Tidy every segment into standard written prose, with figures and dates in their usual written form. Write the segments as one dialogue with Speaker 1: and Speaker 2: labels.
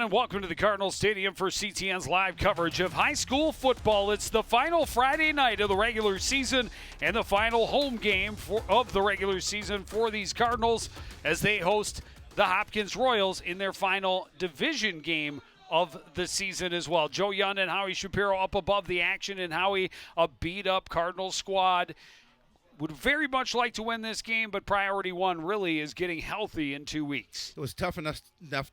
Speaker 1: and welcome to the Cardinals Stadium for CTN's live coverage of high school football. It's the final Friday night of the regular season and the final home game of the regular season for these Cardinals as they host the Hopkins Royals in their final division game of the season as well. Joe Young and Howie Shapiro up above the action, and Howie, a beat-up Cardinals squad, would very much like to win this game, but priority one really is getting healthy in 2 weeks.
Speaker 2: It was tough enough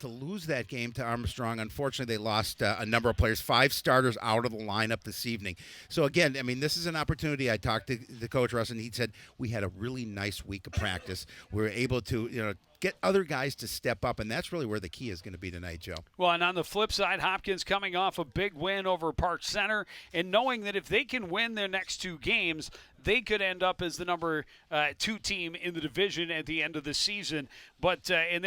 Speaker 2: to lose that game to Armstrong. Unfortunately, they lost a number of players, 5 starters out of the lineup this evening. So, again, I mean, this is an opportunity. I talked to the coach, Russ, and he said we had a really nice week of practice. We were able to, get other guys to step up, and that's really where the key is going to be tonight, Joe.
Speaker 1: Well, and on the flip side, Hopkins coming off a big win over Park Center, and knowing that if they can win their next 2 games, they could end up as the number 2 team in the division at the end of the season. But and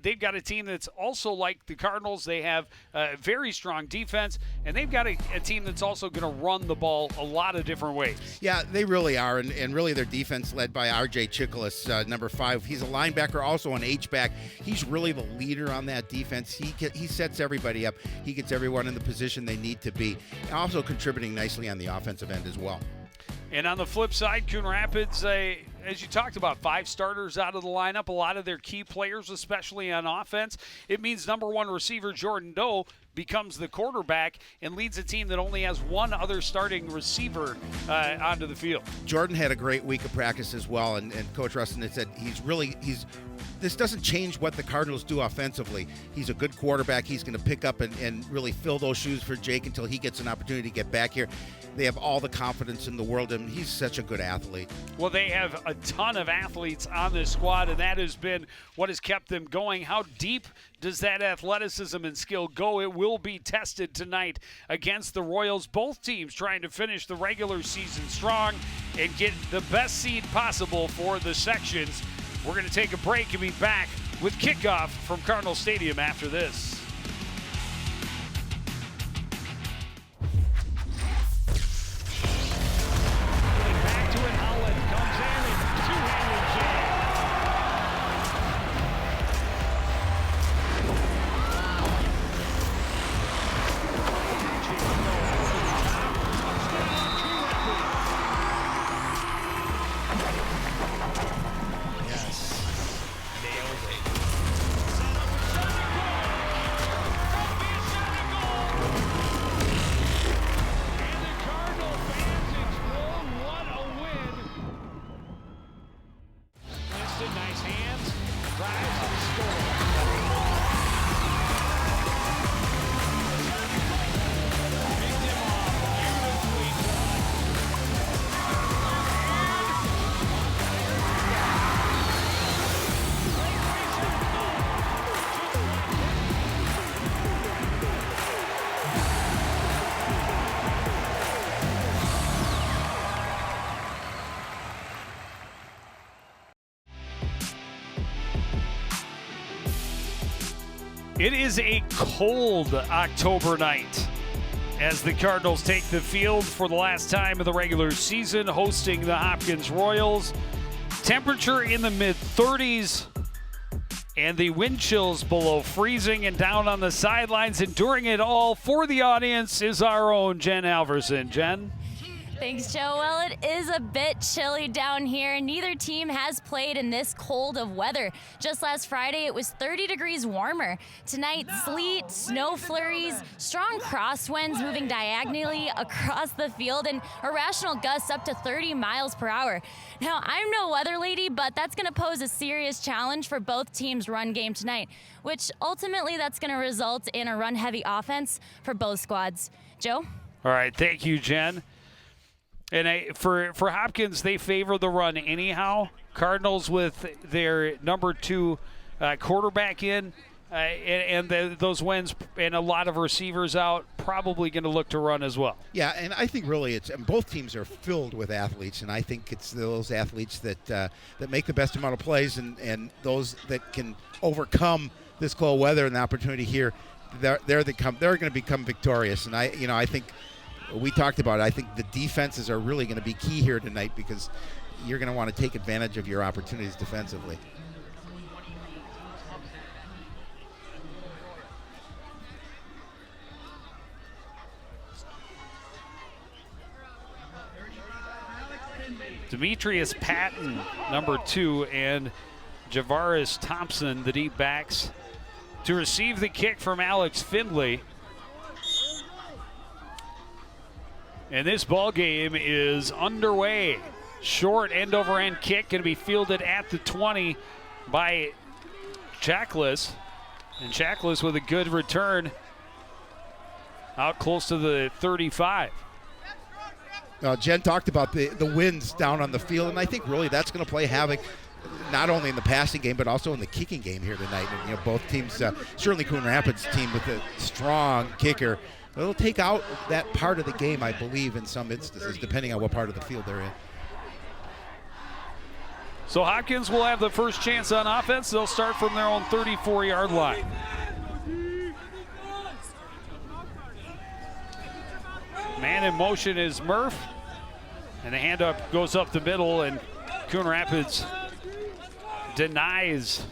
Speaker 1: they've got a team that's also like the Cardinals. They have a very strong defense, and they've got a team that's also going to run the ball a lot of different ways.
Speaker 2: Yeah, they really are, and really their defense led by R.J. Chikolas, number 5. He's a linebacker, also an H-back. He's really the leader on that defense. He sets everybody up. He gets everyone in the position they need to be, also contributing nicely on the offensive end as well.
Speaker 1: And on the flip side, Coon Rapids, as you talked about, 5 starters out of the lineup, a lot of their key players, especially on offense. It means number 1 receiver Jordan Doe becomes the quarterback and leads a team that only has 1 other starting receiver onto the field. Jordan
Speaker 2: had a great week of practice as well, and Coach Rustin had said this doesn't change what the Cardinals do offensively. He's a good quarterback. He's going to pick up and really fill those shoes for Jake until he gets an opportunity to get back here. They have all the confidence in the world, and he's such a good athlete.
Speaker 1: Well, they have a ton of athletes on this squad, and that has been what has kept them going. How deep does that athleticism and skill go? It will be tested tonight against the Royals. Both teams trying to finish the regular season strong and get the best seed possible for the sections. We're going to take a break and be back with kickoff from Cardinal Stadium after this. Back to it, Holland comes in and two-handed jam. Nice hands, drives and scores. Picked him off It is a cold October night as the Cardinals take the field for the last time of the regular season, hosting the Hopkins Royals. Temperature in the mid-30s and the wind chills below freezing, and down on the sidelines enduring it all for the audience is our own Jen Alverson. Jen?
Speaker 3: Thanks, Joe. Well, it is a bit chilly down here. Neither team has played in this cold of weather. Just last Friday, it was 30 degrees warmer. Tonight, sleet, snow flurries, strong crosswinds moving diagonally across the field, and irrational gusts up to 30 miles per hour. Now, I'm no weather lady, but that's going to pose a serious challenge for both teams' run game tonight, which ultimately that's going to result in a run-heavy offense for both squads. Joe?
Speaker 1: All right, thank you, Jen. And for Hopkins, they favor the run anyhow. Cardinals with their number 2 quarterback in, those wins and a lot of receivers out, probably going to look to run as well.
Speaker 2: Yeah, and I think really and both teams are filled with athletes, and I think it's those athletes that make the best amount of plays and those that can overcome this cold weather and the opportunity here. They're going to become victorious, and I think. We talked about it. I think the defenses are really going to be key here tonight because you're going to want to take advantage of your opportunities defensively.
Speaker 1: Demetrius Patton, number 2, and Javaris Thompson, the deep backs, to receive the kick from Alex Findlay. And this ball game is underway. Short end-over-end kick going to be fielded at the 20 by Chaklis. And Chaklis with a good return out close to the 35.
Speaker 2: Jen talked about the winds down on the field, and I think really that's going to play havoc not only in the passing game but also in the kicking game here tonight. And, both teams, certainly Coon Rapids team with a strong kicker, it'll take out that part of the game, I believe, in some instances, depending on what part of the field they're in.
Speaker 1: So Hopkins will have the first chance on offense. They'll start from their own 34-yard line. Man in motion is Murph. And the handoff goes up the middle, and Coon Rapids denies.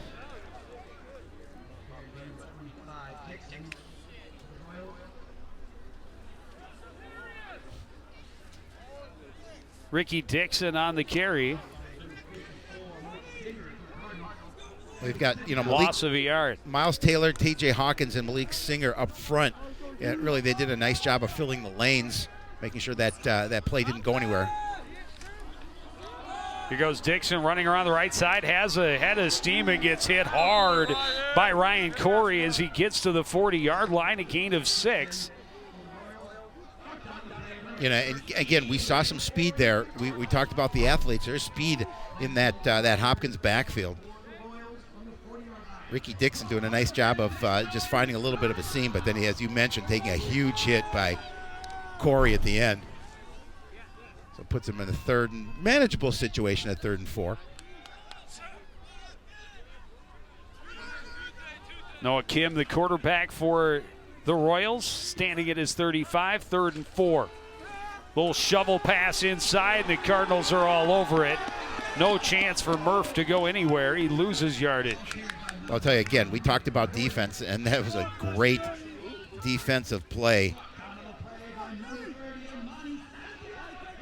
Speaker 1: Ricky Dixon on the carry.
Speaker 2: We've got,
Speaker 1: loss of a yard.
Speaker 2: Miles Taylor, TJ Hawkins, and Malik Singer up front. Yeah, really, they did a nice job of filling the lanes, making sure that that play didn't go anywhere.
Speaker 1: Here goes Dixon running around the right side, has a head of steam and gets hit hard by Ryan Corey as he gets to the 40-yard line, a gain of 6.
Speaker 2: And again, we saw some speed there. We talked about the athletes. There's speed in that Hopkins backfield. Ricky Dixon doing a nice job of just finding a little bit of a seam, but then he, as you mentioned, taking a huge hit by Corey at the end. So it puts him in a third and manageable situation at 3rd and 4.
Speaker 1: Noah Kim, the quarterback for the Royals, standing at his 35, 3rd and 4. Little shovel pass inside, and the Cardinals are all over it. No chance for Murph to go anywhere. He loses yardage.
Speaker 2: I'll tell you again, we talked about defense, and that was a great defensive play.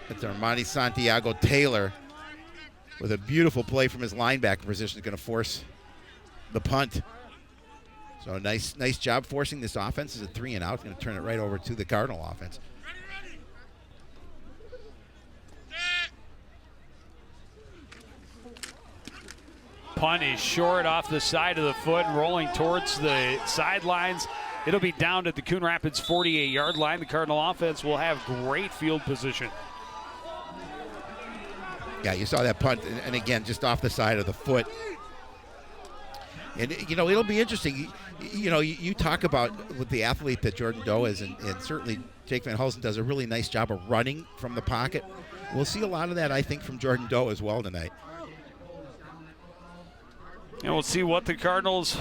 Speaker 2: It's Armani Santiago Taylor with a beautiful play from his linebacker position, is going to force the punt. So nice job forcing this offense. Is a 3 and out. Going to turn it right over to the Cardinal offense.
Speaker 1: Punt is short off the side of the foot and rolling towards the sidelines. It'll be down at the Coon Rapids 48-yard line. The Cardinal offense will have great field position.
Speaker 2: Yeah, you saw that punt, and again, just off the side of the foot. And, it'll be interesting. You talk about with the athlete that Jordan Doe is, and certainly Jake Van Hulsen does a really nice job of running from the pocket. We'll see a lot of that, I think, from Jordan Doe as well tonight.
Speaker 1: And we'll see what the Cardinals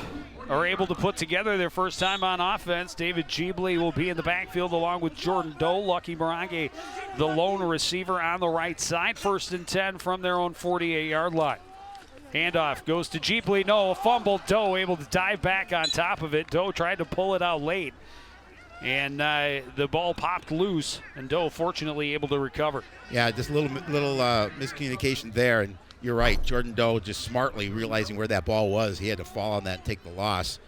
Speaker 1: are able to put together their first time on offense. David Jeebley will be in the backfield along with Jordan Doe. Lucky Morange, the lone receiver on the right side. 1st and 10 from their own 48-yard line. Handoff goes to Jeebley. No, a fumble. Doe able to dive back on top of it. Doe tried to pull it out late. And the ball popped loose, and Doe fortunately able to recover.
Speaker 2: Yeah, just a little miscommunication there, and you're right. Jordan Doe just smartly realizing where that ball was. He had to fall on that and take the loss.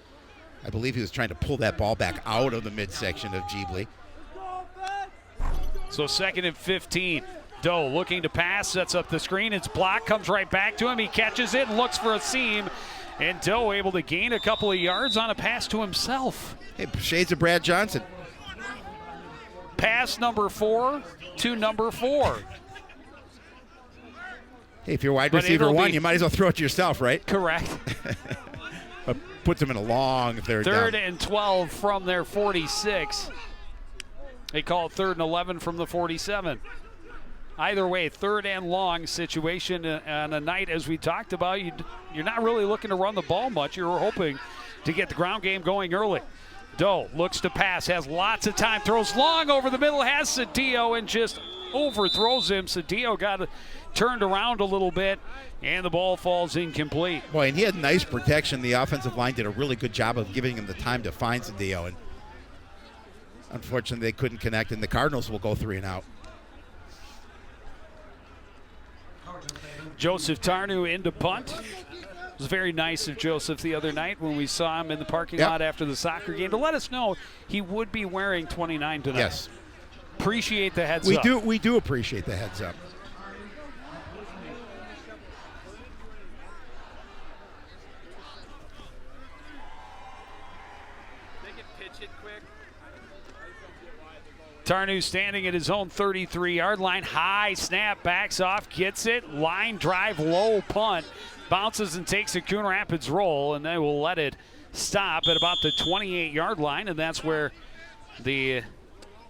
Speaker 2: I believe he was trying to pull that ball back out of the midsection of Jeebley.
Speaker 1: So 2nd and 15. Doe looking to pass, sets up the screen. It's blocked, comes right back to him. He catches it and looks for a seam. And Doe able to gain a couple of yards on a pass to himself.
Speaker 2: Hey, shades of Brad Johnson.
Speaker 1: Pass number 4 to number 4.
Speaker 2: Hey, if you're wide receiver 1, you might as well throw it to yourself, right?
Speaker 1: Correct.
Speaker 2: Puts him in a long third
Speaker 1: down. 3rd
Speaker 2: down.
Speaker 1: and 12 from their 46. They call it 3rd and 11 from the 47. Either way, 3rd and long situation on a night, as we talked about, you're not really looking to run the ball much. You're hoping to get the ground game going early. Doe looks to pass, has lots of time, throws long over the middle, has Cedillo, and just overthrows him. Cedillo got turned around a little bit, and the ball falls incomplete.
Speaker 2: Boy, and he had nice protection. The offensive line did a really good job of giving him the time to find Cedillo, and unfortunately they couldn't connect, and the Cardinals will go 3 and out.
Speaker 1: Joseph Tarnu into punt. It was very nice of Joseph the other night when we saw him in the parking lot after the soccer game to let us know he would be wearing 29 tonight.
Speaker 2: Yes.
Speaker 1: Appreciate the heads up.
Speaker 2: We do appreciate the heads up.
Speaker 1: Tarnu standing at his own 33-yard line. High snap, backs off, gets it. Line drive, low punt. Bounces and takes a Coon Rapids roll, and they will let it stop at about the 28-yard line, and that's where the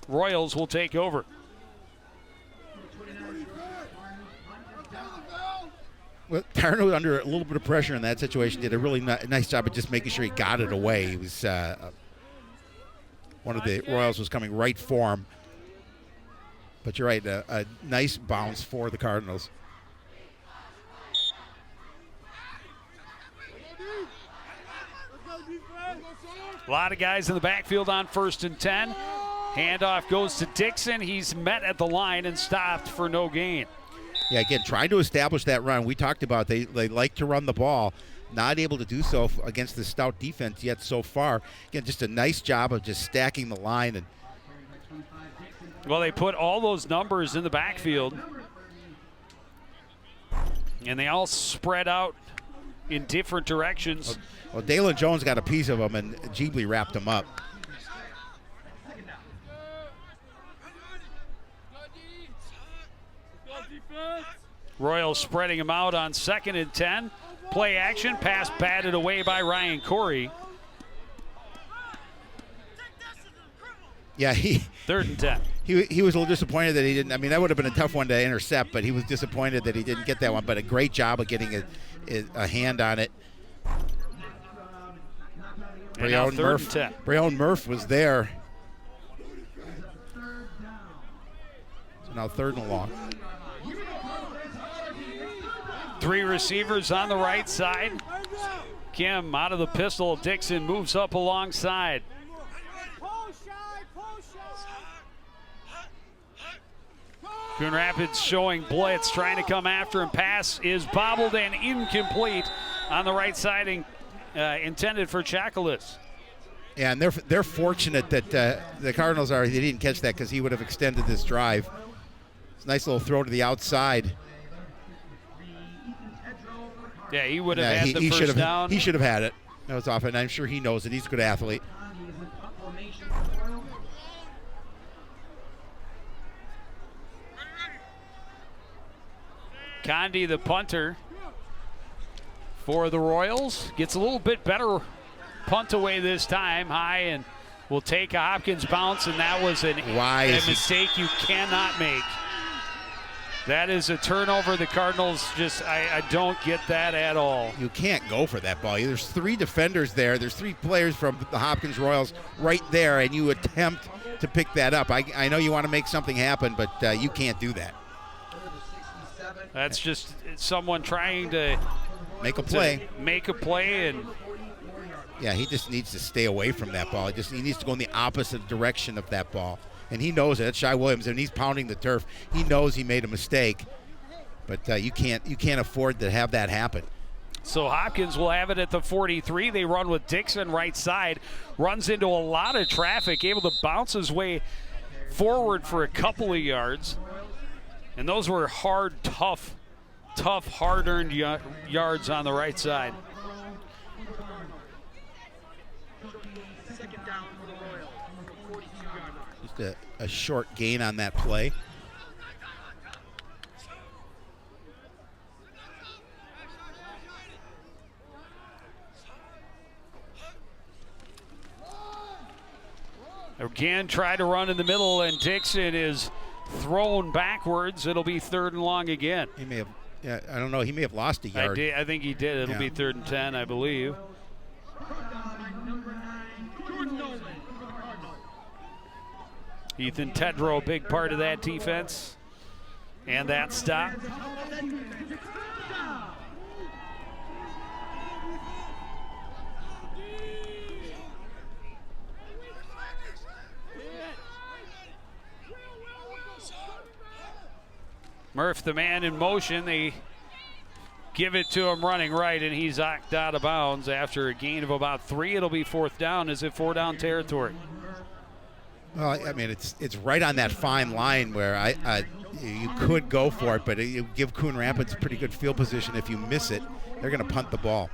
Speaker 1: Royals will take over.
Speaker 2: Well, Tarno, under a little bit of pressure in that situation, did a really nice job of just making sure he got it away. He was one of the Royals was coming right for him. But you're right, a nice bounce for the Cardinals.
Speaker 1: A lot of guys in the backfield on 1st and 10. Handoff goes to Dixon. He's met at the line and stopped for no gain.
Speaker 2: Yeah, again, trying to establish that run. We talked about they like to run the ball. Not able to do so against the stout defense yet so far. Again, just a nice job of just stacking the line. And
Speaker 1: well, they put all those numbers in the backfield, and they all spread out in different directions.
Speaker 2: Well, Dalen Jones got a piece of them, and Jeebly wrapped him up.
Speaker 1: Royals spreading him out on 2nd and 10. Play action, pass batted away by Ryan Corey.
Speaker 2: Yeah,
Speaker 1: 3rd and 10.
Speaker 2: He was a little disappointed that he didn't. I mean, that would have been a tough one to intercept, but he was disappointed that he didn't get that one. But a great job of getting a hand on it. Breon Murph was there. So now 3rd and long.
Speaker 1: 3 receivers on the right side. Kim out of the pistol. Dixon moves up alongside. Coon Rapids showing blitz, trying to come after him. Pass is bobbled and incomplete on the right side, intended for Chakalis.
Speaker 2: Yeah, and they're fortunate that the Cardinals they didn't catch that because he would have extended this drive. It's a nice little throw to the outside.
Speaker 1: Yeah, he would have had the first down.
Speaker 2: He should have had it. That was off, and I'm sure he knows it. He's a good athlete.
Speaker 1: Condi, the punter for the Royals, gets a little bit better punt away this time. High and will take a Hopkins bounce, and that was a mistake you cannot make. That is a turnover. The Cardinals I don't get that at all.
Speaker 2: You can't go for that ball. There's 3 defenders there. There's 3 players from the Hopkins Royals right there, and you attempt to pick that up. I know you want to make something happen, but you can't do that.
Speaker 1: That's just someone trying to
Speaker 2: make a play.
Speaker 1: And
Speaker 2: yeah, he just needs to stay away from that ball. He needs to go in the opposite direction of that ball. And he knows it. That's Shai Williams, and he's pounding the turf. He knows he made a mistake, but you can't afford to have that happen.
Speaker 1: So Hopkins will have it at the 43. They run with Dixon right side. Runs into a lot of traffic, able to bounce his way forward for a couple of yards. And those were hard, tough, hard-earned yards on the right side.
Speaker 2: Just a short gain on that play.
Speaker 1: Again, try to run in the middle, and Dixon is thrown backwards. It'll be 3rd and long again.
Speaker 2: He may have, I don't know, he may have lost a yard.
Speaker 1: I think he did. It'll be 3rd and 10, I believe. Ethan Tedrow, a big part of that defense. And that stop. Murph, the man in motion. They give it to him running right, and he's knocked out of bounds after a gain of about 3. It'll be 4th down. Is it 4-down territory?
Speaker 2: Well, I mean, it's right on that fine line where you could go for it, but you give Coon Rapids a pretty good field position. If you miss it, they're going to punt the ball.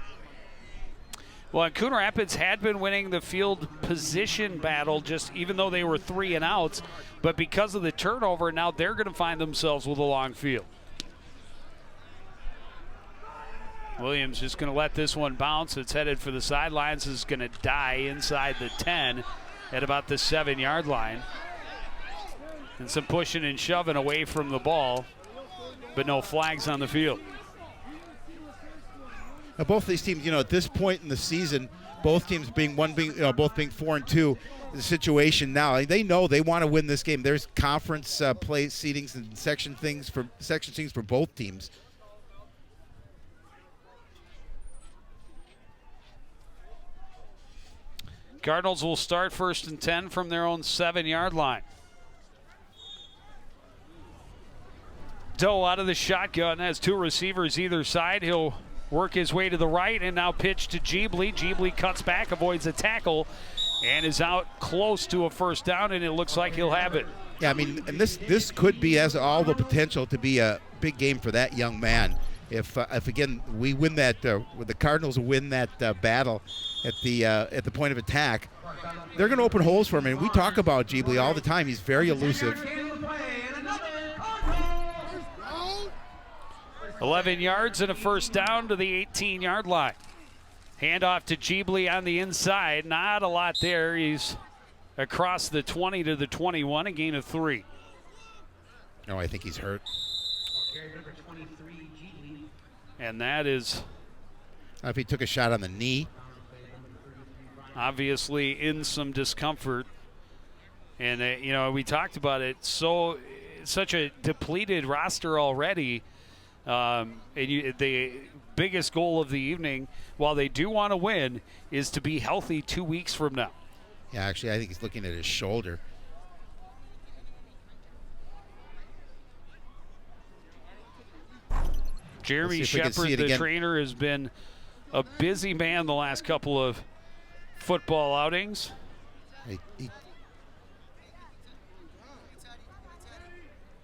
Speaker 1: Well, Coon Rapids had been winning the field position battle, just even though they were 3 and outs, but because of the turnover, now they're going to find themselves with a long field. Williams just going to let this one bounce. It's headed for the sidelines. It's going to die inside the 10 at about the 7-yard line. And some pushing and shoving away from the ball, but no flags on the field.
Speaker 2: Now, both these teams, at this point in the season, both teams both being 4-2, the situation now, they know they want to win this game. There's conference play seedings and section things for both teams.
Speaker 1: Cardinals will start 1st and 10 from their own 7-yard line. Doe out of the shotgun, has 2 receivers either side. He'll work his way to the right and now pitch to Jeebly. Jeebly cuts back, avoids a tackle, and is out close to a 1st down, and it looks like he'll have it.
Speaker 2: Yeah, I mean, and this could be, has all the potential to be a big game for that young man. If again we win that, the Cardinals win that battle at the point of attack, they're going to open holes for him. And we talk about Jeebly all the time. He's very elusive.
Speaker 1: 11 yards and a 1st down to the 18-yard line. Handoff to Jeebly on the inside. Not a lot there. He's across the 20 to the 21, a gain of 3.
Speaker 2: No, I think he's hurt.
Speaker 1: And that is,
Speaker 2: if he took a shot on the knee,
Speaker 1: obviously in some discomfort. And we talked about it. Such a depleted roster already. The biggest goal of the evening, while they do want to win, is to be healthy 2 weeks from now.
Speaker 2: Yeah, actually, I think he's looking at his shoulder.
Speaker 1: Jeremy Shepard, the trainer, has been a busy man the last couple of football outings.
Speaker 2: I'm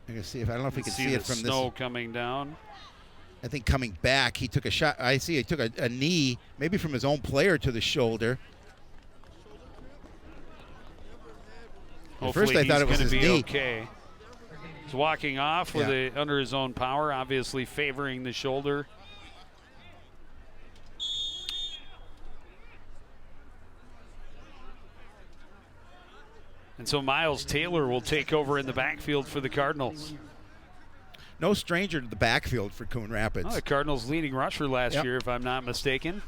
Speaker 2: going to see if I don't know if we can see it from
Speaker 1: the snow coming down.
Speaker 2: I think coming back, he took a shot. I see he took a knee, maybe from his own player to the shoulder.
Speaker 1: Hopefully
Speaker 2: at first I thought it was his knee.
Speaker 1: Okay. He's walking off with under his own power, obviously favoring the shoulder. And so Miles Taylor will take over in the backfield for the Cardinals.
Speaker 2: No stranger to the backfield for Coon Rapids.
Speaker 1: The Cardinals' leading rusher last year, if I'm not mistaken.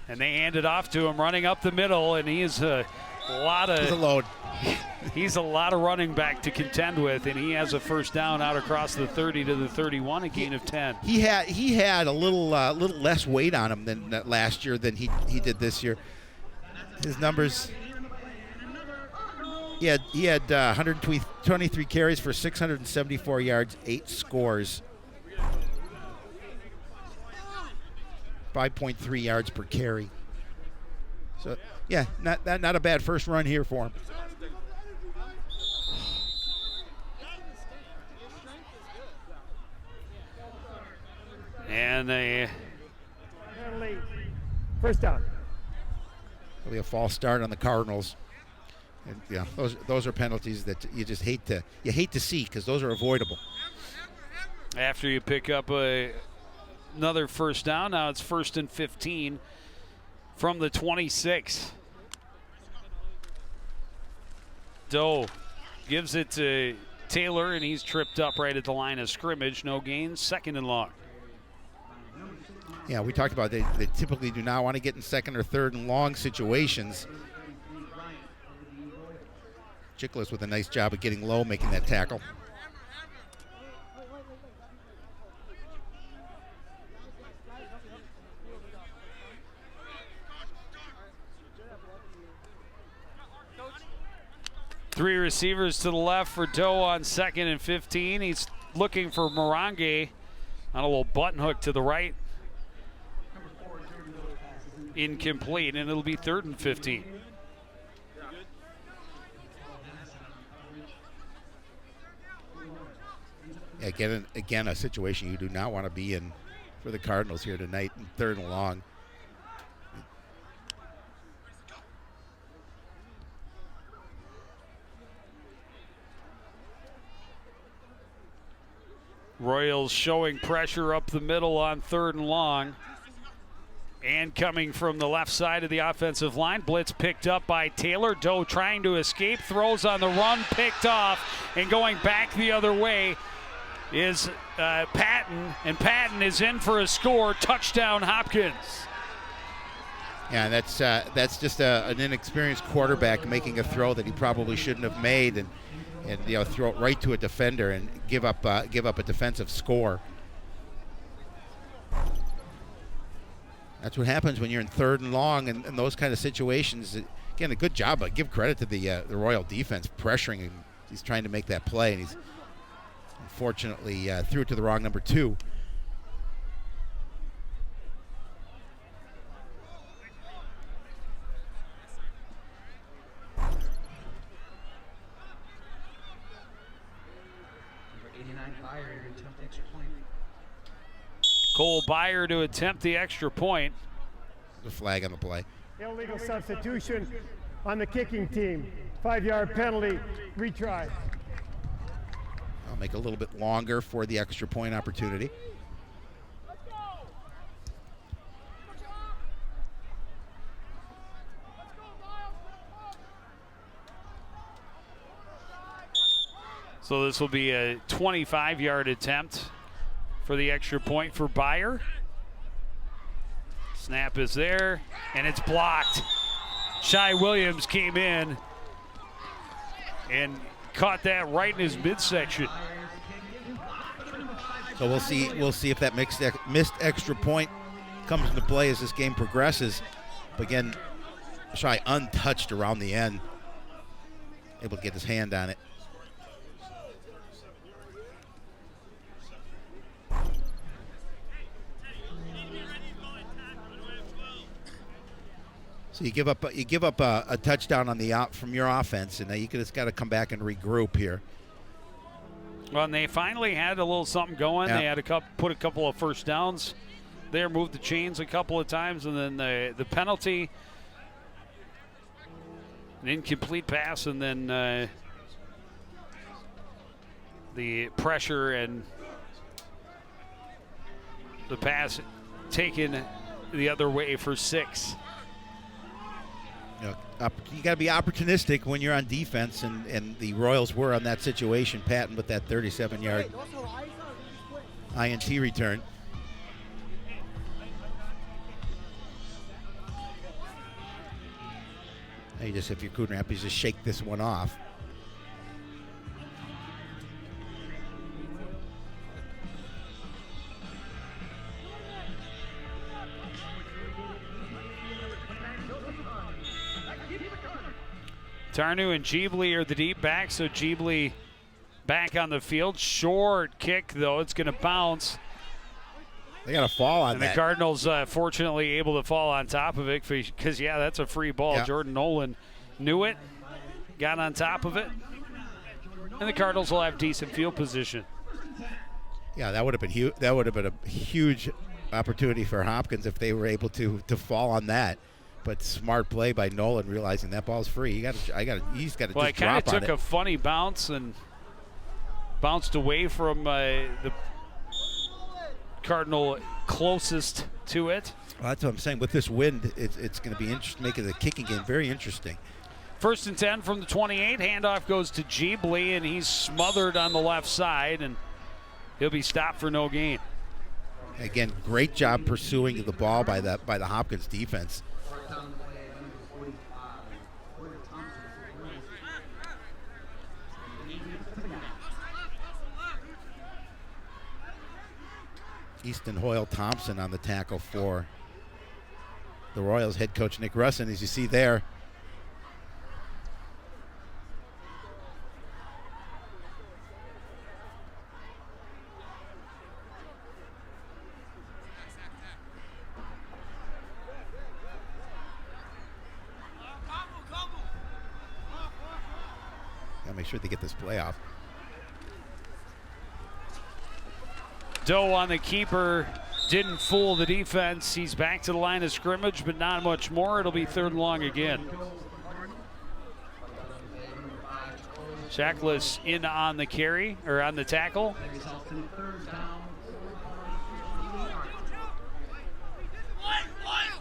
Speaker 1: And they hand it off to him running up the middle, and he is a lot of...
Speaker 2: He's a load.
Speaker 1: He's a lot of running back to contend with, and he has a 1st down out across the 30 to the 31, a gain of 10.
Speaker 2: He had a little less weight on him than last year than he did this year. His numbers... He had 123 carries for 674 yards, 8 scores. 5.3 yards per carry. So, yeah, not a bad first run here for him.
Speaker 1: And a
Speaker 4: 1st down.
Speaker 2: It'll be a false start on the Cardinals. And yeah, those are penalties that you just hate to see because those are avoidable.
Speaker 1: After you pick up another 1st down, now it's 1st and 15 from the 26. Doe gives it to Taylor, and he's tripped up right at the line of scrimmage. No gains, 2nd and long.
Speaker 2: Yeah, we talked about they typically do not want to get in 2nd or 3rd and long situations. Chiklis with a nice job of getting low, making that tackle.
Speaker 1: Three receivers to the left for Doe on 2nd and 15. He's looking for Morange on a little button hook to the right. Incomplete, and it'll be 3rd and 15.
Speaker 2: Again, a situation you do not want to be in for the Cardinals here tonight, 3rd and long.
Speaker 1: Royals showing pressure up the middle on 3rd and long. And coming from the left side of the offensive line, blitz picked up by Taylor. Doe trying to escape, throws on the run, picked off, and going back the other way is Patton, and Patton is in for a score. Touchdown, Hopkins.
Speaker 2: Yeah, that's just an inexperienced quarterback making a throw that he probably shouldn't have made, and throw it right to a defender and give up a defensive score. That's what happens when you're in 3rd and long and those kind of situations. Again, a good job. I give credit to the Royal defense pressuring him. He's trying to make that play, and he's unfortunately threw it to the wrong number 2.
Speaker 1: Cole Byer to attempt the extra point.
Speaker 2: The flag on the play.
Speaker 4: Illegal substitution on the kicking team. 5-yard penalty, retry.
Speaker 2: I'll make it a little bit longer for the extra point opportunity.
Speaker 1: So this will be a 25-yard attempt for the extra point for Byer. Snap is there, and it's blocked. Shai Williams came in and caught that right in his midsection.
Speaker 2: So we'll see if that missed extra point comes into play as this game progresses. But again, Shai untouched around the end, able to get his hand on it. So you give up a touchdown on from your offense, and now you just got to come back and regroup here.
Speaker 1: Well, and they finally had a little something going.
Speaker 2: Yeah.
Speaker 1: They had put a couple of first downs there, moved the chains a couple of times, and then the penalty, an incomplete pass, and then the pressure and the pass taken the other way for 6.
Speaker 2: You got to be opportunistic when you're on defense, and the Royals were on that situation. Patton with that 37-yard INT return. Now you just, if you're Coon Rapids, just shake this one off.
Speaker 1: Tarnu and Jeebly are the deep backs, so Jeebly back on the field. Short kick, though. It's going to bounce.
Speaker 2: They got to fall on
Speaker 1: and
Speaker 2: that.
Speaker 1: And the Cardinals fortunately able to fall on top of it because, yeah, that's a free ball.
Speaker 2: Yeah.
Speaker 1: Jordan Nolan knew it, got on top of it, and the Cardinals will have decent field position.
Speaker 2: Yeah, that would have been huge. That would have been a huge opportunity for Hopkins if they were able to fall on that. But smart play by Nolan, realizing that ball's free. He's got to
Speaker 1: Well,
Speaker 2: just
Speaker 1: it
Speaker 2: drop
Speaker 1: kind of
Speaker 2: on
Speaker 1: took
Speaker 2: it.
Speaker 1: a funny bounce and bounced away from the Cardinal closest to it.
Speaker 2: Well, that's what I'm saying. With this wind, it's going to be making the kicking game very interesting.
Speaker 1: 1st and 10 from the 28. Handoff goes to Jeebly, and he's smothered on the left side, and he'll be stopped for no gain.
Speaker 2: Again, great job pursuing the ball by the Hopkins defense. Easton Hoyle Thompson on the tackle for the Royals. Head coach Nick Russin, as you see there. make sure they get this play off.
Speaker 1: Doe on the keeper. Didn't fool the defense. He's back to the line of scrimmage, but not much more. It'll be 3rd and long again. Shackless in on the carry, or on the tackle.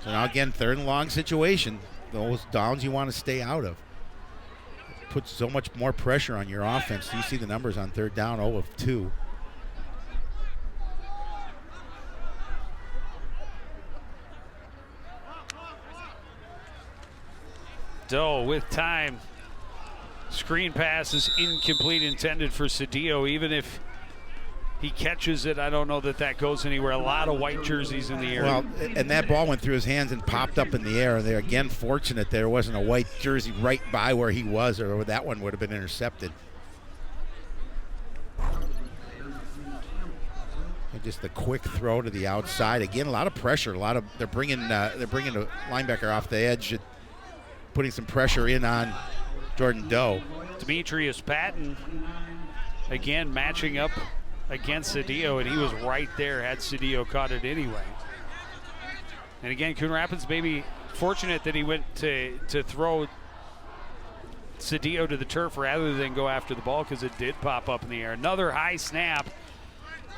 Speaker 2: So now again, 3rd and long situation. Those downs you want to stay out of. It puts so much more pressure on your offense. You see the numbers on 3rd down, 0 of 2.
Speaker 1: Doe with time. Screen pass is incomplete, intended for Cedillo. Even if he catches it, I don't know that that goes anywhere. A lot of white jerseys in the air.
Speaker 2: Well, and that ball went through his hands and popped up in the air. They're again fortunate there wasn't a white jersey right by where he was, or that one would have been intercepted. And just the quick throw to the outside. Again, a lot of pressure. They're bringing the linebacker off the edge, putting some pressure in on Jordan Doe.
Speaker 1: Demetrius Patton, again, matching up against Cedillo, and he was right there had Cedillo caught it anyway. And again, Coon Rapids maybe fortunate that he went to throw Cedillo to the turf rather than go after the ball, because it did pop up in the air. Another high snap,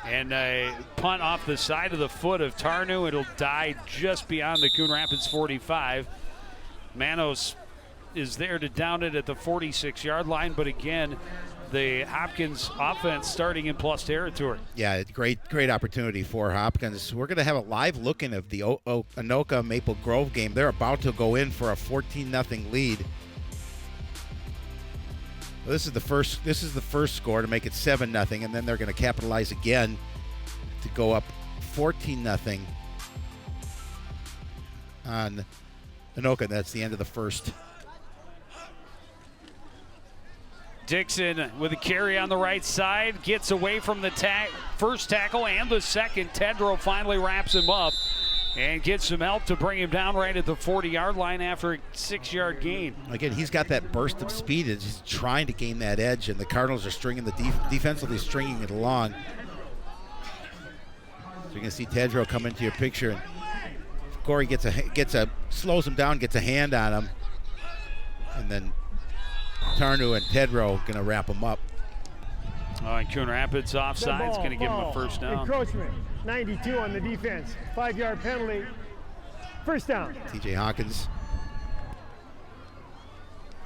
Speaker 1: and a punt off the side of the foot of Tarnu. It'll die just beyond the Coon Rapids 45. Manos is there to down it at the 46-yard line, but again, the Hopkins offense starting in plus territory.
Speaker 2: Yeah, great opportunity for Hopkins. We're going to have a live look-in of the Anoka Maple Grove game. They're about to go in for a 14-0 lead. This is the first score to make it 7-0, and then they're going to capitalize again to go up 14-0 on Anoka. That's the end of the first.
Speaker 1: Dixon with a carry on the right side, gets away from the first tackle and the second. Tedrow finally wraps him up and gets some help to bring him down right at the 40-yard line after a 6-yard gain.
Speaker 2: Again, he's got that burst of speed. He's trying to gain that edge, and the Cardinals are stringing defensively stringing it along. So you're going to see Tedrow come into your picture, and Corey slows him down, gets a hand on him, and then Tarnu and Tedrow going to wrap him up.
Speaker 1: And Coon Rapids offside's going to give him a first down.
Speaker 4: Encroachment, 92 on the defense. 5-yard penalty. First down.
Speaker 2: TJ Hawkins.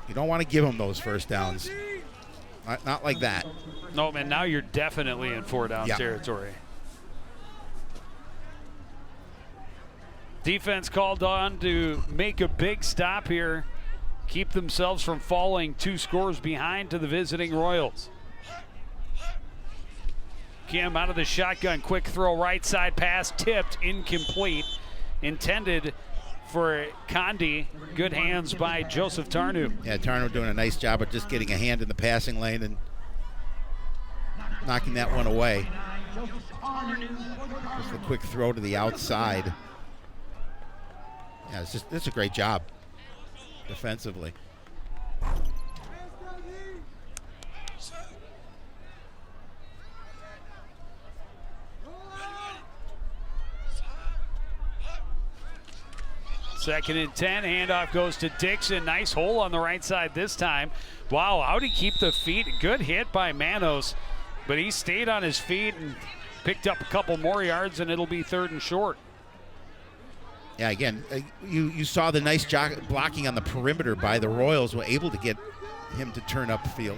Speaker 2: You don't want to give him those first downs. Not like that.
Speaker 1: No, man, now you're definitely in 4-down territory. Defense called on to make a big stop here. Keep themselves from falling 2 scores behind to the visiting Royals. Kim out of the shotgun, quick throw, right side pass, tipped, incomplete. Intended for Condi. Good hands by Joseph Tarnu.
Speaker 2: Yeah, Tarnu doing a nice job of just getting a hand in the passing lane and knocking that one away. Just a quick throw to the outside. Yeah, it's a great job defensively.
Speaker 1: Second and 10, handoff goes to Dixon. Nice hole on the right side this time. Wow, how'd he keep the feet? Good hit by Manos, but he stayed on his feet and picked up a couple more yards, and it'll be 3rd and short.
Speaker 2: Yeah, again, you saw the nice blocking on the perimeter by the Royals, were able to get him to turn up the field.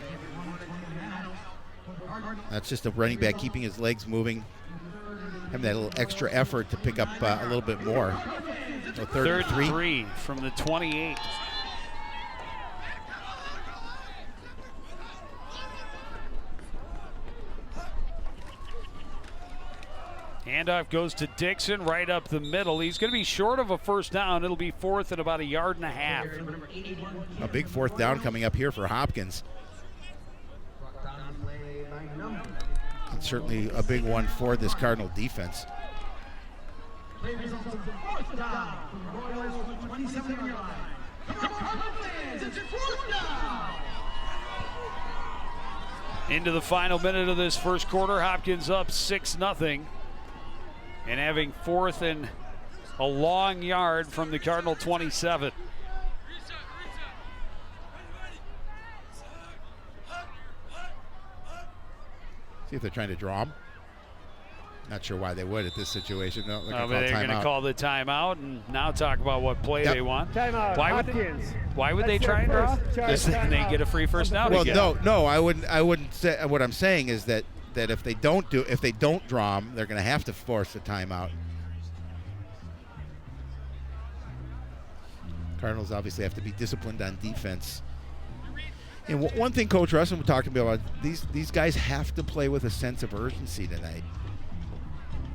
Speaker 2: That's just a running back keeping his legs moving, having that little extra effort to pick up a little bit more. So third and 3
Speaker 1: from the 28. Handoff goes to Dixon right up the middle. He's going to be short of a first down. It'll be 4th and about 1.5 yards.
Speaker 2: A big 4th down coming up here for Hopkins. And certainly a big one for this Cardinal defense.
Speaker 1: Into the final minute of this first quarter, Hopkins up 6-0 and having 4th and a long yard from the Cardinal 27.
Speaker 2: See if they're trying to draw him. Not sure why they would at this situation. No,
Speaker 1: but they're going to call the timeout and now talk about what play they want.
Speaker 4: Timeout.
Speaker 1: Why would they try and draw? Then they get a free first down again.
Speaker 2: No, I wouldn't say. What I'm saying is that if they don't draw them, they're going to have to force a timeout. Cardinals obviously have to be disciplined on defense. And one thing Coach Russell was talking about, these guys have to play with a sense of urgency tonight.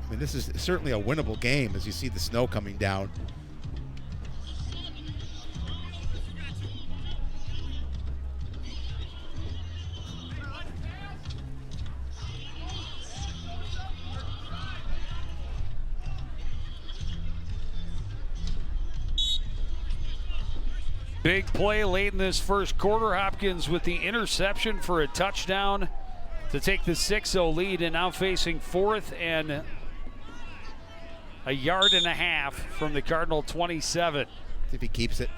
Speaker 2: I mean, this is certainly a winnable game as you see the snow coming down.
Speaker 1: Big play late in this first quarter. Hopkins with the interception for a touchdown to take the 6-0 lead, and now facing 4th and a yard and a half from the Cardinal 27.
Speaker 2: See if he keeps it.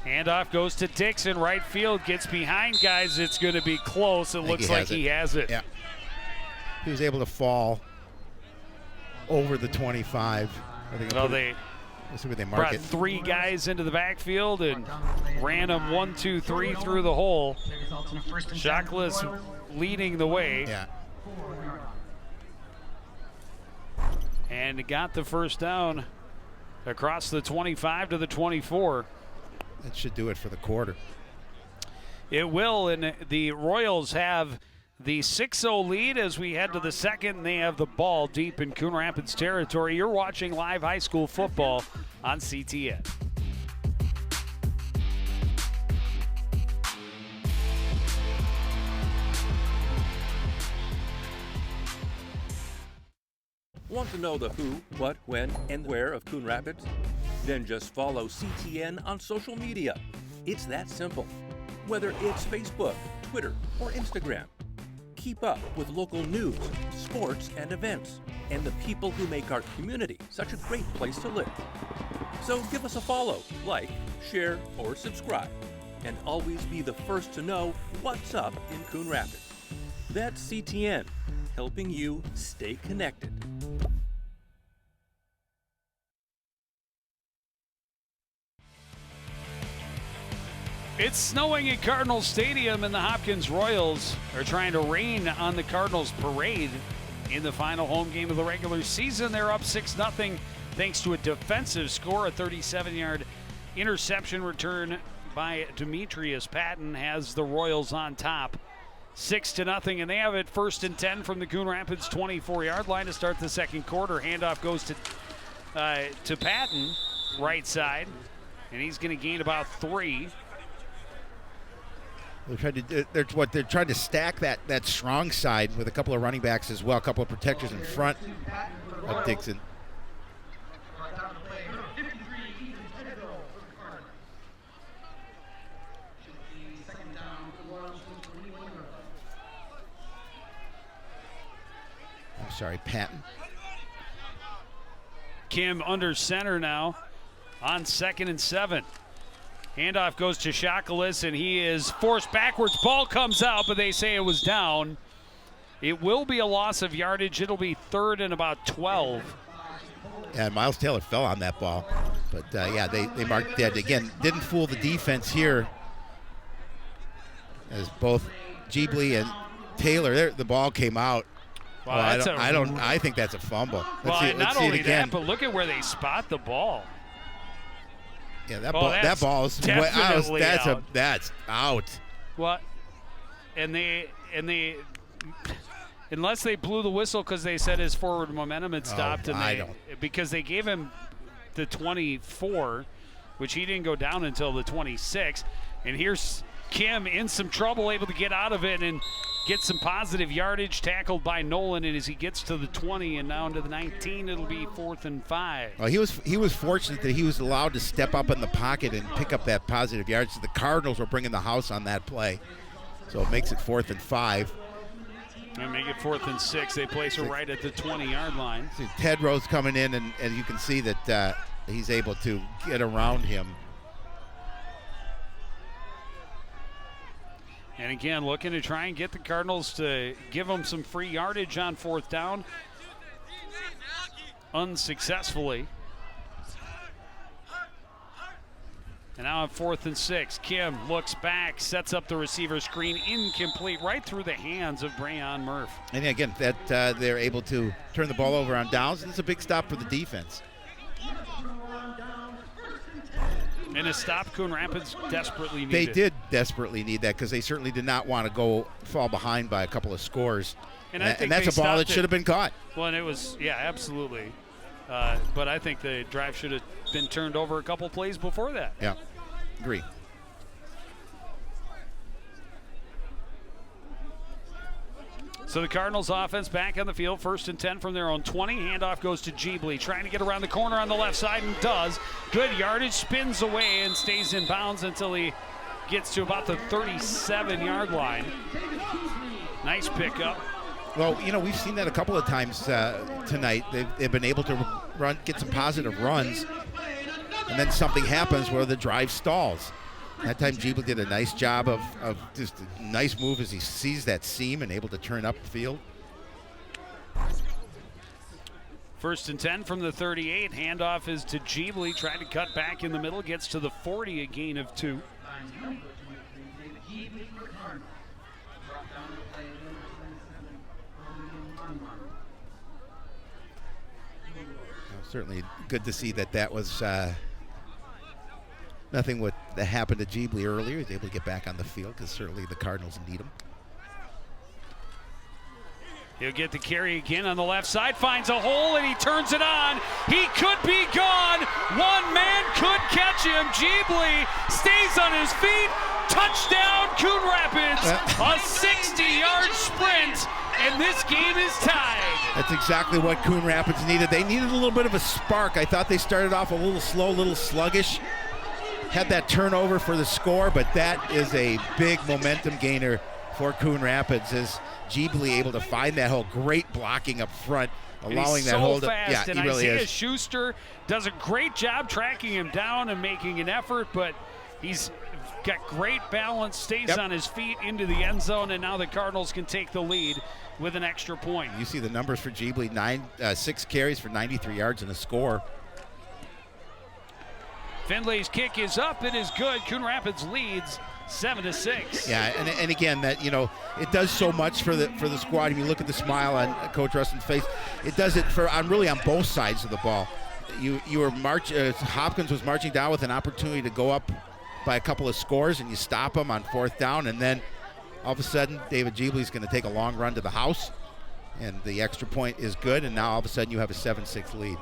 Speaker 1: Handoff goes to Dixon, right field, gets behind guys. It's going to be close. It looks like he has it.
Speaker 2: Yeah. He was able to fall over the 25. Let's see where they mark
Speaker 1: brought
Speaker 2: it.
Speaker 1: 3 guys into the backfield and ran them 1, 2, 3 through the hole. Shockless leading the way.
Speaker 2: Yeah.
Speaker 1: And got the first down across the 25 to the 24.
Speaker 2: That should do it for the quarter.
Speaker 1: It will, and the Royals have the 6-0 lead as we head to the second. They have the ball deep in Coon Rapids territory. You're watching live high school football on CTN.
Speaker 5: Want to know the who, what, when, and where of Coon Rapids? Then just follow CTN on social media. It's that simple. Whether it's Facebook, Twitter, or Instagram. Keep up with local news, sports, and events, and the people who make our community such a great place to live. So give us a follow, like, share, or subscribe, and always be the first to know what's up in Coon Rapids. That's CTN, helping you stay connected.
Speaker 1: It's snowing at Cardinals Stadium, and the Hopkins Royals are trying to rain on the Cardinals parade in the final home game of the regular season. They're up 6-0 thanks to a defensive score. A 37-yard interception return by Demetrius Patton has the Royals on top 6-0, and they have it 1st and 10 from the Coon Rapids 24-yard line to start the second quarter. Handoff goes to Patton, right side, and he's going to gain about 3.
Speaker 2: They're trying to stack that strong side with a couple of running backs as well, a couple of protectors in front of Dixon. I'm sorry, Patton.
Speaker 1: Kim under center now on 2nd and 7. Handoff goes to Shockless, and he is forced backwards. Ball comes out, but they say it was down. It will be a loss of yardage. It'll be 3rd and about 12.
Speaker 2: Yeah, Miles Taylor fell on that ball. But, they marked that. Again, didn't fool the defense here. As both Jeebley and Taylor, the ball came out.
Speaker 1: Well,
Speaker 2: I think that's a fumble.
Speaker 1: Not only that, but look at where they spot the ball.
Speaker 2: Yeah, that ball is
Speaker 1: definitely out.
Speaker 2: That's out.
Speaker 1: What? And they unless they blew the whistle because they said his forward momentum had stopped, because they gave him the 24, which he didn't go down until the 26. And here's Kim in some trouble, able to get out of it and get some positive yardage, tackled by Nolan, and as he gets to the 20 and now into the 19, it'll be 4th and 5.
Speaker 2: Well, he was fortunate that he was allowed to step up in the pocket and pick up that positive yardage. The Cardinals were bringing the house on that play. So it makes it 4th and 5.
Speaker 1: And make it 4th and 6. They place her right at the 20-yard line.
Speaker 2: See, Ted Rose coming in, and you can see that he's able to get around him.
Speaker 1: And again, looking to try and get the Cardinals to give them some free yardage on 4th down. Unsuccessfully. And now on 4th and 6, Kim looks back, sets up the receiver screen, incomplete, right through the hands of Brayon Murph.
Speaker 2: And again, that they're able to turn the ball over on downs, and it's a big stop for the defense.
Speaker 1: And a stop Coon Rapids desperately needed.
Speaker 2: They did desperately need that because they certainly did not want to fall behind by a couple of scores.
Speaker 1: And I think
Speaker 2: that's a ball that should have been caught.
Speaker 1: Well, and it was, yeah, absolutely. But I think the drive should have been turned over a couple plays before that.
Speaker 2: Yeah, agree.
Speaker 1: So the Cardinals offense back on the field, 1st and 10 from their own 20. Handoff goes to Jeebly, trying to get around the corner on the left side, and does. Good yardage, spins away and stays in bounds until he gets to about the 37-yard line. Nice pickup.
Speaker 2: Well, you know, we've seen that a couple of times tonight. They've been able to get some positive runs, and then something happens where the drive stalls. That time, Jeebly did a nice job of just a nice move as he sees that seam and able to turn up the field.
Speaker 1: 1st and 10 from the 38. Handoff is to Jeebly, trying to cut back in the middle, gets to the 40, a gain of 2.
Speaker 2: Certainly good to see that was nothing that happened to Jeebly earlier. He's able to get back on the field because certainly the Cardinals need him.
Speaker 1: He'll get the carry again on the left side, finds a hole, and he turns it on. He could be gone. One man could catch him. Jeebly stays on his feet. Touchdown, Coon Rapids. A 60-yard sprint, and this game is tied.
Speaker 2: That's exactly what Coon Rapids needed. They needed a little bit of a spark. I thought they started off a little slow, a little sluggish. Had that turnover for the score, but that is a big momentum gainer for Coon Rapids as Jeebly able to find that hole. Great blocking up front, allowing that hold up. Yeah,
Speaker 1: and
Speaker 2: he really
Speaker 1: Isaiah
Speaker 2: is.
Speaker 1: Schuster does a great job tracking him down and making an effort, but he's got great balance, stays on his feet into the end zone, and now the Cardinals can take the lead with an extra point.
Speaker 2: You see the numbers for Jeebly, 6 carries for 93 yards and a score.
Speaker 1: Finley's kick is up. It is good. Coon Rapids leads 7-6.
Speaker 2: Yeah, and again, that, you know, it does so much for the squad. If you look at the smile on Coach Rustin's face, it does it really on both sides of the ball. You were Hopkins was marching down with an opportunity to go up by a couple of scores, and you stop him on 4th down, and then all of a sudden David Jeebly's going to take a long run to the house, and the extra point is good, and now all of a sudden you have a 7-6 lead.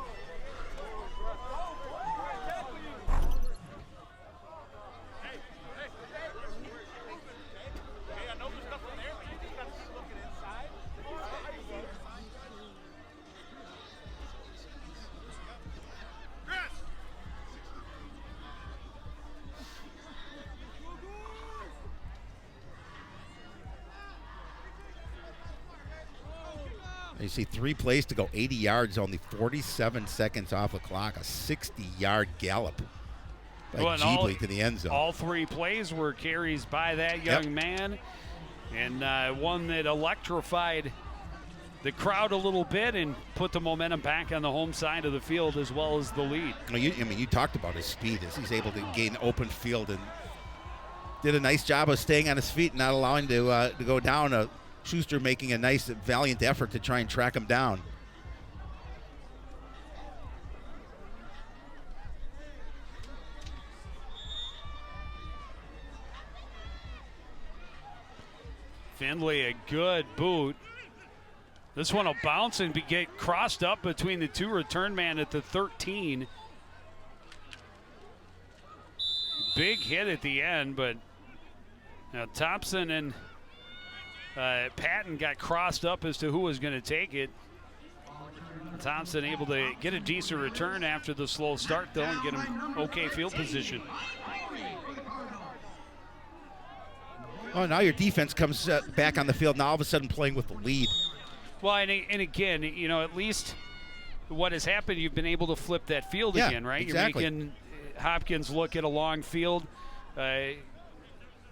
Speaker 2: You see 3 plays to go, 80 yards, only 47 seconds off the clock, a 60-yard gallop by Jeebly to the end zone.
Speaker 1: All 3 plays were carries by that young man, and one that electrified the crowd a little bit and put the momentum back on the home side of the field as well as the lead.
Speaker 2: Well, you talked about his speed as he's able to gain open field and did a nice job of staying on his feet and not allowing to go down. Schuster making a nice, valiant effort to try and track him down.
Speaker 1: Finley, a good boot. This one will bounce and get crossed up between the 2 return man at the 13. Big hit at the end, but now Thompson and Patton got crossed up as to who was going to take it. Thompson able to get a decent return after the slow start, though, and get him okay field position.
Speaker 2: Oh, now your defense comes back on the field. Now all of a sudden playing with the lead.
Speaker 1: Well, and again, at least what has happened, you've been able to flip that field again, right?
Speaker 2: Exactly.
Speaker 1: You're making Hopkins look at a long field.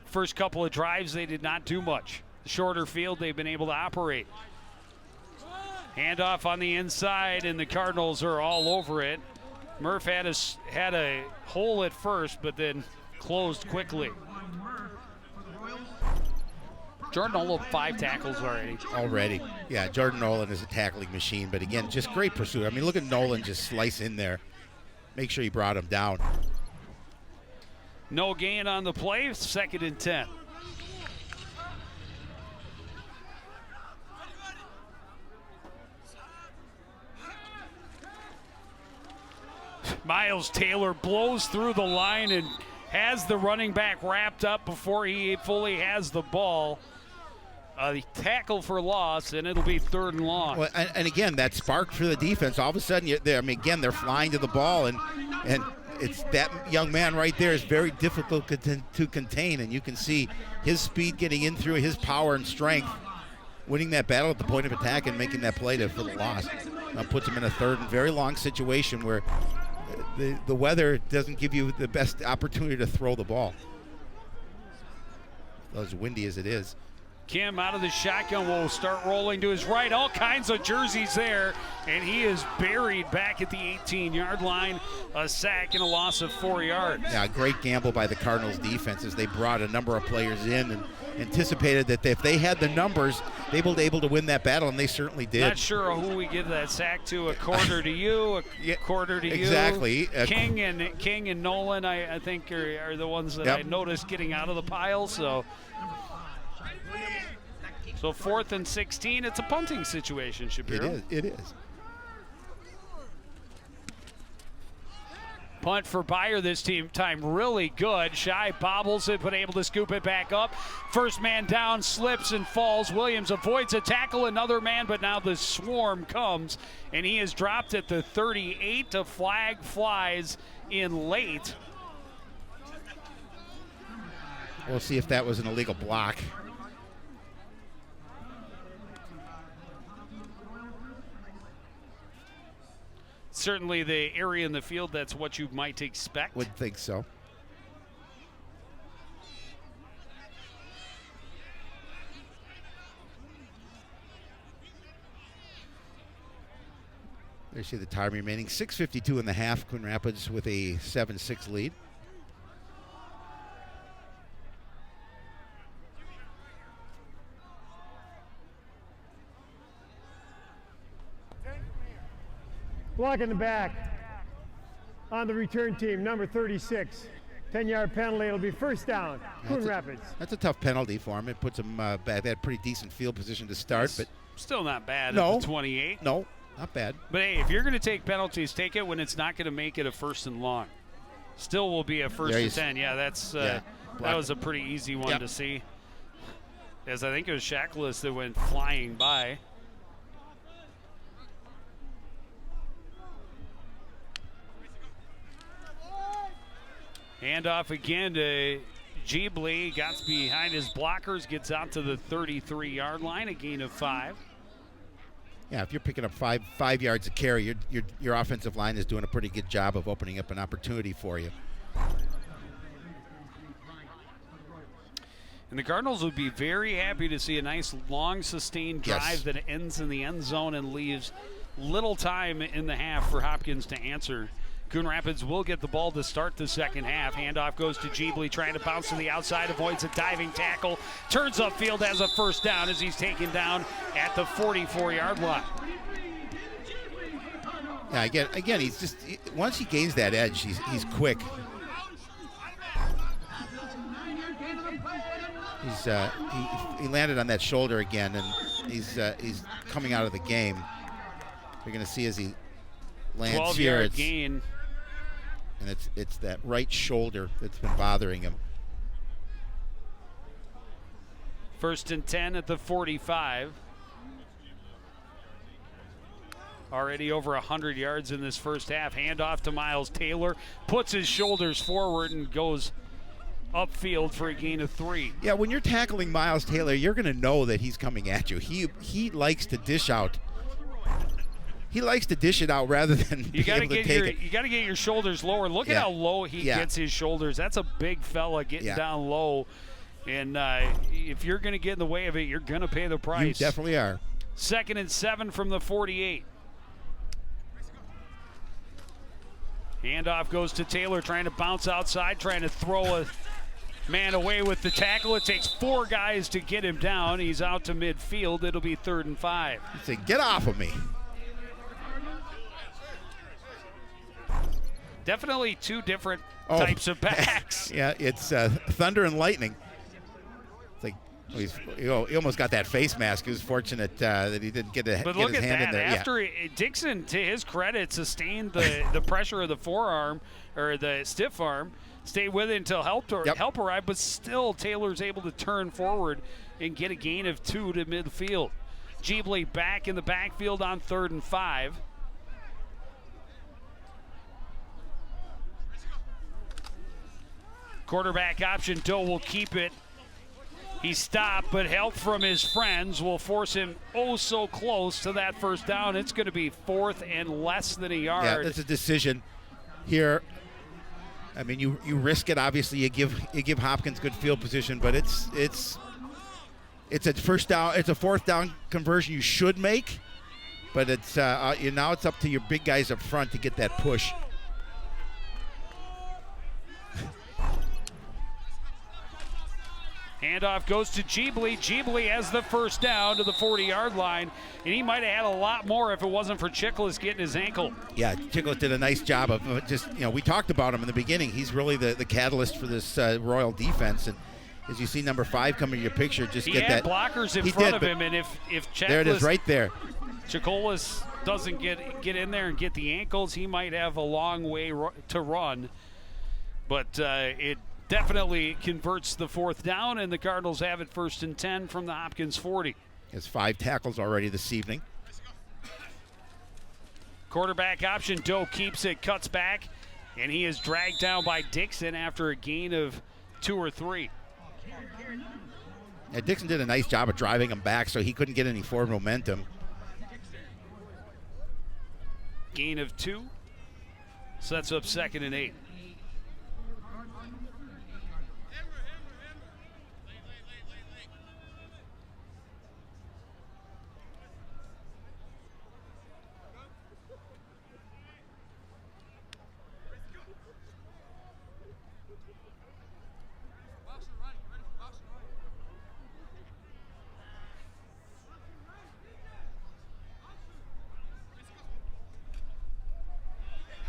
Speaker 1: First couple of drives, they did not do much. The shorter field, they've been able to operate. Handoff on the inside, and the Cardinals are all over it. Murph had a hole at first, but then closed quickly. Jordan Nolan, 5 tackles already.
Speaker 2: Yeah, Jordan Nolan is a tackling machine, but again, just great pursuit. I mean, look at Nolan just slice in there. Make sure he brought him down.
Speaker 1: No gain on the play, 2nd and 10. Miles Taylor blows through the line and has the running back wrapped up before he fully has the ball. The tackle for loss, and it'll be 3rd and long.
Speaker 2: Well, and again, that spark for the defense. All of a sudden, they're flying to the ball, and it's that young man right there is very difficult to contain, and you can see his speed getting in through his power and strength, winning that battle at the point of attack and making that play for the loss. Now puts him in a 3rd and very long situation where the weather doesn't give you the best opportunity to throw the ball. As windy as it is.
Speaker 1: Kim out of the shotgun will start rolling to his right. All kinds of jerseys there, and he is buried back at the 18-yard line. A sack and a loss of 4 yards.
Speaker 2: Yeah, great gamble by the Cardinals defense as they brought a number of players in and anticipated that if they had the numbers, they would be able to win that battle, and they certainly did.
Speaker 1: Not sure who we give that sack to. A quarter to you, a quarter to you.
Speaker 2: Exactly.
Speaker 1: King and Nolan, I think, are the ones that I noticed getting out of the pile. So 4th and 16, it's a punting situation, Shapiro.
Speaker 2: It is.
Speaker 1: Punt for Byer this time really good. Shy bobbles it, but able to scoop it back up. First man down, slips and falls. Williams avoids a tackle, another man, but now the swarm comes, and he is dropped at the 38. A flag flies in late.
Speaker 2: We'll see if that was an illegal block.
Speaker 1: Certainly the area in the field, that's what you might expect.
Speaker 2: Would think so. There you see the time remaining. 6:52 in the half. Coon Rapids with a 7-6 lead.
Speaker 4: Block in the back on the return team, number 36. 10-yard penalty. It'll be 1st down. Coon Rapids.
Speaker 2: That's a tough penalty for him. It puts him back. They had pretty decent field position to start, but
Speaker 1: still not bad
Speaker 2: No.
Speaker 1: at the 28.
Speaker 2: no, not bad.
Speaker 1: But hey, if you're going to take penalties, take it when it's not going to make it a 1st and long. Still will be a 1st and 10. Yeah, that was a pretty easy one to see. As I think it was Shackles that went flying by. Handoff again to Jeebly. Got behind his blockers, gets out to the 33-yard line, a gain of 5.
Speaker 2: Yeah, if you're picking up five yards of carry, your offensive line is doing a pretty good job of opening up an opportunity for you.
Speaker 1: And the Cardinals would be very happy to see a nice long sustained drive that ends in the end zone and leaves little time in the half for Hopkins to answer. Coon Rapids will get the ball to start the second half. Handoff goes to Jeebly, trying to bounce to the outside, avoids a diving tackle, turns upfield, has a 1st down as he's taken down at the 44-yard line.
Speaker 2: Yeah, again, once he gains that edge, he's quick. He landed on that shoulder again, and he's coming out of the game. You're going to see as he lands here.
Speaker 1: 12-yard gain.
Speaker 2: And it's that right shoulder that's been bothering him.
Speaker 1: 1st and 10 at the 45. Already over 100 yards in this first half. Handoff to Miles Taylor. Puts his shoulders forward and goes upfield for a gain of 3.
Speaker 2: Yeah, when you're tackling Miles Taylor, you're going to know that he's coming at you. He likes to dish out. He likes to dish it out rather than be able to take it.
Speaker 1: You got to get your shoulders lower. Look at how low he gets his shoulders. That's a big fella getting down low. And if you're going to get in the way of it, you're going to pay the price.
Speaker 2: You definitely are.
Speaker 1: 2nd and 7 from the 48. Handoff goes to Taylor, trying to bounce outside, trying to throw a man away with the tackle. It takes 4 guys to get him down. He's out to midfield. It'll be 3rd and 5.
Speaker 2: He's saying, get off of me.
Speaker 1: Definitely 2 different types of backs.
Speaker 2: Yeah, it's thunder and lightning. It's like he almost got that face mask. He was fortunate that he didn't get his hand in there.
Speaker 1: After Dixon, to his credit, sustained the pressure of the forearm or the stiff arm, stayed with it until help arrived, but still Taylor's able to turn forward and get a gain of 2 to midfield. Jeebley back in the backfield on 3rd and 5. Quarterback option, Doe will keep it. He stopped, but help from his friends will force him so close to that first down. It's going to be 4th and less than a yard.
Speaker 2: Yeah, that's a decision here. I mean, you risk it. Obviously, you give Hopkins good field position, but it's a first down. It's a 4th down conversion you should make, but it's now it's up to your big guys up front to get that push.
Speaker 1: Handoff goes to Jeebley. Jeebley has the first down to the 40-yard line, and he might have had a lot more if it wasn't for Chickless getting his ankle.
Speaker 2: Yeah, Chickless did a nice job of just, we talked about him in the beginning. He's really the catalyst for this Royal defense, and as you see number 5 coming to your picture, just
Speaker 1: he
Speaker 2: get
Speaker 1: had
Speaker 2: that.
Speaker 1: blockers in front of him, and if Chickless,
Speaker 2: there it is right there.
Speaker 1: Chickless doesn't get in there and get the ankles, he might have a long way to run, but it definitely converts the 4th down, and the Cardinals have it 1st and 10 from the Hopkins 40.
Speaker 2: He has 5 tackles already this evening.
Speaker 1: Quarterback option, Doe keeps it, cuts back, and he is dragged down by Dixon after a gain of 2 or 3.
Speaker 2: Yeah, Dixon did a nice job of driving him back so he couldn't get any forward momentum.
Speaker 1: Gain of 2. Sets up 2nd and 8.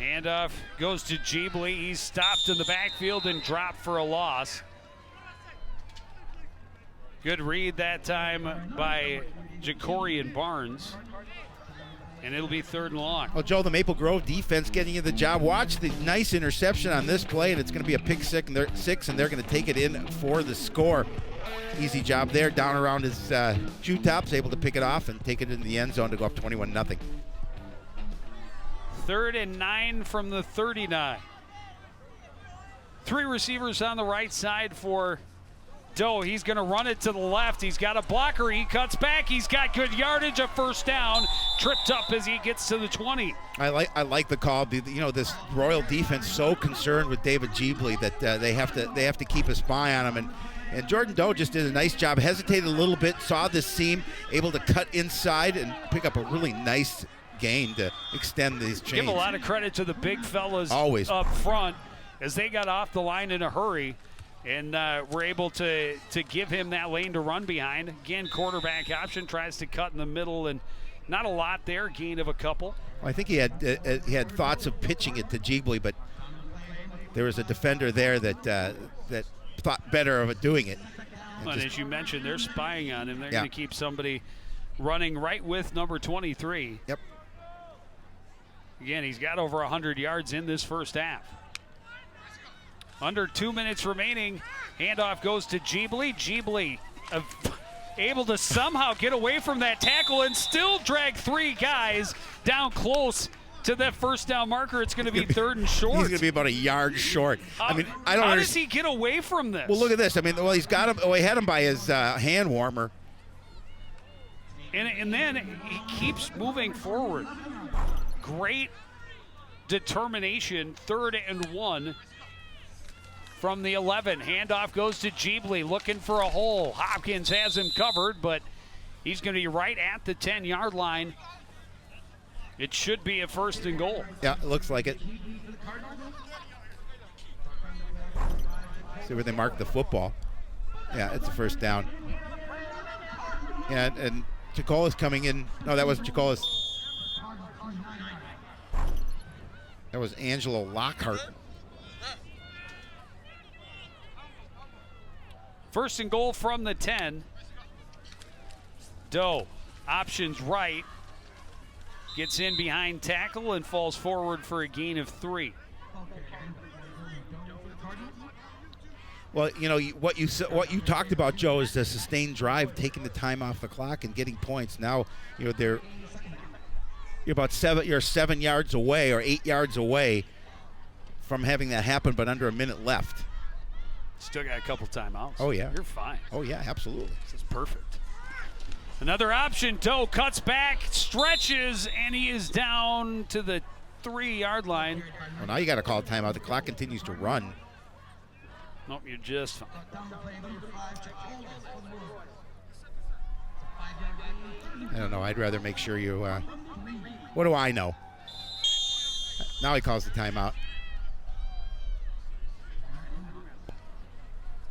Speaker 1: Handoff goes to Jeebley. He's stopped in the backfield and dropped for a loss. Good read that time by Jacorian Barnes. And it'll be 3rd and long.
Speaker 2: Well, Joe, the Maple Grove defense getting you the job. Watch the nice interception on this play, and it's going to be a pick 6, and they're going to take it in for the score. Easy job there. Down around his shoe tops, able to pick it off and take it in the end zone to go up 21-0.
Speaker 1: 3rd and 9 from the 39. 3 receivers on the right side for Doe. He's going to run it to the left. He's got a blocker. He cuts back. He's got good yardage. A 1st down. Tripped up as he gets to the 20.
Speaker 2: I like the call. This Royal defense so concerned with David Jeebley that they have to keep a spy on him. And Jordan Doe just did a nice job. Hesitated a little bit. Saw this seam. Able to cut inside and pick up a really nice gain to extend these chains.
Speaker 1: Give a lot of credit to the big fellas
Speaker 2: always
Speaker 1: up front as they got off the line in a hurry and were able to give him that lane to run behind. Again, quarterback option, tries to cut in the middle, and not a lot there, gain of a couple.
Speaker 2: Well, I think he had thoughts of pitching it to Jeebley, but there was a defender there that thought better of doing it.
Speaker 1: And as you mentioned, they're spying on him. They're going to keep somebody running right with number 23.
Speaker 2: Yep.
Speaker 1: Again, he's got over 100 yards in this first half. Under 2 minutes remaining. Handoff goes to Jeebley. Jeebley able to somehow get away from that tackle and still drag 3 guys down close to that first down marker. It's going to be third and short.
Speaker 2: He's going to be about a yard short. I mean, I don't
Speaker 1: How
Speaker 2: understand.
Speaker 1: does he get away from this?
Speaker 2: Well, look at this. I mean, well, he's got him. Oh, he had him by his hand warmer.
Speaker 1: And then he keeps moving forward. Great determination. 3rd and 1 from the 11. Handoff goes to Jeebly looking for a hole. Hopkins has him covered, but he's going to be right at the 10-yard line. It should be a 1st and goal.
Speaker 2: Yeah, it looks like it. See where they mark the football. Yeah, it's a 1st down. Yeah, and Chicola's coming in. No, that was Chicola's. That was Angelo Lockhart.
Speaker 1: 1st and goal from the 10. Doe options right. Gets in behind tackle and falls forward for a gain of 3.
Speaker 2: Well, you know what you talked about, Joe, is the sustained drive, taking the time off the clock and getting points. Now, you know you're 7 yards away or 8 yards away from having that happen, but under a minute left.
Speaker 1: Still got a couple timeouts.
Speaker 2: Oh yeah,
Speaker 1: you're fine.
Speaker 2: Oh yeah, absolutely.
Speaker 1: This is perfect. Another option. Doe cuts back, stretches, and he is down to the 3-yard line.
Speaker 2: Well, now you got to call a timeout. The clock continues to run.
Speaker 1: Nope, you're just fine.
Speaker 2: I don't know. I'd rather make sure you. What do I know? Now he calls the timeout.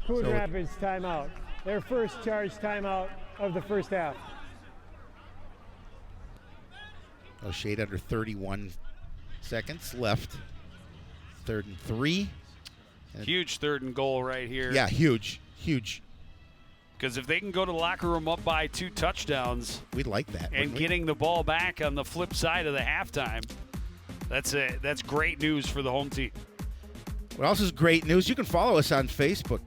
Speaker 4: Coon Rapids timeout. Their first charge timeout of the first half.
Speaker 2: Oh, shade under 31 seconds left. 3rd and 3.
Speaker 1: Huge 3rd and goal right here.
Speaker 2: Yeah, huge.
Speaker 1: Because if they can go to the locker room up by 2 touchdowns,
Speaker 2: we'd like that.
Speaker 1: And getting the ball back on the flip side of the halftime, that's great news for the home team.
Speaker 2: What else is great news? You can follow us on Facebook.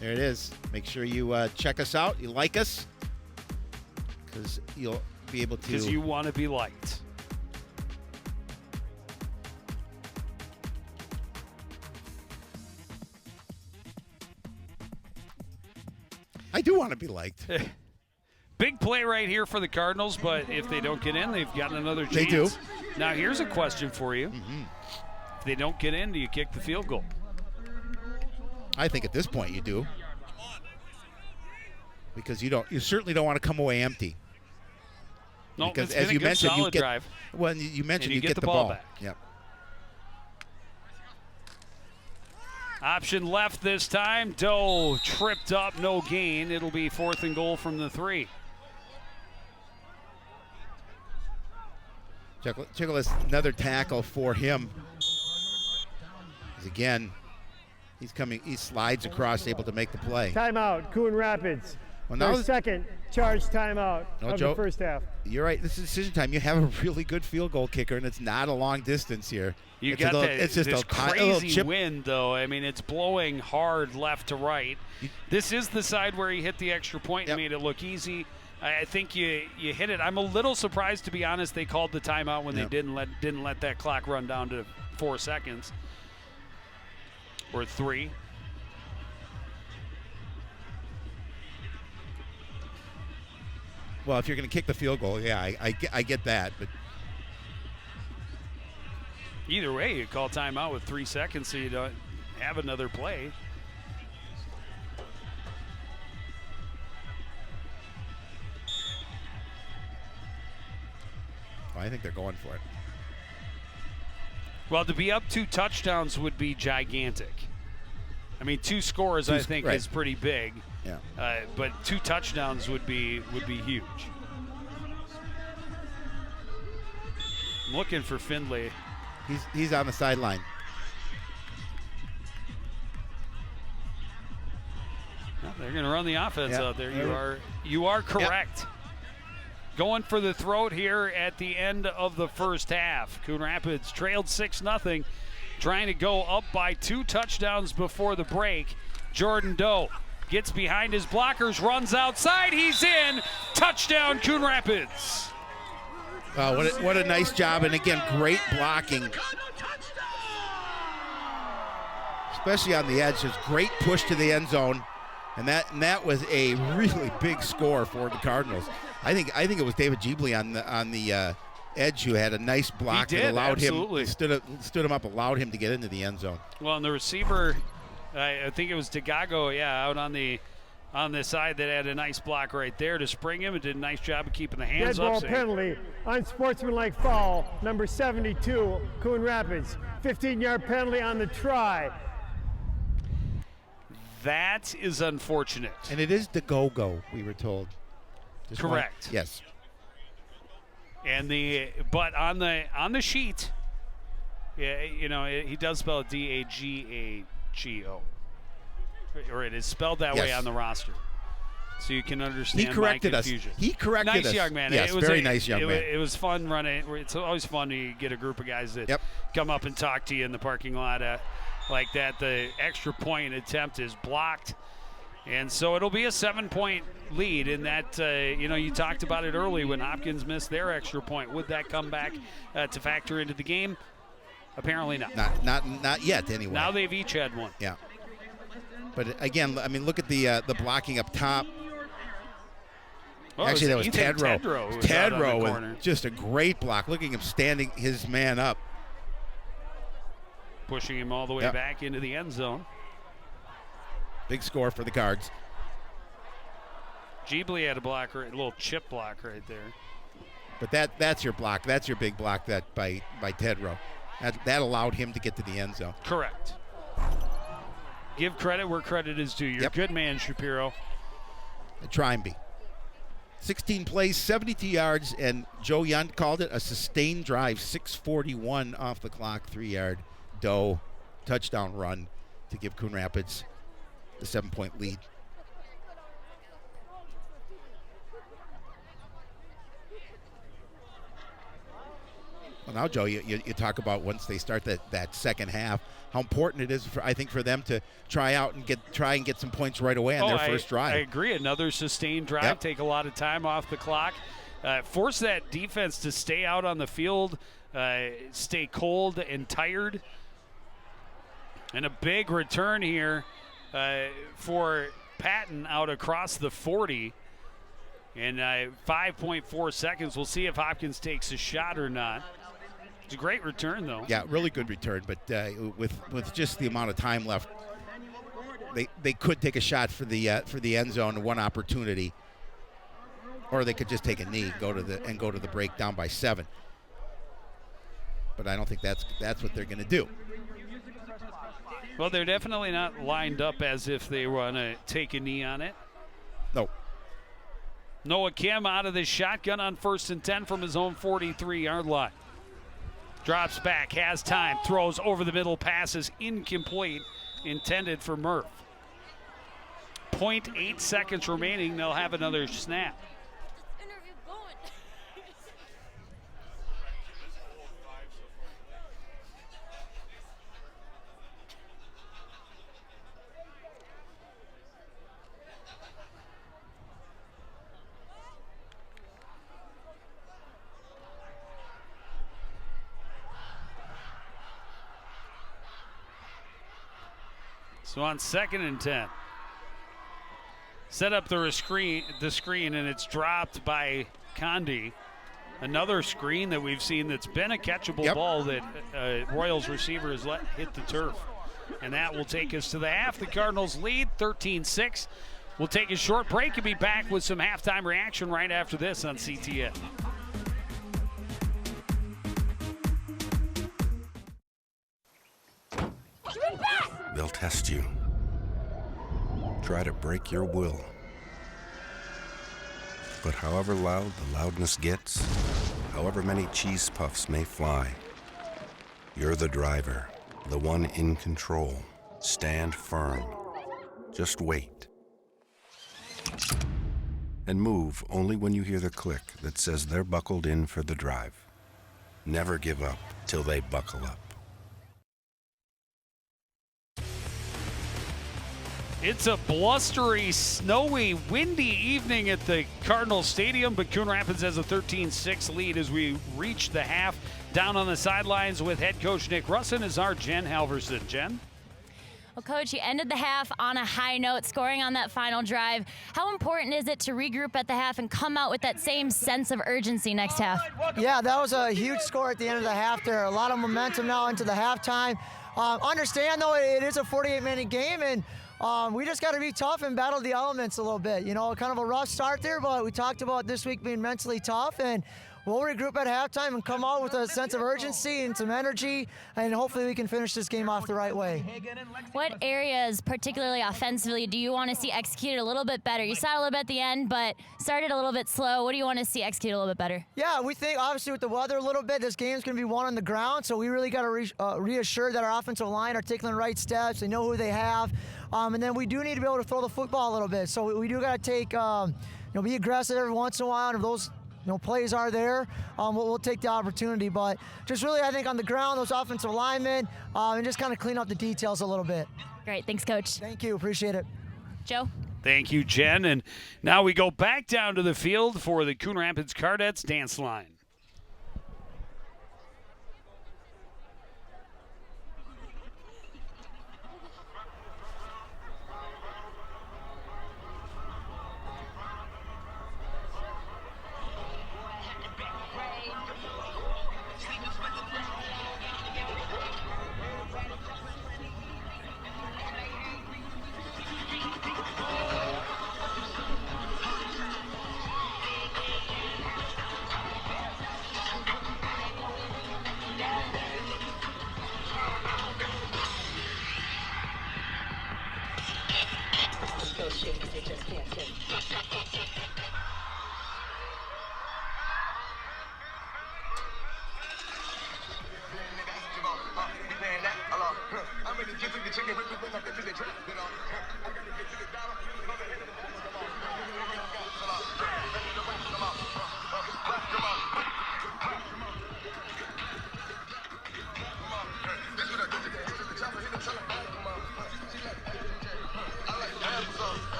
Speaker 2: There it is. Make sure you check us out. You like us, because you'll be able to.
Speaker 1: Because you want to be liked.
Speaker 2: I do want to be liked.
Speaker 1: Big play right here for the Cardinals, but if they don't get in, they've got another chance.
Speaker 2: They do.
Speaker 1: Now, here's a question for you.
Speaker 2: Mm-hmm.
Speaker 1: If they don't get in, do you kick the field goal?
Speaker 2: I think at this point you do. Because you certainly don't want to come away empty.
Speaker 1: No,
Speaker 2: because
Speaker 1: it's
Speaker 2: as
Speaker 1: been
Speaker 2: you
Speaker 1: a good
Speaker 2: mentioned,
Speaker 1: solid drive.
Speaker 2: Well, you mentioned
Speaker 1: and
Speaker 2: you get the ball
Speaker 1: back.
Speaker 2: Yep.
Speaker 1: Option left this time. Doe tripped up, no gain. It'll be 4th and goal from the 3.
Speaker 2: Chicola's another tackle for him. Again, he's coming. He slides across, able to make the play.
Speaker 4: Timeout, Coon Rapids.
Speaker 2: Well, now
Speaker 4: their second charge timeout of
Speaker 2: Joe,
Speaker 4: the first half.
Speaker 2: You're right. This is decision time. You have a really good field goal kicker, and it's not a long distance here.
Speaker 1: You got this crazy wind, though. I mean, it's blowing hard left to right. This is the side where he hit the extra point and made it look easy. I think you hit it. I'm a little surprised, to be honest, they called the timeout when they didn't let that clock run down to 4 seconds or 3.
Speaker 2: Well, if you're going to kick the field goal, yeah, I get that, but
Speaker 1: either way, you call timeout with 3 seconds so you don't have another play.
Speaker 2: Well, I think they're going for it.
Speaker 1: Well, to be up 2 touchdowns would be gigantic. I mean, 2 scores I think is pretty big.
Speaker 2: Yeah.
Speaker 1: But 2 touchdowns would be huge. I'm looking for Findlay.
Speaker 2: He's on the sideline.
Speaker 1: Well, they're going to run the offense out there. You are correct. Yep. Going for the throat here at the end of the first half. Coon Rapids trailed 6-0, trying to go up by 2 touchdowns before the break. Jordan Doe gets behind his blockers, runs outside, he's in. Touchdown, Coon Rapids.
Speaker 2: What a nice job, and again, great blocking. Especially on the edge, just great push to the end zone. And that was a really big score for the Cardinals. I think it was David Giebly on the edge who had a nice block that allowed
Speaker 1: absolutely.
Speaker 2: him stood him up, allowed him to get into the end zone.
Speaker 1: Well, and the receiver, I think it was DeGago, out on the side that had a nice block right there to spring him. It did a nice job of keeping the hands
Speaker 4: Dead ball
Speaker 1: up.
Speaker 4: penalty, unsportsmanlike foul, number 72, Coon Rapids. 15-yard penalty on the try.
Speaker 1: That is unfortunate.
Speaker 2: And it is the go-go, we were told.
Speaker 1: Correct.
Speaker 2: Yes.
Speaker 1: And but on the sheet, he does spell it D-A-G-A-G-O. Or it is spelled that way on the roster. So you can understand my confusion.
Speaker 2: He corrected us.
Speaker 1: Nice young man.
Speaker 2: Yes, very nice young man.
Speaker 1: It was fun running. It's always fun to get a group of guys that come up and talk to you in the parking lot like that. The extra point attempt is blocked. And so it'll be a 7-point lead in that, you talked about it early when Hopkins missed their extra point. Would that come back to factor into the game? Apparently not.
Speaker 2: Not yet, anyway.
Speaker 1: Now they've each had one.
Speaker 2: Yeah. But again, I mean, look at the blocking up top.
Speaker 1: Well,
Speaker 2: actually, that was Tedrow.
Speaker 1: Tedrow
Speaker 2: with just a great block. Look at him standing his man up.
Speaker 1: Pushing him all the way back into the end zone.
Speaker 2: Big score for the Cards.
Speaker 1: Giebly had a little chip block right there.
Speaker 2: But that's your block. That's your big block that by Tedrow. That allowed him to get to the end zone.
Speaker 1: Correct. Give credit where credit is due. You're a good man, Shapiro.
Speaker 2: I try and be. 16 plays, 72 yards, and Joe Yunt called it a sustained drive. 6:41 off the clock, 3-yard doe touchdown run to give Coon Rapids the 7-point lead. Well, now, Joe, you talk about once they start that second half, how important it is, I think, for them to try and get some points right away on their first drive.
Speaker 1: I agree. Another sustained drive, take a lot of time off the clock, force that defense to stay out on the field, stay cold and tired. And a big return here for Patton out across the 40. In 5.4 seconds, we'll see if Hopkins takes a shot or not. It's a great return, though.
Speaker 2: Yeah, really good return. But with just the amount of time left, they could take a shot for the end zone, one opportunity, or they could just take a knee, go to the break down by 7. But I don't think that's what they're going to do.
Speaker 1: Well, they're definitely not lined up as if they want to take a knee on it.
Speaker 2: No.
Speaker 1: Noah Kim out of the shotgun on 1st and 10 from his own 43-yard line. Drops back, has time, throws over the middle, passes incomplete, intended for Murph. 0.8 seconds remaining, they'll have another snap. So on 2nd and 10, set up the screen, and it's dropped by Condi. Another screen that we've seen that's been a catchable ball that Royals receiver has let hit the turf. And that will take us to the half. The Cardinals lead 13-6. We'll take a short break and be back with some halftime reaction right after this on CTN.
Speaker 6: They'll test you. Try to break your will. But however loud the loudness gets, however many cheese puffs may fly, you're the driver, the one in control. Stand firm. Just wait. And move only when you hear the click that says they're buckled in for the drive. Never give up till they buckle up.
Speaker 1: It's a blustery, snowy, windy evening at the Cardinals Stadium, but Coon Rapids has a 13-6 lead as we reach the half. Down on the sidelines with head coach Nick Russin is our Jen Halverson. Jen?
Speaker 3: Well, Coach, you ended the half on a high note, scoring on that final drive. How important is it to regroup at the half and come out with that same sense of urgency next half?
Speaker 7: Yeah, that was a huge score at the end of the half there. A lot of momentum now into the halftime. Understand, though, it is a 48-minute game, and we just got to be tough and battle the elements a little bit. You know, kind of a rough start there, but we talked about this week being mentally tough, and we'll regroup at halftime and come out with a sense of urgency and some energy, and hopefully we can finish this game off the right way.
Speaker 3: What areas, particularly offensively, do you want to see executed a little bit better? You saw it a little bit at the end, but started a little bit slow. What do you want to see executed a little bit better?
Speaker 7: Yeah, we think, obviously, with the weather a little bit, this game's going to be won on the ground, so we really got to reassure that our offensive line are taking the right steps. They know who they have. And then we do need to be able to throw the football a little bit. So we do got to take, be aggressive every once in a while. And if those plays are there, we'll take the opportunity. But just really, I think, on the ground, those offensive linemen, and just kind of clean up the details a little bit.
Speaker 3: Great. Thanks, Coach.
Speaker 7: Thank you. Appreciate it.
Speaker 3: Joe?
Speaker 1: Thank you, Jen. And now we go back down to the field for the Coon Rapids Cardettes dance line.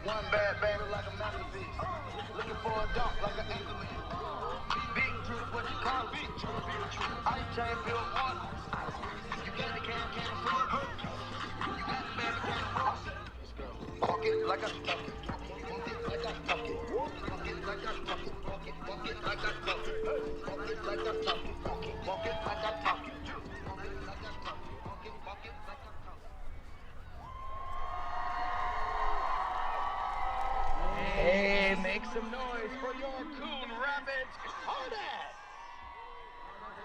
Speaker 8: One bad baby like a masterpiece. Looking for a dog like an athlete. Big truth, what you call big truth. Ice chain built water. You got the can afford. You got the baby can't afford. Let's go. Walk it like a stuck it. Walk it like a stuck it. Walk it like a stuck it. Walk it like a stuck it. Walk it like a stuck it. Walk it like a stuck it. Hey, make some noise for your Coon Rapids Cardettes!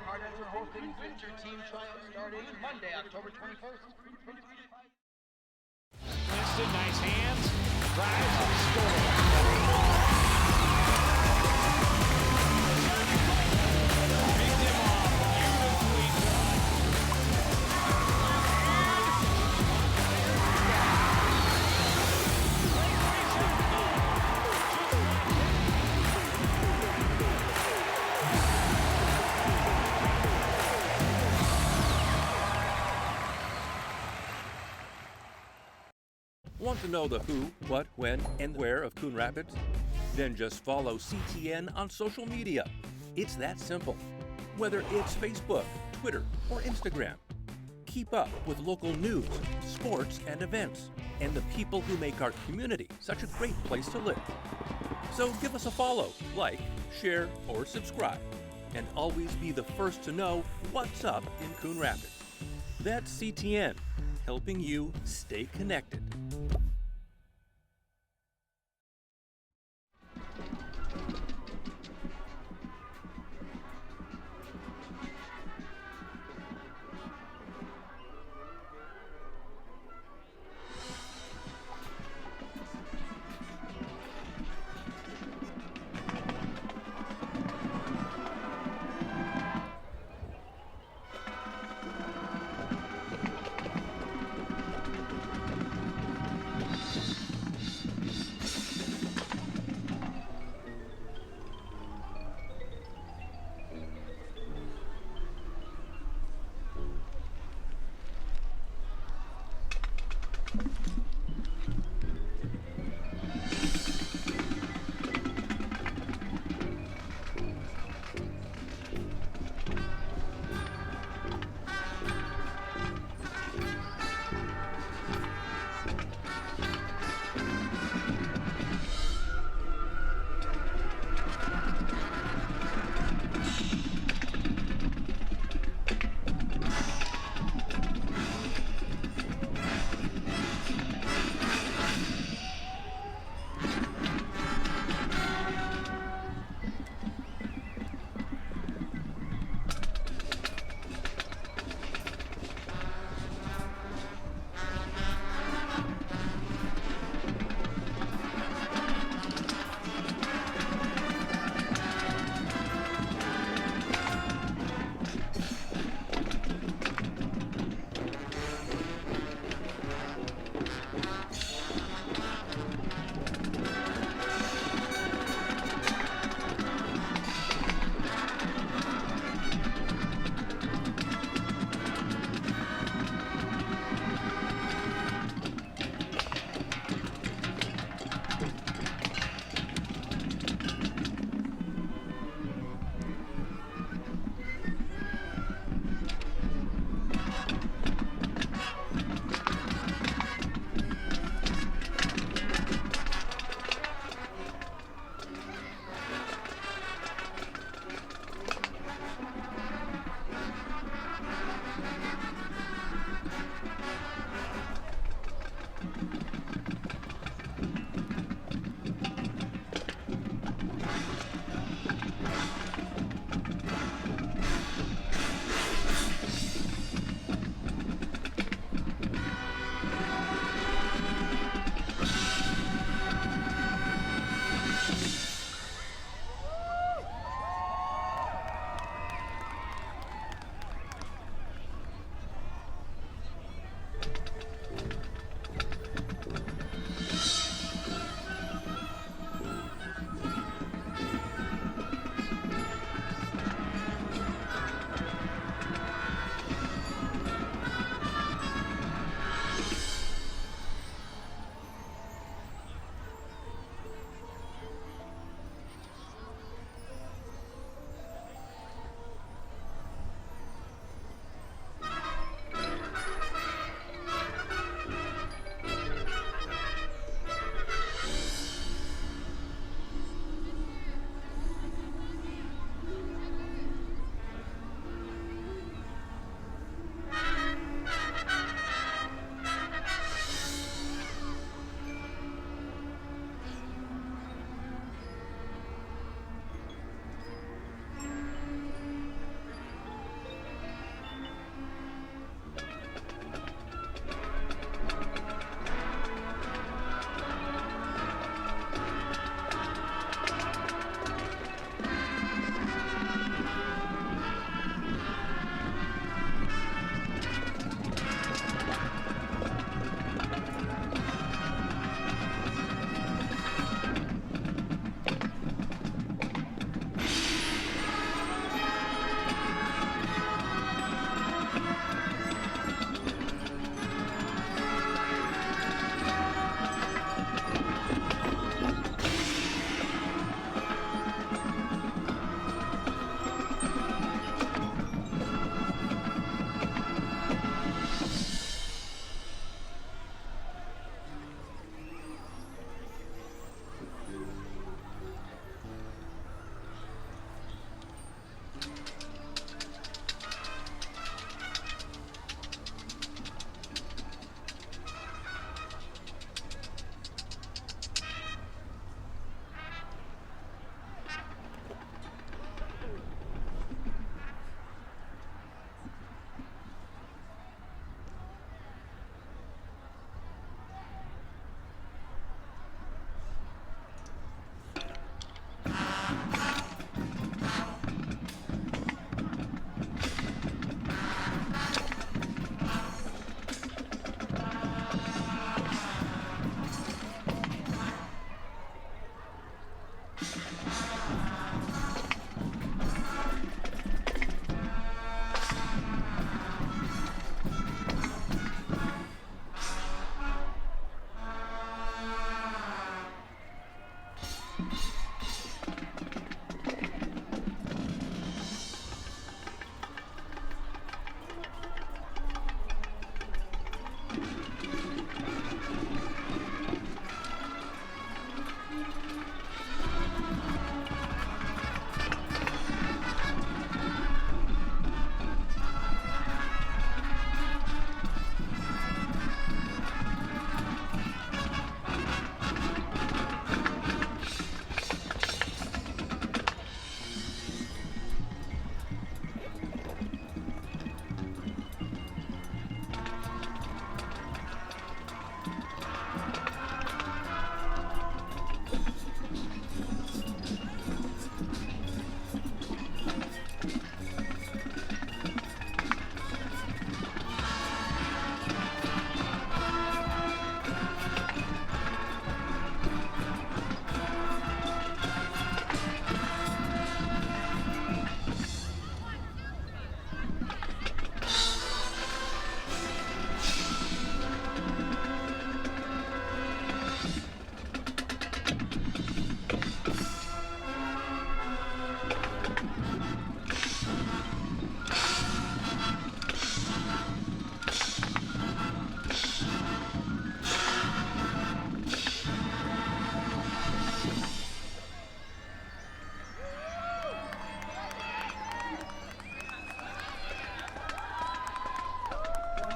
Speaker 8: Cardettes are hosting Winter Team Trials starting Monday, October 21st.
Speaker 1: Winston, nice hands, drives and scores. Picked him off, beautifully done.
Speaker 5: Want to know the who, what, when, and where of Coon Rapids? Then just follow CTN on social media. It's that simple. Whether it's Facebook, Twitter, or Instagram. Keep up with local news, sports, and events, and the people who make our community such a great place to live. So give us a follow, like, share, or subscribe, and always be the first to know what's up in Coon Rapids. That's CTN, helping you stay connected.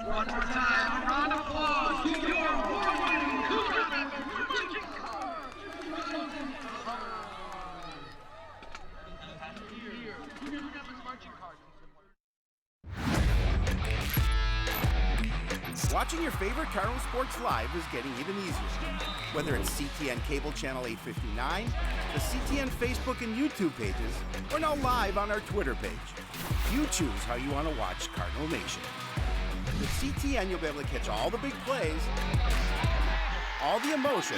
Speaker 8: One more time, a round of applause to your award-winning Coon Rapids
Speaker 9: Watching your favorite Cardinal sports live is getting even easier. Whether it's CTN Cable Channel 859, the CTN Facebook and YouTube pages, or now live on our Twitter page. You choose how you want to watch Cardinal Nation. With CTN, you'll be able to catch all the big plays, all the emotion,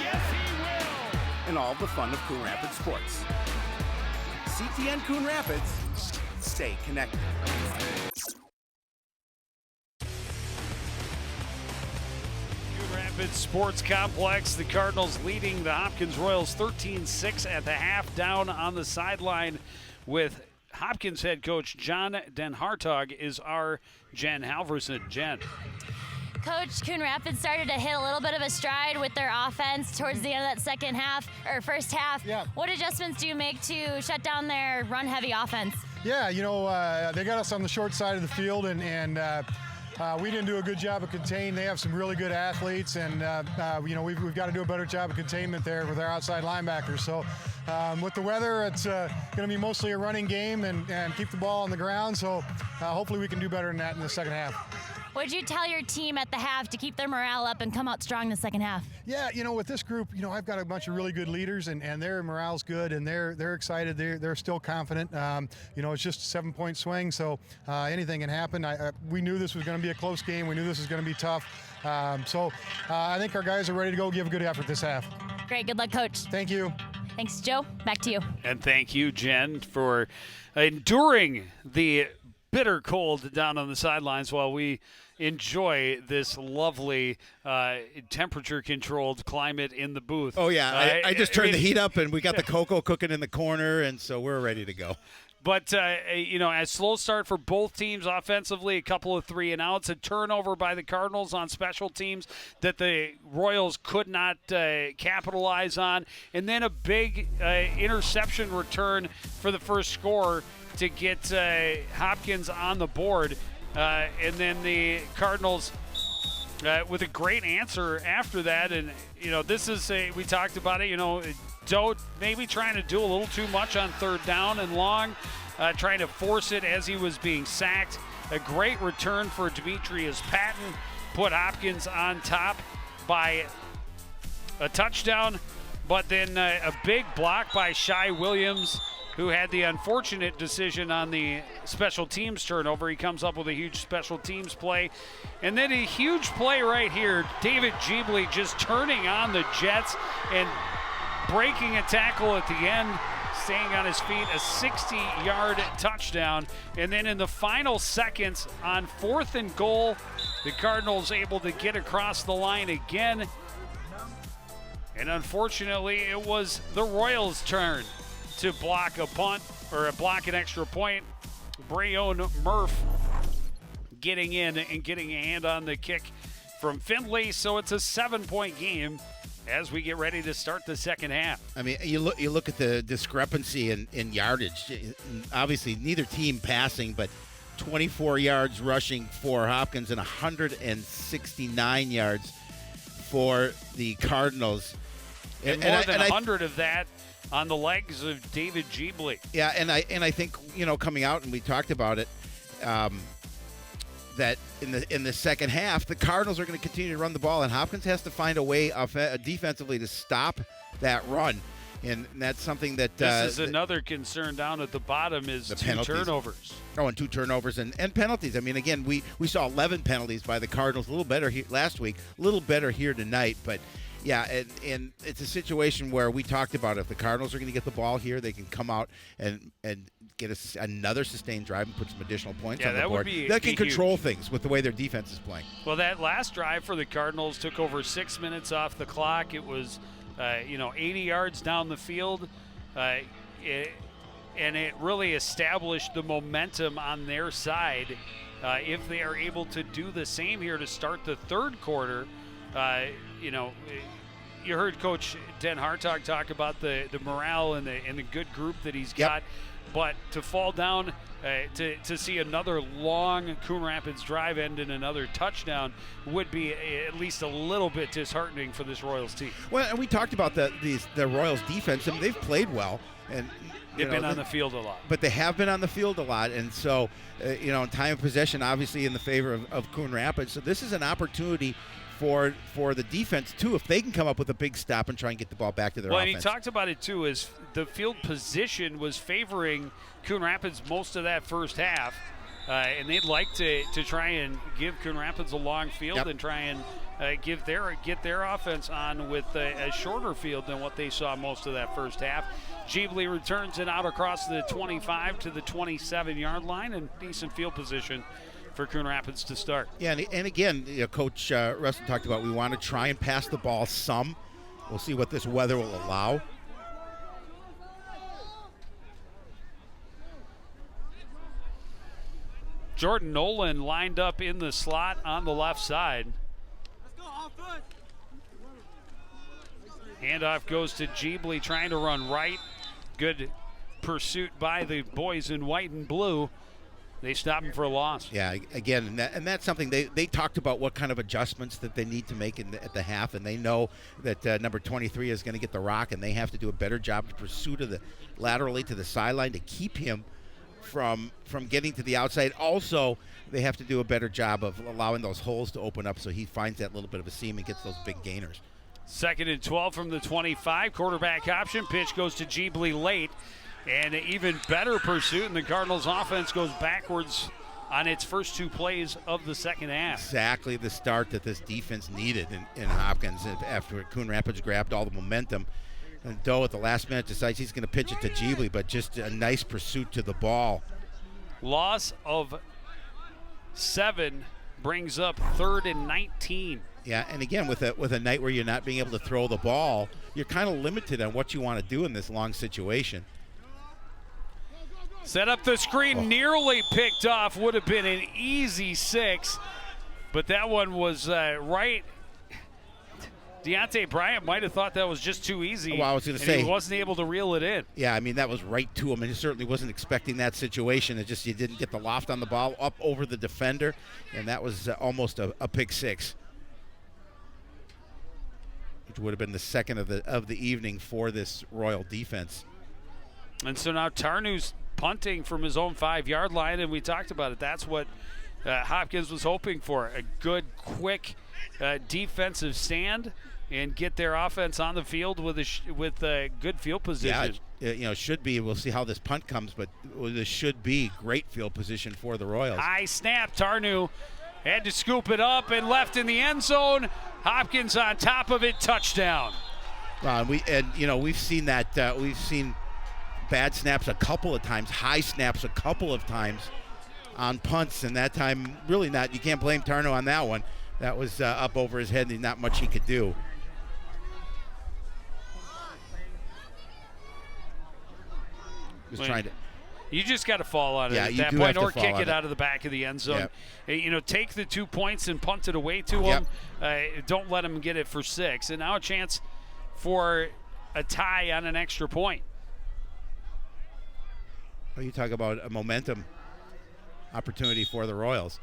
Speaker 9: and all the fun of Coon Rapids sports. CTN Coon Rapids, stay connected.
Speaker 1: Coon Rapids Sports Complex, the Cardinals leading the Hopkins Royals 13-6 at the half, down on the sideline with Hopkins head coach John Den Hartog is our Jen Halverson. Jen.
Speaker 3: Coach, Coon Rapids started to hit a little bit of a stride with their offense towards the end of that second half, or first half.
Speaker 10: Yeah.
Speaker 3: What adjustments do you make to shut down their run-heavy offense?
Speaker 10: Yeah, you know, they got us on the short side of the field, and we didn't do a good job of containing. They have some really good athletes, and you know, we've got to do a better job of containment there with our outside linebackers. So with the weather, it's going to be mostly a running game and keep the ball on the ground. So hopefully we can do better than that in the second half.
Speaker 3: What did you tell your team at the half to keep their morale up and come out strong in the second half?
Speaker 10: Yeah, you know, with this group, you know, I've got a bunch of really good leaders, and their morale's good, and they're excited. They're still confident. You know, it's just a 7-point swing, so anything can happen. We knew this was going to be a close game. We knew this was going to be tough. So I think our guys are ready to go give a good effort this half.
Speaker 3: Great. Good luck, Coach.
Speaker 10: Thank you.
Speaker 3: Thanks, Joe. Back to you.
Speaker 1: And thank you, Jen, for enduring the bitter cold down on the sidelines while we enjoy this lovely temperature-controlled climate in the booth.
Speaker 2: Oh, yeah. I just turned the heat up, and we got the cocoa cooking in the corner, and so we're ready to go.
Speaker 1: But, you know, a slow start for both teams offensively, a couple of 3-and-outs, a turnover by the Cardinals on special teams that the Royals could not capitalize on, and then a big interception return for the first score to get Hopkins on the board. And then the Cardinals with a great answer after that. And, you know, this is we talked about it, you know, Doe maybe trying to do a little too much on third down and long, trying to force it as he was being sacked. A great return for Demetrius Patton, put Hopkins on top by a touchdown. But then a big block by Shai Williams, who had the unfortunate decision on the special teams turnover. He comes up with a huge special teams play. And then a huge play right here. David Jeebley just turning on the Jets and breaking a tackle at the end, staying on his feet, a 60-yard touchdown. And then in the final seconds on 4th and goal, the Cardinals able to get across the line again. And unfortunately, it was the Royals' turn to block a punt or block an extra point. Brayon Murph getting in and getting a hand on the kick from Findlay. So it's a 7-point game as we get ready to start the second half.
Speaker 2: I mean, you look at the discrepancy in yardage. Obviously, neither team passing, but 24 yards rushing for Hopkins and 169 yards for the Cardinals.
Speaker 1: And more than 100 of that on the legs of David Jeebley.
Speaker 2: Yeah, and I think, coming out, and we talked about it, that in the second half, the Cardinals are going to continue to run the ball, and Hopkins has to find a way defensively to stop that run. And that's something that
Speaker 1: this is another concern down at the bottom is two turnovers.
Speaker 2: Oh, and 2 turnovers and penalties. I mean, again, we saw 11 penalties by the Cardinals. A little better last week, a little better here tonight. But, yeah, and it's a situation where we talked about if the Cardinals are going to get the ball here, they can come out and get another sustained drive and put some additional points on the board. That can control things with the way their defense is playing.
Speaker 1: Well, that last drive for the Cardinals took over 6 minutes off the clock. It was 80 yards down the field, and it really established the momentum on their side. If they are able to do the same here to start the third quarter, you heard Coach Den Hartog talk about the morale and the good group that he's got, but to fall down to see another long Coon Rapids drive end in another touchdown would be at least a little bit disheartening for this Royals team.
Speaker 2: Well, and we talked about the Royals defense. I mean, they've played well, and
Speaker 1: they've been on the field a lot.
Speaker 2: But they have been on the field a lot, and so in time of possession, obviously in the favor of Coon Rapids. So this is an opportunity for the defense too, if they can come up with a big stop and try and get the ball back to their offense.
Speaker 1: Well, and he talked about it too, is the field position was favoring Coon Rapids most of that first half, and they'd like to try and give Coon Rapids a long field and try and get their offense on with a shorter field than what they saw most of that first half. Jeebley returns it out across the 25 to the 27-yard line, and decent field position for Coon Rapids to start.
Speaker 2: Yeah, and again, Coach Rustin talked about we want to try and pass the ball some. We'll see what this weather will allow.
Speaker 1: Jordan Nolan lined up in the slot on the left side. Handoff goes to Jeebley trying to run right. Good pursuit by the boys in white and blue. They stop him for a loss.
Speaker 2: Yeah, again, and that's something they talked about what kind of adjustments that they need to make at the half, and they know that number 23 is going to get the rock, and they have to do a better job to pursue laterally to the sideline to keep him from getting to the outside. Also, they have to do a better job of allowing those holes to open up so he finds that little bit of a seam and gets those big gainers.
Speaker 1: 2nd and 12 from the 25. Quarterback option. Pitch goes to Jeebley late. And an even better pursuit, and the Cardinals offense goes backwards on its first 2 plays of the second half.
Speaker 2: Exactly the start that this defense needed in Hopkins after Coon Rapids grabbed all the momentum. And Doe at the last minute decides he's going to pitch it to Jeebley, but just a nice pursuit to the ball.
Speaker 1: Loss of 7 brings up 3rd and 19.
Speaker 2: Yeah, and again, with a night where you're not being able to throw the ball, you're kind of limited on what you want to do in this long situation.
Speaker 1: Set up the screen, nearly picked off. Would have been an easy 6, but that one was right. Deontay Bryant might have thought that was just too easy.
Speaker 2: Well, I was going to say
Speaker 1: he wasn't able to reel it in.
Speaker 2: Yeah, I mean that was right to him, and he certainly wasn't expecting that situation. It just you didn't get the loft on the ball up over the defender, and that was almost a pick 6, which would have been the second of the evening for this Royal defense.
Speaker 1: And so now Tarnu's punting from his own 5-yard line, and we talked about it. That's what Hopkins was hoping for, a good, quick defensive stand and get their offense on the field with a good field position.
Speaker 2: Yeah, should be. We'll see how this punt comes, but this should be great field position for the Royals.
Speaker 1: High snap. Tarnu had to scoop it up and left in the end zone. Hopkins on top of it, touchdown.
Speaker 2: We've seen that. We've seen bad snaps a couple of times, high snaps a couple of times on punts, and that time really not. You can't blame Tarno on that one. That was up over his head and not much he could do. was trying to.
Speaker 1: You just got to fall on it at that point, or kick it out of the back of the end zone. Yep. Take the 2 points and punt it away to them. Don't let them get it for 6. And now a chance for a tie on an extra point.
Speaker 2: Well, you talk about a momentum opportunity for the Royals.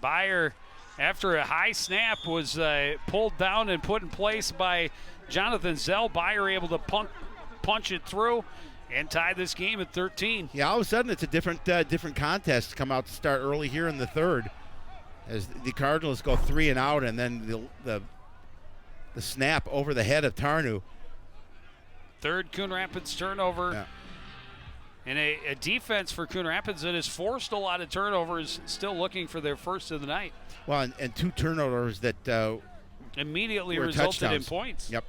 Speaker 1: Byer, after a high snap, was pulled down and put in place by Jonathan Zell. Byer able to punch it through and tie this game at 13.
Speaker 2: Yeah, all of a sudden it's a different contest. Come out to start early here in the third, as the Cardinals go 3 and out, and then the snap over the head of Tarnu.
Speaker 1: Third Coon Rapids turnover.
Speaker 2: Yeah.
Speaker 1: And a defense for Coon Rapids that has forced a lot of turnovers, still looking for their first of the night.
Speaker 2: Well, and 2 turnovers that
Speaker 1: immediately resulted
Speaker 2: touchdowns.
Speaker 1: in points.
Speaker 2: Yep.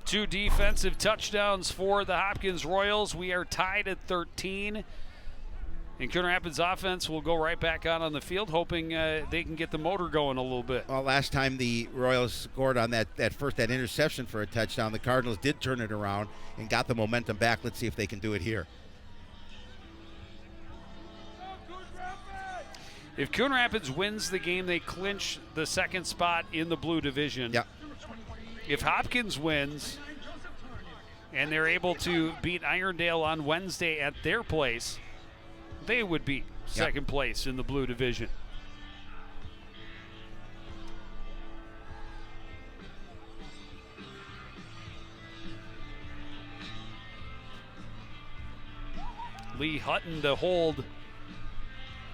Speaker 1: Two defensive touchdowns for the Hopkins Royals. We are tied at 13. And Coon Rapids offense will go right back out on the field, hoping they can get the motor going a little bit.
Speaker 2: Well, last time the Royals scored on that interception for a touchdown, the Cardinals did turn it around and got the momentum back. Let's see if they can do it here.
Speaker 1: If Coon Rapids wins the game, they clinch the second spot in the blue division.
Speaker 2: Yeah.
Speaker 1: If Hopkins wins and they're able to beat Irondale on Wednesday at their place, they would be second place in the blue division. Lee Hutton to hold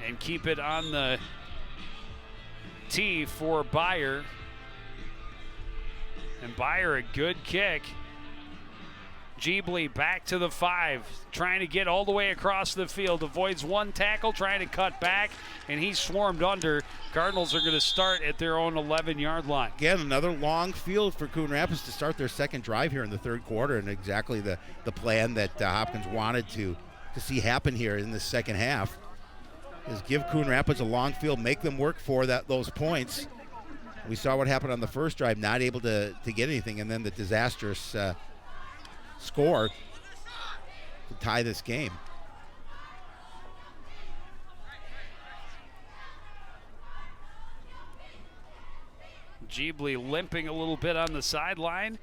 Speaker 1: and keep it on the tee for Byer. And Byer, a good kick. Jeebley back to the 5, trying to get all the way across the field. Avoids one tackle, trying to cut back, and he's swarmed under. Cardinals are going to start at their own 11-yard line.
Speaker 2: Again, another long field for Coon Rapids to start their second drive here in the third quarter, and exactly the plan that Hopkins wanted to see happen here in the second half is give Coon Rapids a long field, make them work for those points. We saw what happened on the first drive, not able to get anything, and then the disastrous score to tie this game.
Speaker 1: Jeebley limping a little bit on the sideline.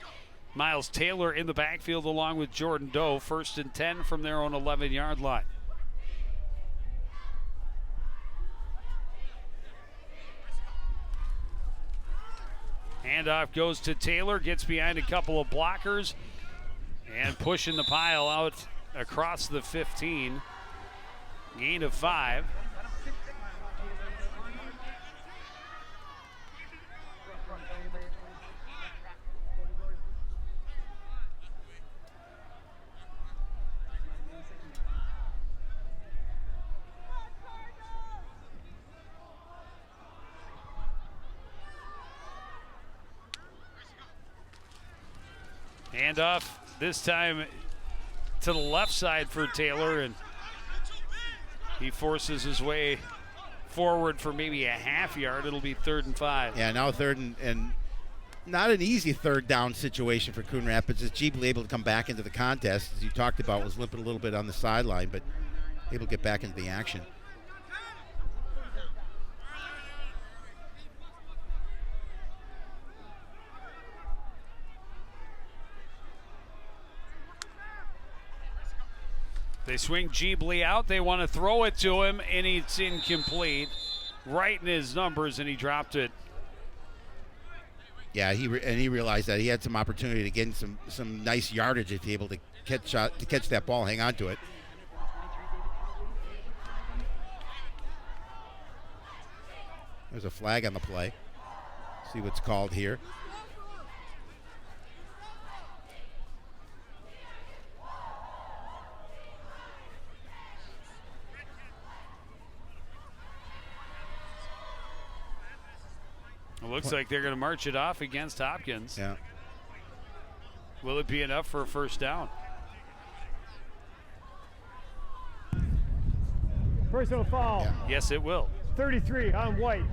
Speaker 1: Miles Taylor in the backfield along with Jordan Doe. 1st and 10 from their own 11-yard line. Handoff goes to Taylor, gets behind a couple of blockers, and pushing the pile out across the 15. Gain of 5. Handoff this time to the left side for Taylor, and he forces his way forward for maybe a half yard. It'll be 3rd and 5.
Speaker 2: Yeah, now 3rd and not an easy third down situation for Coon Rapids. Is Jeebley able to come back into the contest, as you talked about, was limping a little bit on the sideline, but able to get back into the action.
Speaker 1: They swing Jeebley out. They want to throw it to him, and it's incomplete. Right in his numbers, and he dropped it.
Speaker 2: Yeah, he realized that he had some opportunity to get some nice yardage if he able to catch that ball, hang on to it. There's a flag on the play. See what's called here.
Speaker 1: It looks like they're going to march it off against Hopkins.
Speaker 2: Yeah.
Speaker 1: Will it be enough for a first down?
Speaker 4: Personal foul.
Speaker 2: Yeah.
Speaker 1: Yes, it will.
Speaker 4: 33 on White.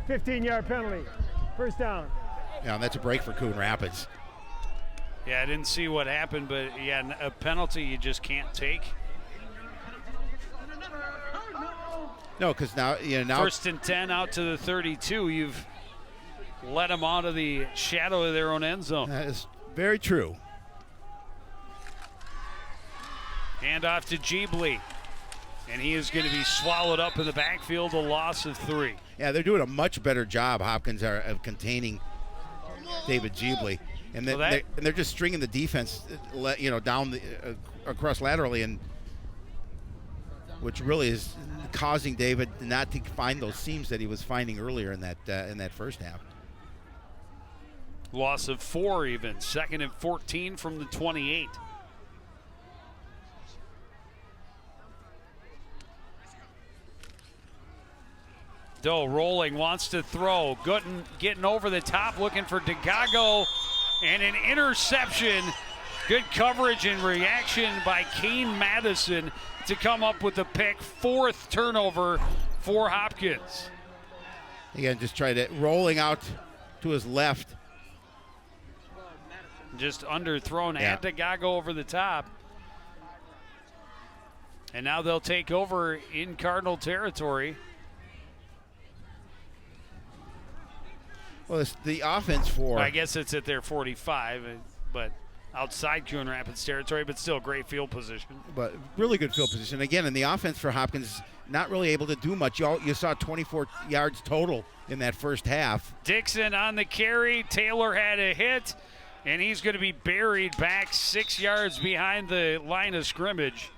Speaker 4: 15-yard penalty. First down.
Speaker 2: Yeah, and that's a break for Coon Rapids.
Speaker 1: Yeah, I didn't see what happened, but yeah, a penalty you just can't take.
Speaker 2: No, because now
Speaker 1: First and 10 out to the 32. You've let them out of the shadow of their own end zone.
Speaker 2: That is very true.
Speaker 1: Hand off to Jeebly. And he is going to be swallowed up in the backfield, a loss of 3.
Speaker 2: Yeah, they're doing a much better job, Hopkins, of containing David Jeebly. And they're just stringing the defense, down across laterally, and which really is causing David not to find those seams that he was finding earlier in that first half.
Speaker 1: Loss of 4 even. 2nd and 14 from the 28. Doe rolling, wants to throw. Gooden getting over the top, looking for DeGago, and an interception. Good coverage and reaction by Kane Madison to come up with the pick. 4th turnover for Hopkins.
Speaker 2: Again, just tried it, rolling out to his left.
Speaker 1: Just underthrown at DeGago over the top. And now they'll take over in Cardinal territory.
Speaker 2: Well, the offense for...
Speaker 1: I guess it's at their 45, but outside Coon Rapids territory, but still great field position.
Speaker 2: But really good field position. Again, in the offense for Hopkins, not really able to do much. You saw 24 yards total in that first half.
Speaker 1: Dixon on the carry. Taylor had a hit, and he's going to be buried back 6 yards behind the line of scrimmage.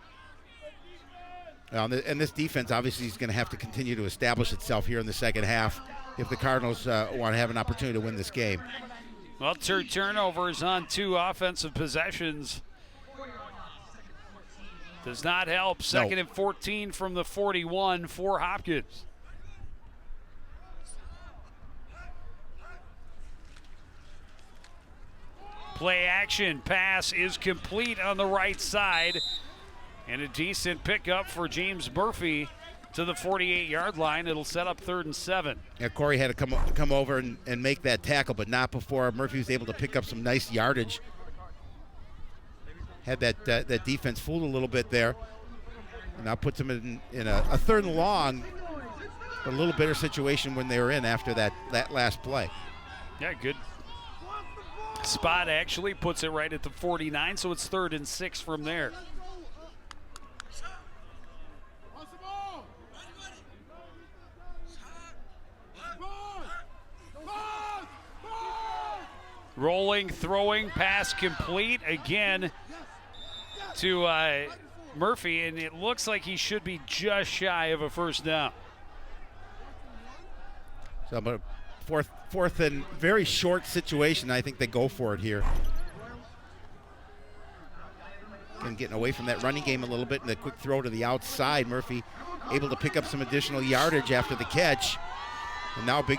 Speaker 2: And this defense obviously is going to have to continue to establish itself here in the second half if the Cardinals want to have an opportunity to win this game.
Speaker 1: Well, 2 turnovers on 2 offensive possessions does not help. 2nd and 14 from the 41 for Hopkins. Play action pass is complete on the right side, and a decent pickup for James Murphy to the 48-yard line. It'll set up 3rd and 7.
Speaker 2: Yeah, Corey had to come over and make that tackle, but not before Murphy was able to pick up some nice yardage. Had that defense fooled a little bit there. And now puts them in a 3rd and long, but a little better situation when they were in after that last play.
Speaker 1: Yeah, good spot actually. Puts it right at the 49, so it's 3rd and 6 from there. Rolling, throwing, pass complete again to Murphy, and it looks like he should be just shy of a first down.
Speaker 2: So, but fourth and very short situation. I think they go for it here. And getting away from that running game a little bit, and the quick throw to the outside. Murphy able to pick up some additional yardage after the catch. And now big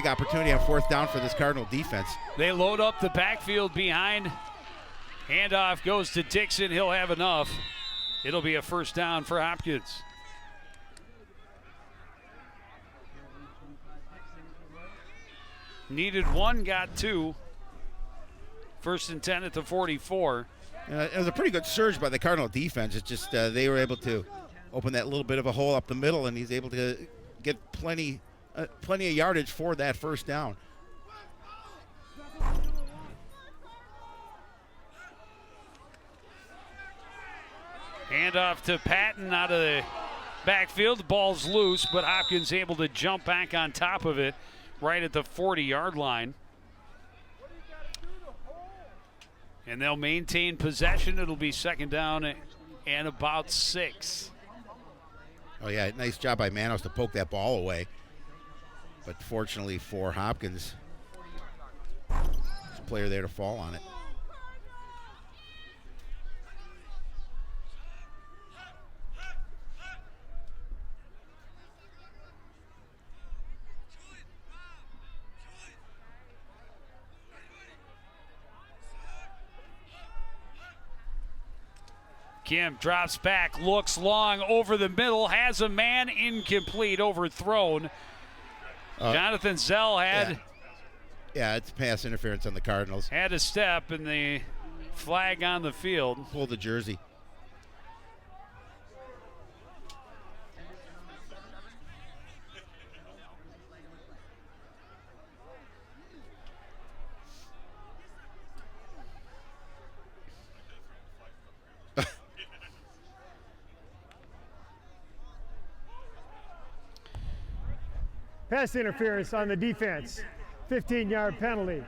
Speaker 2: opportunity on 4th down for this Cardinal defense.
Speaker 1: They load up the backfield behind. Handoff goes to Dixon. He'll have enough. It'll be a first down for Hopkins. Needed 1, got 2. 1st and 10 at the 44.
Speaker 2: It was a pretty good surge by the Cardinal defense. It's just they were able to open that little bit of a hole up the middle, and he's able to get plenty of yardage for that first down.
Speaker 1: Handoff to Patton out of the backfield. The ball's loose, but Hopkins able to jump back on top of it right at the 40-yard line. And they'll maintain possession. It'll be 2nd down and about 6.
Speaker 2: Oh, yeah, nice job by Manos to poke that ball away. But fortunately for Hopkins, there's a player there to fall on it.
Speaker 1: Kim drops back, looks long over the middle, has a man, incomplete, overthrown. Jonathan Zell had...
Speaker 2: Yeah, it's pass interference on the Cardinals.
Speaker 1: Had a step, and the flag on the field.
Speaker 2: Pulled the jersey.
Speaker 4: Pass interference on the defense. 15-yard penalty.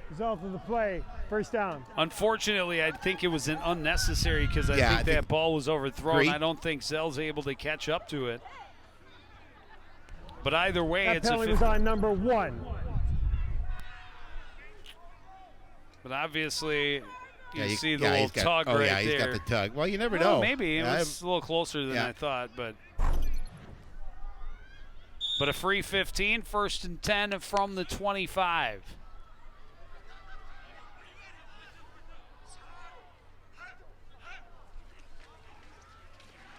Speaker 4: Result of the play, first down.
Speaker 1: Unfortunately, I think it was an unnecessary because I think that ball was overthrown.
Speaker 2: Great.
Speaker 1: I don't think Zell's able to catch up to it. But either way,
Speaker 4: that
Speaker 1: it's
Speaker 4: penalty was on number 1.
Speaker 1: But obviously, you see the
Speaker 2: yeah,
Speaker 1: little tug right there.
Speaker 2: Oh, yeah, he's got the tug. Well, you never
Speaker 1: Well,
Speaker 2: know.
Speaker 1: maybe. It was a little closer than I thought, but a free 15, 1st and 10 from the 25.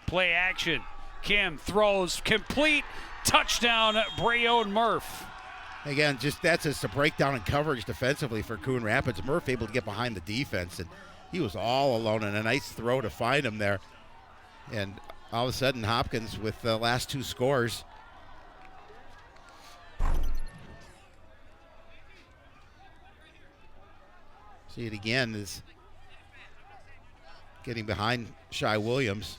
Speaker 1: Play action. Kim throws complete. Touchdown, Brayon Murph.
Speaker 2: Again, just that's just a breakdown in coverage defensively for Coon Rapids. Murph able to get behind the defense, and he was all alone, and a nice throw to find him there. And all of a sudden, Hopkins with the last 2 scores. See it again, is getting behind Shai Williams.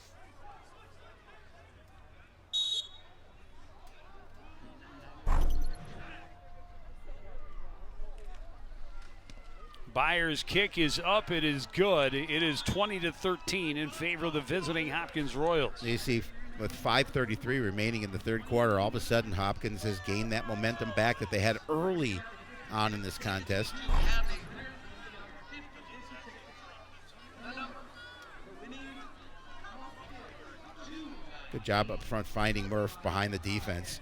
Speaker 1: Byers' kick is up. It is good. It is 20-13 in favor of the visiting Hopkins Royals.
Speaker 2: You see, with 5:33 remaining in the third quarter, all of a sudden Hopkins has gained that momentum back that they had early on in this contest. Good job up front finding Murph behind the defense.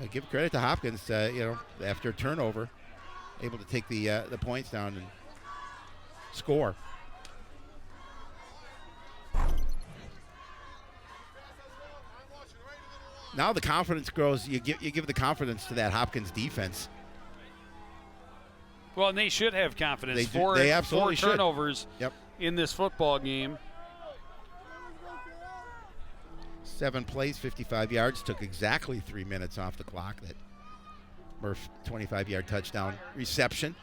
Speaker 2: I give credit to Hopkins, after a turnover, able to take the points down and score. Now the confidence grows. You give the confidence to that Hopkins defense.
Speaker 1: Well, and they should have confidence.
Speaker 2: They absolutely
Speaker 1: four turnovers
Speaker 2: should.
Speaker 1: in this football game.
Speaker 2: 7 plays, 55 yards. Took exactly 3 minutes off the clock. That Murph 25-yard touchdown reception.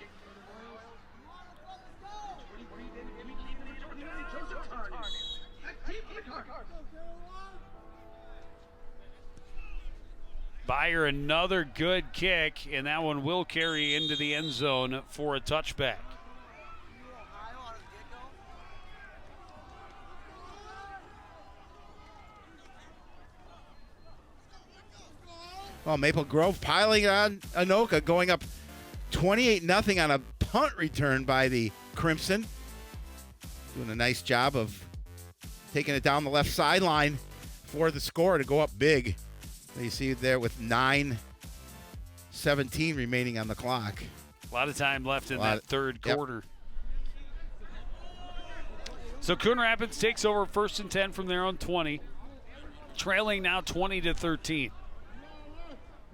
Speaker 1: Byer, another good kick, and that one will carry into the end zone for a touchback.
Speaker 2: Well, Maple Grove piling on Anoka, going up 28-0 on a punt return by the Crimson. Doing a nice job of taking it down the left sideline for the score to go up big. You see it there with 9:17 remaining on the clock.
Speaker 1: A lot of time left in that third quarter. So Coon Rapids takes over 1st and 10 from their own 20, trailing now 20-13.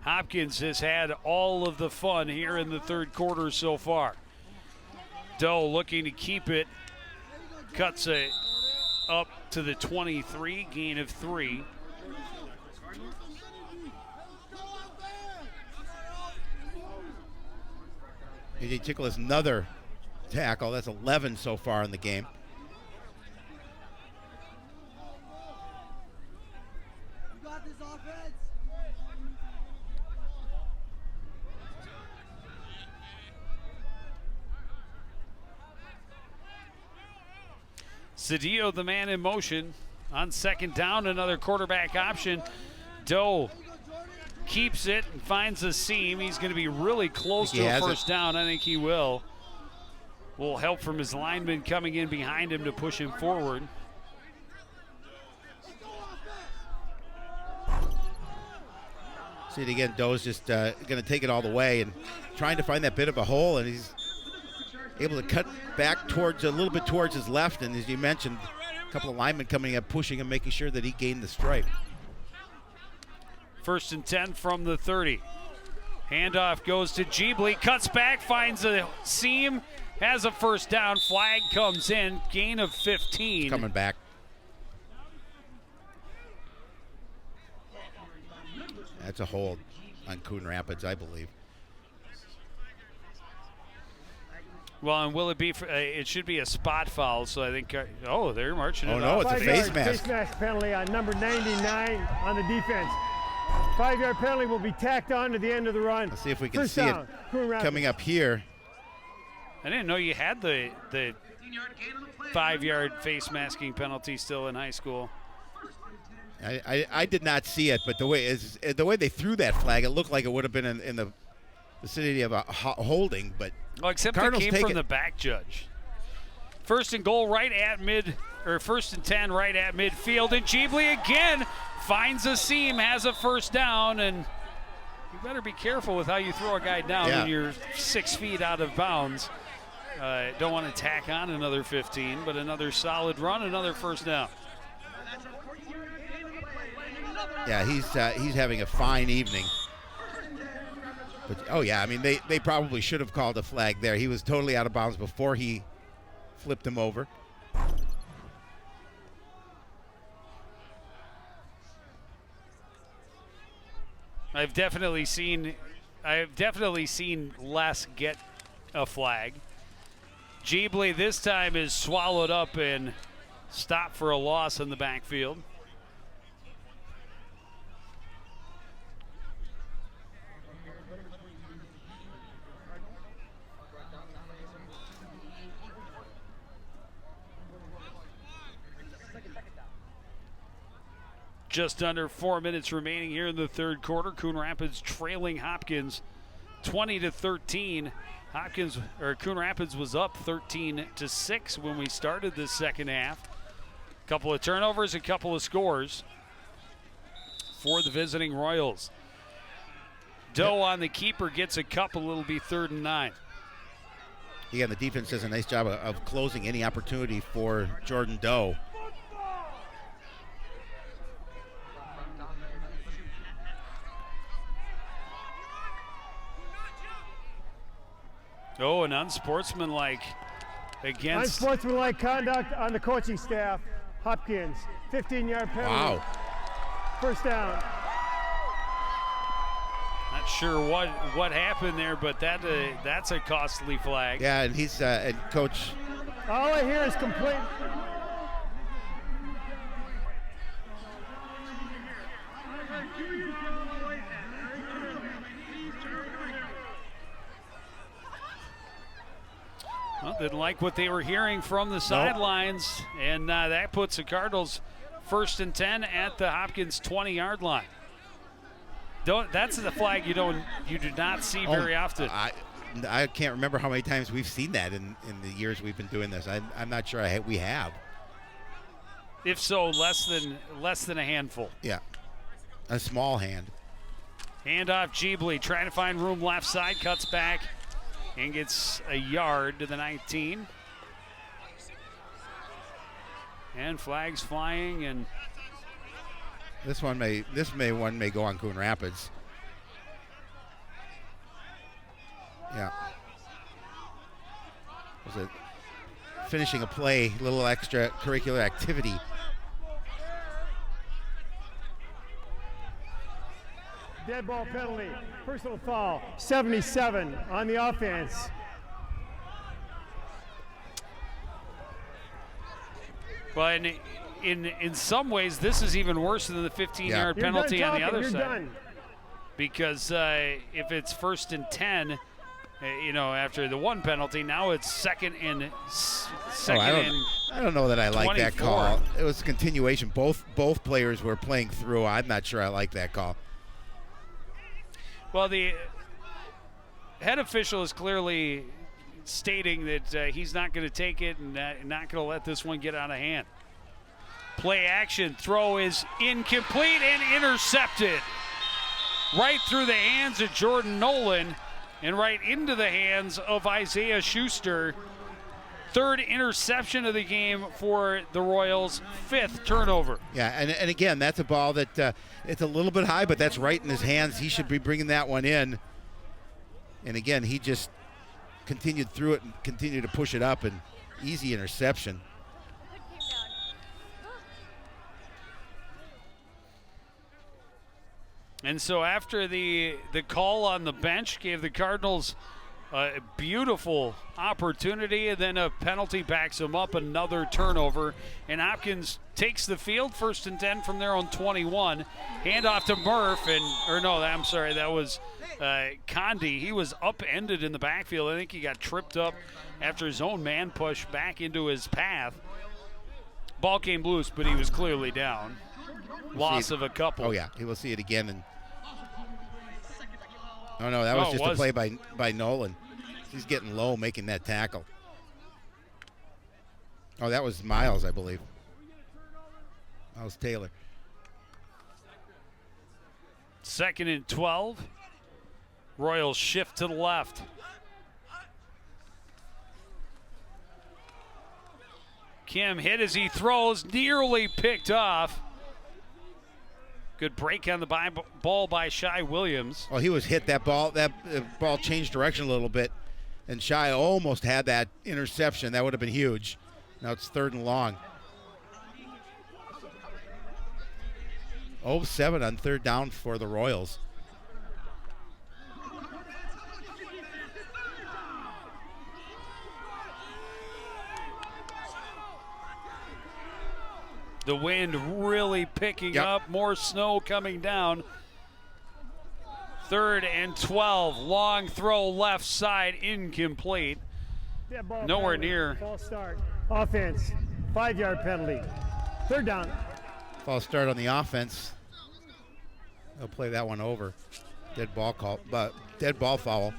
Speaker 1: Hopkins has had all of the fun here in the third quarter so far. Doe looking to keep it, cuts it up to the 23, gain of 3.
Speaker 2: AJ Tickle has another tackle. That's 11 so far in the game.
Speaker 1: Cedillo, the man in motion. On 2nd down, another quarterback option. Doe keeps it and finds a seam. He's going to be really close to a first down. I think he will. A little help from his lineman coming in behind him to push him forward.
Speaker 2: See it again. Doe's just going to take it all the way and trying to find that bit of a hole, and he's able to cut back towards a little bit towards his left. And as you mentioned, a couple of linemen coming up, pushing him, making sure that he gained the stripe.
Speaker 1: 1st and 10 from the 30. Handoff goes to Jeebley, cuts back, finds a seam, has a first down. Flag comes in, gain of 15.
Speaker 2: Coming back. That's a hold on Coon Rapids, I believe.
Speaker 1: Well, and will it be? It should be a spot foul. So I think. Oh, they're marching.
Speaker 2: Oh
Speaker 1: it
Speaker 2: no,
Speaker 1: off.
Speaker 2: it's a face mask.
Speaker 4: Face mask penalty on number 99 on the defense. 5-yard penalty will be tacked on to the end of the run.
Speaker 2: Let's see if we can
Speaker 4: First
Speaker 2: see
Speaker 4: down, Coon
Speaker 2: it
Speaker 4: Rapids.
Speaker 2: coming up here.
Speaker 1: I didn't know you had the 5-yard face masking penalty still in high school.
Speaker 2: I did not see it, but the way they threw that flag, it looked like it would have been in the vicinity of a holding. But
Speaker 1: well, except
Speaker 2: Cardinals
Speaker 1: it came from the back judge. 1st and goal, right at 1st and 10, right at midfield, and Jeebley again finds a seam, has a first down, and you better be careful with how you throw a guy down when you're 6 feet out of bounds. Don't want to tack on another 15, but another solid run, another first down.
Speaker 2: Yeah, he's having a fine evening. But oh yeah, I mean they probably should have called a flag there. He was totally out of bounds before he flipped him over.
Speaker 1: I've definitely seen Les get a flag. Jeebley this time is swallowed up and stopped for a loss in the backfield. Just under 4 minutes remaining here in the third quarter. Coon Rapids trailing Hopkins 20-13. Coon Rapids was up 13-6 when we started this second half. A couple of turnovers, a couple of scores for the visiting Royals. Doe on the keeper gets a couple. It'll be 3rd and 9.
Speaker 2: Again, the defense does a nice job of closing any opportunity for Jordan Doe.
Speaker 1: Oh, an unsportsmanlike against.
Speaker 4: Unsportsmanlike conduct on the coaching staff. Hopkins, 15-yard penalty.
Speaker 2: Wow.
Speaker 4: First down.
Speaker 1: Not sure what happened there, but that's a costly flag.
Speaker 2: Yeah, and he's and Coach.
Speaker 4: All I hear is complaint.
Speaker 1: Well, didn't like what they were hearing from the sidelines, and that puts the Cardinals 1st and 10 at the Hopkins 20-yard line. That's the flag you do not see very often.
Speaker 2: I can't remember how many times we've seen that in the years we've been doing this. I'm not sure we have.
Speaker 1: If so, less than a handful.
Speaker 2: Yeah, a small hand.
Speaker 1: Handoff Jeebley trying to find room left side, cuts back and gets a yard to the 19. And flags flying, and
Speaker 2: this one may go on Coon Rapids. Yeah. Was it finishing a play, a little extracurricular activity?
Speaker 4: Dead ball penalty, personal foul, 77 on the offense.
Speaker 1: But in some ways, this is even worse than the 15-yard penalty on the other side.
Speaker 4: Done.
Speaker 1: Because if it's 1st and 10, after the one penalty, now it's second and
Speaker 2: I don't know that I like that call. It was a continuation. Both players were playing through. I'm not sure I like that call.
Speaker 1: Well, the head official is clearly stating that he's not going to take it and not going to let this one get out of hand. Play action, throw is incomplete and intercepted. right through the hands of Jordan Nolan and right into the hands of Isaiah Schuster. Third interception of the game for the Royals, 5th turnover.
Speaker 2: Yeah, and again, that's a ball that it's a little bit high, but that's right in his hands. He should be bringing that one in. And again, he just continued through it and continued to push it up, and easy interception.
Speaker 1: And so after the call on the bench gave the Cardinals a beautiful opportunity, and then a penalty backs them up, another turnover. And Hopkins takes the field, 1st and 10 from their own 21. Handoff to Murph, that was Condi. He was upended in the backfield. I think he got tripped up after his own man push back into his path. Ball came loose, but he was clearly down. Loss of a couple.
Speaker 2: Oh, yeah, he will see it again. And oh, no, that was just a play by Nolan. He's getting low making that tackle. Oh, that was Miles, I believe. Miles Taylor.
Speaker 1: 2nd and 12. Royals shift to the left. Kim hit as he throws, nearly picked off. Good break on the ball by Shai Williams.
Speaker 2: Oh, he was hit. That ball changed direction a little bit, and Shai almost had that interception. That would have been huge. Now it's 3rd and long. 0-7 on 3rd down for the Royals.
Speaker 1: The wind really picking up, more snow coming down. 3rd and 12, long throw left side, incomplete. Nowhere near.
Speaker 4: False start. Offense, 5-yard penalty. 3rd down.
Speaker 2: False start on the offense. They'll play that one over. Dead ball foul.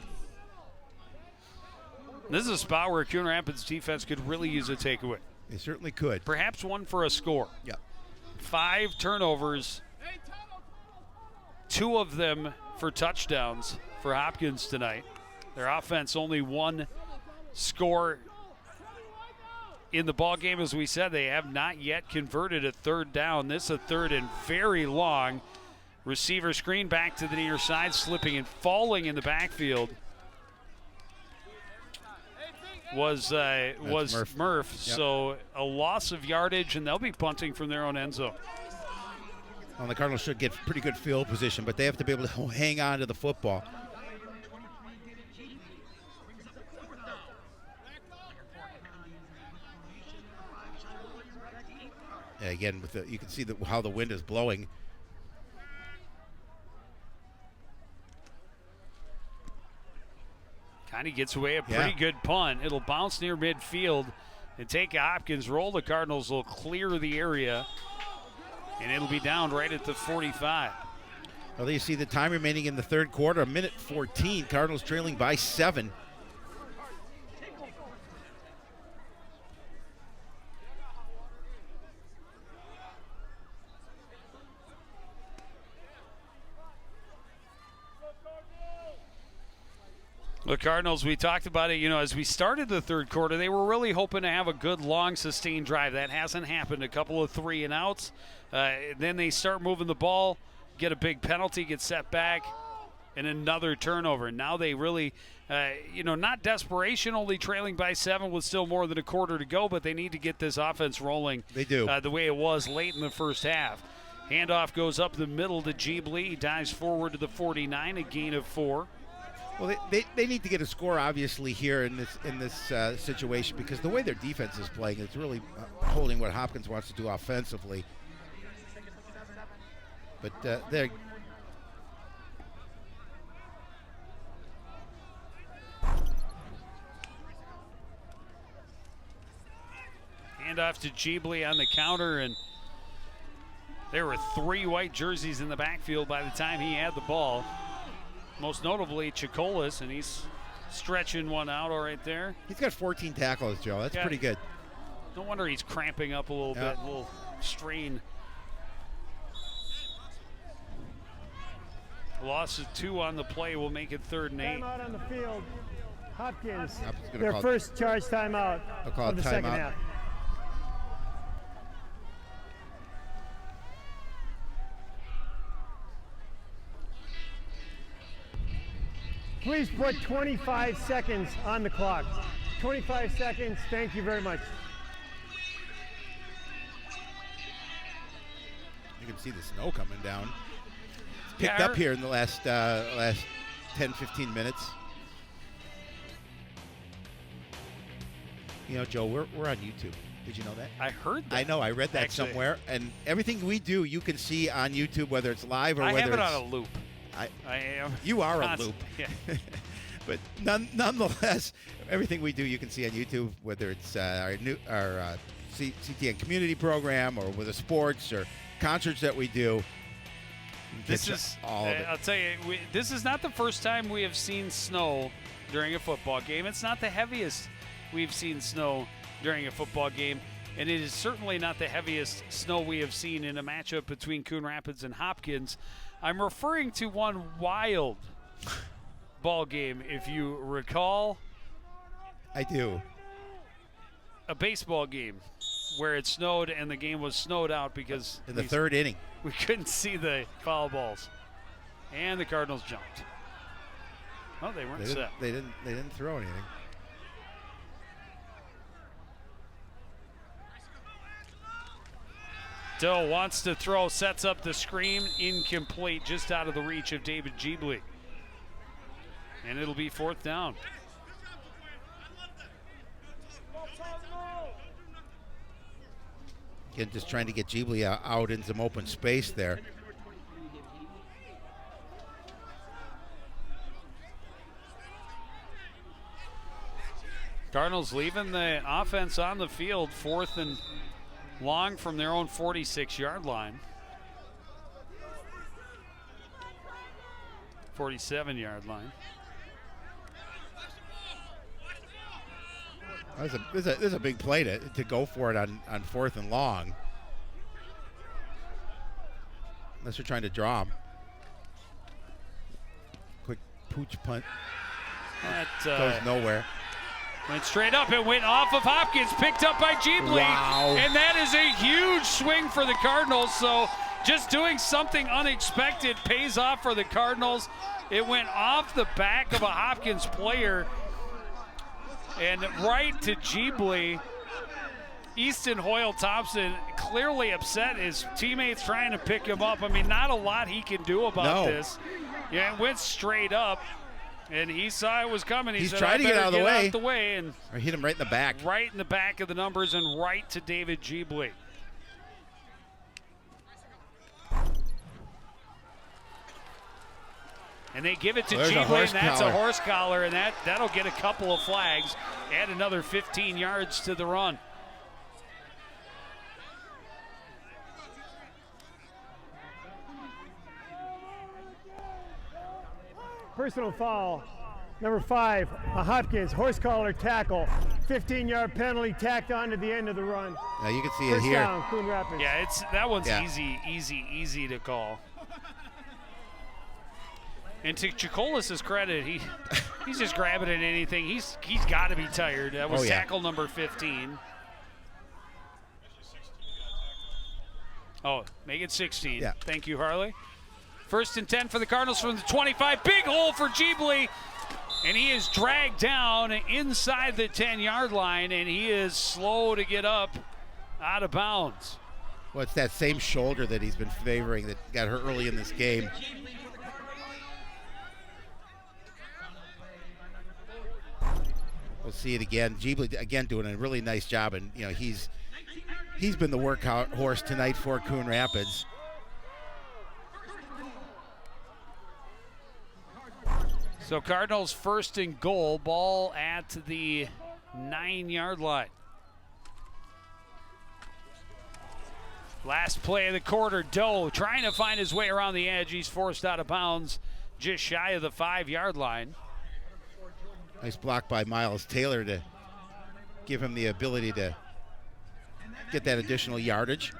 Speaker 1: This is a spot where Coon Rapids defense could really use a takeaway.
Speaker 2: They certainly could.
Speaker 1: Perhaps one for a score.
Speaker 2: Yeah.
Speaker 1: 5 turnovers, 2 of them for touchdowns for Hopkins tonight. Their offense only 1 score in the ball game. As we said, they have not yet converted a 3rd down. This is a 3rd and very long. Receiver screen back to the near side, slipping and falling in the backfield was Murph. Yep. So a loss of yardage, and they'll be punting from their own end zone.
Speaker 2: Well, the Cardinals should get pretty good field position, but they have to be able to hang on to the football. Yeah, again, you can see how the wind is blowing.
Speaker 1: Kind of gets away a pretty good punt. It'll bounce near midfield and take a Hopkins roll. The Cardinals will clear the area, and it'll be down right at the 45.
Speaker 2: Well, you see the time remaining in the 3rd quarter, 1:14. Cardinals trailing by 7.
Speaker 1: The Cardinals, we talked about it, as we started the 3rd quarter, they were really hoping to have a good, long, sustained drive. That hasn't happened. A couple of 3 and outs. Then they start moving the ball, get a big penalty, get set back, and another turnover. Now they really, not desperation, only trailing by 7 with still more than a quarter to go, but they need to get this offense rolling.
Speaker 2: They do.
Speaker 1: The way it was late in the first half. Handoff goes up the middle to Jeebly. He dives forward to the 49, a gain of 4.
Speaker 2: Well, they need to get a score, obviously, here in this situation, because the way their defense is playing, it's really holding what Hopkins wants to do offensively. But they're
Speaker 1: handoff to Jeebly on the counter, and there were 3 white jerseys in the backfield by the time he had the ball. Most notably, Chicolas, and he's stretching one out all right there.
Speaker 2: He's got 14 tackles, Joe. That's pretty good.
Speaker 1: No wonder he's cramping up a little bit, a little strain. Loss of 2 on the play will make it 3rd and 8.
Speaker 4: Timeout on the field. Hopkins,
Speaker 2: gonna
Speaker 4: their
Speaker 2: call-
Speaker 4: first charge timeout
Speaker 2: They'll call
Speaker 4: of
Speaker 2: it
Speaker 4: the second
Speaker 2: timeout.
Speaker 4: half. Please put 25 seconds on the clock. 25 seconds, thank you very much.
Speaker 2: You can see the snow coming down. It's picked
Speaker 1: Yeah,
Speaker 2: up here in the last 10, 15 minutes. You know, Joe, we're on YouTube. Did you know that?
Speaker 1: I heard that.
Speaker 2: I know. I read that
Speaker 1: Actually,
Speaker 2: somewhere. And everything we do, you can see on YouTube, whether it's live or
Speaker 1: I
Speaker 2: whether
Speaker 1: have it
Speaker 2: it's...
Speaker 1: on a loop.
Speaker 2: I
Speaker 1: am.
Speaker 2: You are a
Speaker 1: constant-
Speaker 2: loop.
Speaker 1: Yeah.
Speaker 2: But nonetheless, everything we do, you can see on YouTube, whether it's our CTN community program or with the sports or concerts that we do.
Speaker 1: This is,
Speaker 2: all of it.
Speaker 1: I'll tell you, this is not the first time we have seen snow during a football game. It's not the heaviest we've seen snow during a football game, and it is certainly not the heaviest snow we have seen in a matchup between Coon Rapids and Hopkins. I'm referring to one wild ball game, if you recall.
Speaker 2: I do.
Speaker 1: A baseball game where it snowed and the game was snowed out because
Speaker 2: In the 3rd inning.
Speaker 1: we couldn't see the foul balls. And the Cardinals jumped. Oh, they weren't set.
Speaker 2: They didn't throw anything.
Speaker 1: Doe wants to throw, sets up the screen, incomplete, just out of the reach of David Jeebley. And it'll be 4th down.
Speaker 2: Again, just trying to get Jeebley out in some open space there.
Speaker 1: Cardinals leaving the offense on the field, 4th and long from their own 46-yard line. 47-yard line.
Speaker 2: This is a big play to go for it on 4th and long. Unless you're trying to draw him. Quick pooch punt.
Speaker 1: That
Speaker 2: Goes nowhere.
Speaker 1: went straight up. It went off of Hopkins, picked up by Jeebley.
Speaker 2: Wow.
Speaker 1: And that is a huge swing for the Cardinals. So just doing something unexpected pays off for the Cardinals. It went off the back of a Hopkins player and right to Jeebley. Easton Hoyle-Thompson clearly upset. His teammates trying to pick him up. I mean, not a lot he can do about this. Yeah, it went straight up, and he saw it was coming. He said,
Speaker 2: trying to get out of the way.
Speaker 1: And
Speaker 2: or hit him right in the back.
Speaker 1: Right in the back of the numbers and right to David Jeebley. And they give it to Jeebley, and that's a horse collar, and that'll get a couple of flags. Add another 15 yards to the run.
Speaker 4: Personal foul, number 5, a Hopkins horse collar tackle, 15-yard penalty tacked on to the end of the run.
Speaker 2: Now you can see
Speaker 4: First
Speaker 2: it here.
Speaker 4: down, Coon Rapids.
Speaker 1: Yeah, that one's easy to call. And to Chicolis' credit, he's just grabbing at anything. He's got to be tired. That was tackle number 15. Oh, make it 16.
Speaker 2: Yeah.
Speaker 1: Thank you, Harley. 1st and 10 for the Cardinals from the 25. Big hole for Jeebley. And he is dragged down inside the 10-yard line, and he is slow to get up out of bounds.
Speaker 2: Well, it's that same shoulder that he's been favoring that got hurt early in this game. We'll see it again. Jeebley again doing a really nice job, and you know he's been the workhorse tonight for Coon Rapids.
Speaker 1: So Cardinals 1st and goal, ball at the 9-yard line. Last play of the quarter, Doe trying to find his way around the edge. He's forced out of bounds just shy of the 5-yard line.
Speaker 2: Nice block by Miles Taylor to give him the ability to get that additional yardage.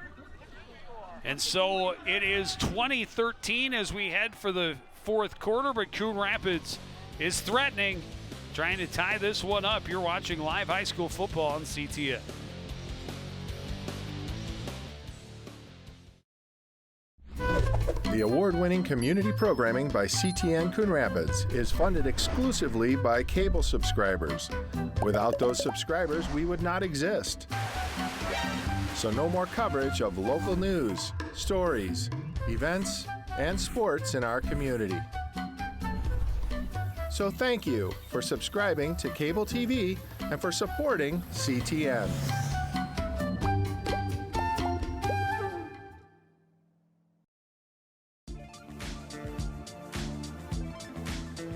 Speaker 1: And so it is 20-13 as we head for the fourth quarter, but Coon Rapids is threatening, trying to tie this one up. You're watching live high school football on CTN.
Speaker 11: The award-winning community programming by CTN Coon Rapids is funded exclusively by cable subscribers. Without those subscribers, we would not exist. So no more coverage of local news, stories, events, and sports in our community. So thank you for subscribing to cable TV and for supporting CTN.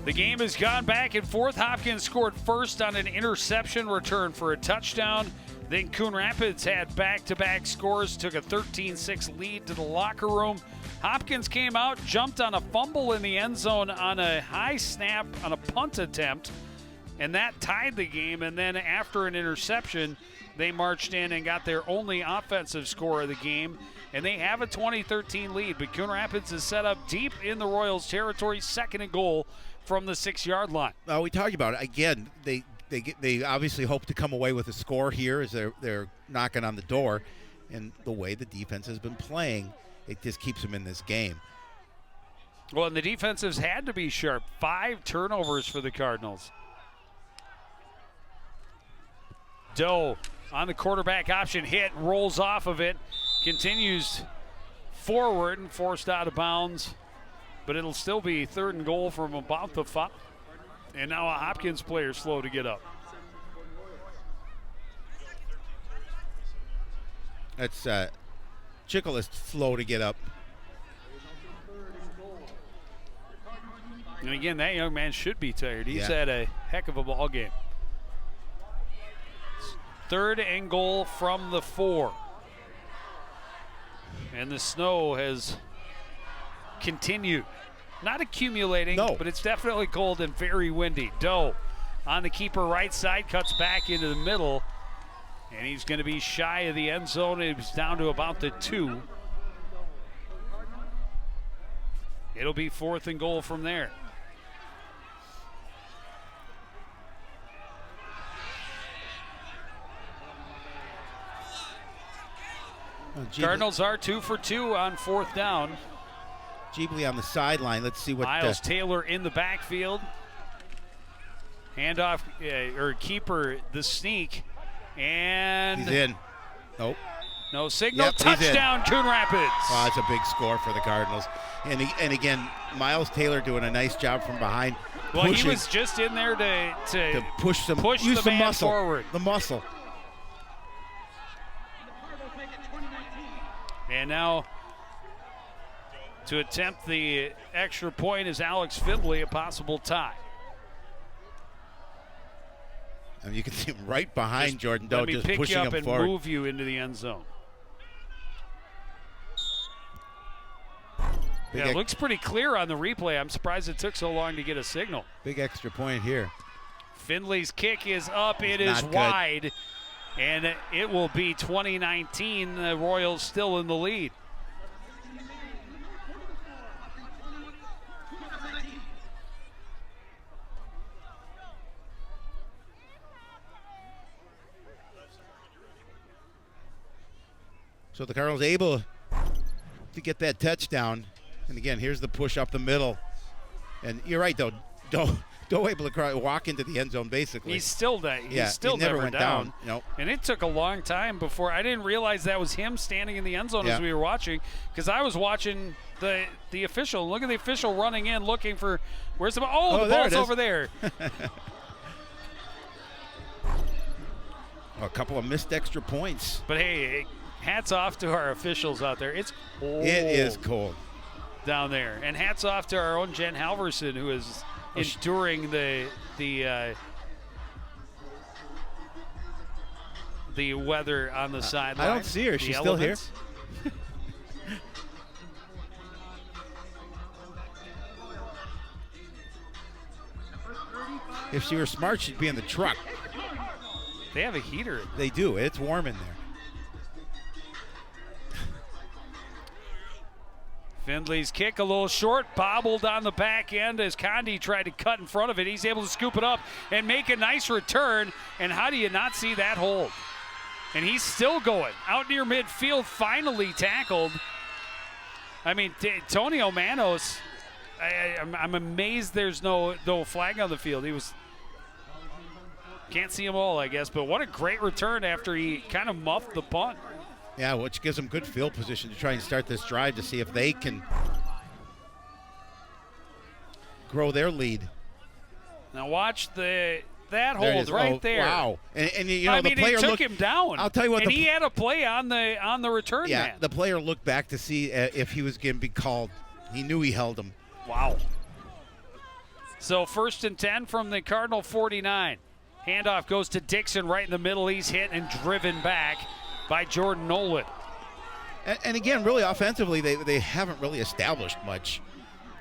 Speaker 1: The game has gone back and forth. Hopkins scored first on an interception return for a touchdown. Then Coon Rapids had back-to-back scores, took a 13-6 lead to the locker room. Hopkins came out, jumped on a fumble in the end zone on a high snap on a punt attempt, and that tied the game. And then after an interception, they marched in and got their only offensive score of the game, and they have a 20-13 lead. But Coon Rapids is set up deep in the Royals' territory, second and goal from the 6-yard line.
Speaker 2: We talked about it. Again, they obviously hope to come away with a score here as they're knocking on the door. And the way the defense has been playing, it just keeps them in this game.
Speaker 1: Well, and the defensives had to be sharp. 5 turnovers for the Cardinals. Doe on the quarterback option, hit, rolls off of it, continues forward and forced out of bounds. But it'll still be third and goal from about the 5. And now a Hopkins player slow to get up.
Speaker 2: That's Chickle is slow to get up.
Speaker 1: And again, that young man should be tired. He's
Speaker 2: Yeah.
Speaker 1: had a heck of a ball game. Third and goal from the 4. And the snow has continued. Not accumulating, but it's definitely cold and very windy. Doe on the keeper right side, cuts back into the middle, and he's going to be shy of the end zone. It's down to about the 2. It'll be fourth and goal from there. Cardinals are 2 for 2 on fourth down.
Speaker 2: Jeebly on the sideline. Let's see what
Speaker 1: Miles Taylor in the backfield. Handoff, or keeper, the sneak. And
Speaker 2: he's in. Nope.
Speaker 1: No signal.
Speaker 2: Yep,
Speaker 1: touchdown, Coon Rapids.
Speaker 2: Oh, that's a big score for the Cardinals. And again, Miles Taylor doing a nice job from behind.
Speaker 1: Well, he was just in there to
Speaker 2: push
Speaker 1: the man
Speaker 2: muscle
Speaker 1: forward.
Speaker 2: The muscle.
Speaker 1: And now to attempt the extra point is Alex Findlay, a possible tie.
Speaker 2: And you can see him right behind Jordan Doe, just
Speaker 1: pick
Speaker 2: pushing
Speaker 1: you up
Speaker 2: him
Speaker 1: and
Speaker 2: forward.
Speaker 1: move you into the end zone. Yeah, it looks pretty clear on the replay. I'm surprised it took so long to get a signal.
Speaker 2: Big extra point here.
Speaker 1: Findlay's kick is up. It is wide. And it will be 2019. The Royals still in the lead.
Speaker 2: So the Cardinals able to get that touchdown. And again, here's the push up the middle. And you're right, though. Doe able to walk into the end zone, basically.
Speaker 1: He's still still
Speaker 2: never
Speaker 1: never
Speaker 2: went
Speaker 1: down.
Speaker 2: Nope.
Speaker 1: And it took a long time before. I didn't realize that was him standing in the end zone as we were watching, because I was watching the official. Look at the official running in, looking for where's the ball. Oh, the ball's over there.
Speaker 2: A couple of missed extra points.
Speaker 1: But hey, hats off to our officials out there. It's cold.
Speaker 2: It is cold
Speaker 1: down there. And hats off to our own Jen Halverson, who is enduring the weather on the sideline.
Speaker 2: I don't see her. She's still here. If she were smart, she'd be in the truck.
Speaker 1: They have a heater.
Speaker 2: They do. It's warm in there.
Speaker 1: Findlay's kick a little short, bobbled on the back end as Condi tried to cut in front of it. He's able to scoop it up and make a nice return. And how do you not see that hold? And he's still going. Out near midfield, finally tackled. I mean, Antonio Manos, I'm amazed there's no flag on the field. He was, can't see them all, I guess, but what a great return after he kind of muffed the punt.
Speaker 2: Yeah, which gives them good field position to try and start this drive to see if they can grow their lead.
Speaker 1: Now watch that hold right there.
Speaker 2: Wow! And you know,
Speaker 1: I mean,
Speaker 2: the player
Speaker 1: he took him down.
Speaker 2: I'll tell you what,
Speaker 1: and he had a play on the return.
Speaker 2: Yeah,
Speaker 1: man.
Speaker 2: the player looked back to see if he was going to be called. He knew he held him.
Speaker 1: Wow. So 1st and 10 from the Cardinal 49. Handoff goes to Dixon right in the middle. He's hit and driven back by Jordan Nolan.
Speaker 2: And again, really offensively, they haven't really established much.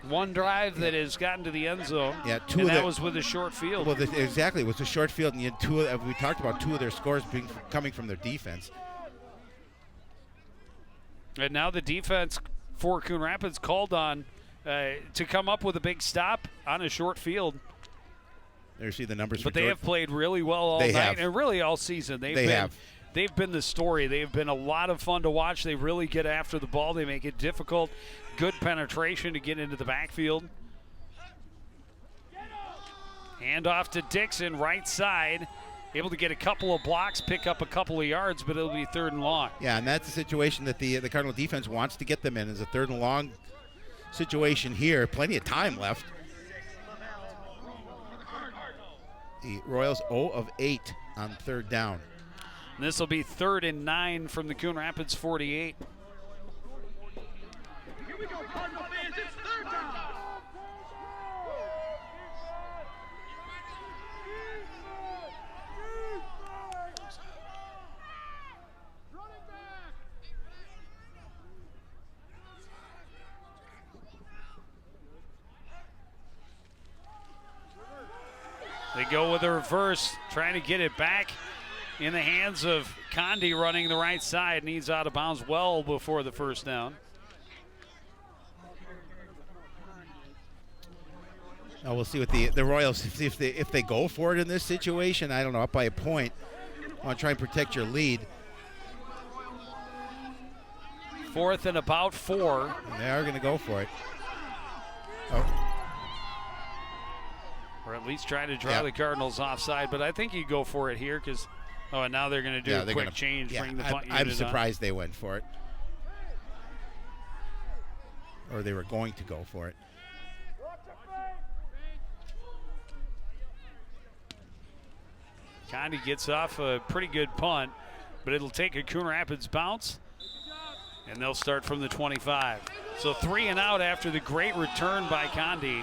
Speaker 1: One drive that has gotten to the end zone.
Speaker 2: Yeah,
Speaker 1: and that was with a short field.
Speaker 2: Well, exactly, it was a short field, and you had we talked about 2 of their scores coming from their defense.
Speaker 1: And now the defense for Coon Rapids called on to come up with a big stop on a short field.
Speaker 2: There you see the numbers.
Speaker 1: But they have played really well all night and really all season. They've been the story. They've been a lot of fun to watch. They really get after the ball. They make it difficult. Good penetration to get into the backfield. Hand off to Dixon, right side. Able to get a couple of blocks, pick up a couple of yards, but it'll be 3rd and long.
Speaker 2: Yeah, and that's a situation that the Cardinal defense wants to get them in, is a 3rd and long situation here. Plenty of time left. The Royals 0 of 8 on 3rd down.
Speaker 1: And this will be 3rd and 9 from the Coon Rapids 48.
Speaker 8: Here we go, Cardinal fans, it's 3rd down.
Speaker 1: They go with a reverse, trying to get it back in the hands of Condi running the right side. Needs out of bounds well before the 1st down.
Speaker 2: Now we'll see what the Royals, see if they go for it in this situation. I don't know, up by a point. Want to try and protect your lead.
Speaker 1: 4th and about 4.
Speaker 2: And they are going to go for it. Oh.
Speaker 1: Or at least try to draw the Cardinals offside, but I think you go for it here because, and now they're going to do a quick change, bring the punt unit
Speaker 2: I'm surprised they went for it. Or they were going to go for it.
Speaker 1: Condi gets off a pretty good punt, but it'll take a Coon Rapids bounce, and they'll start from the 25. So 3 and out after the great return by Condi.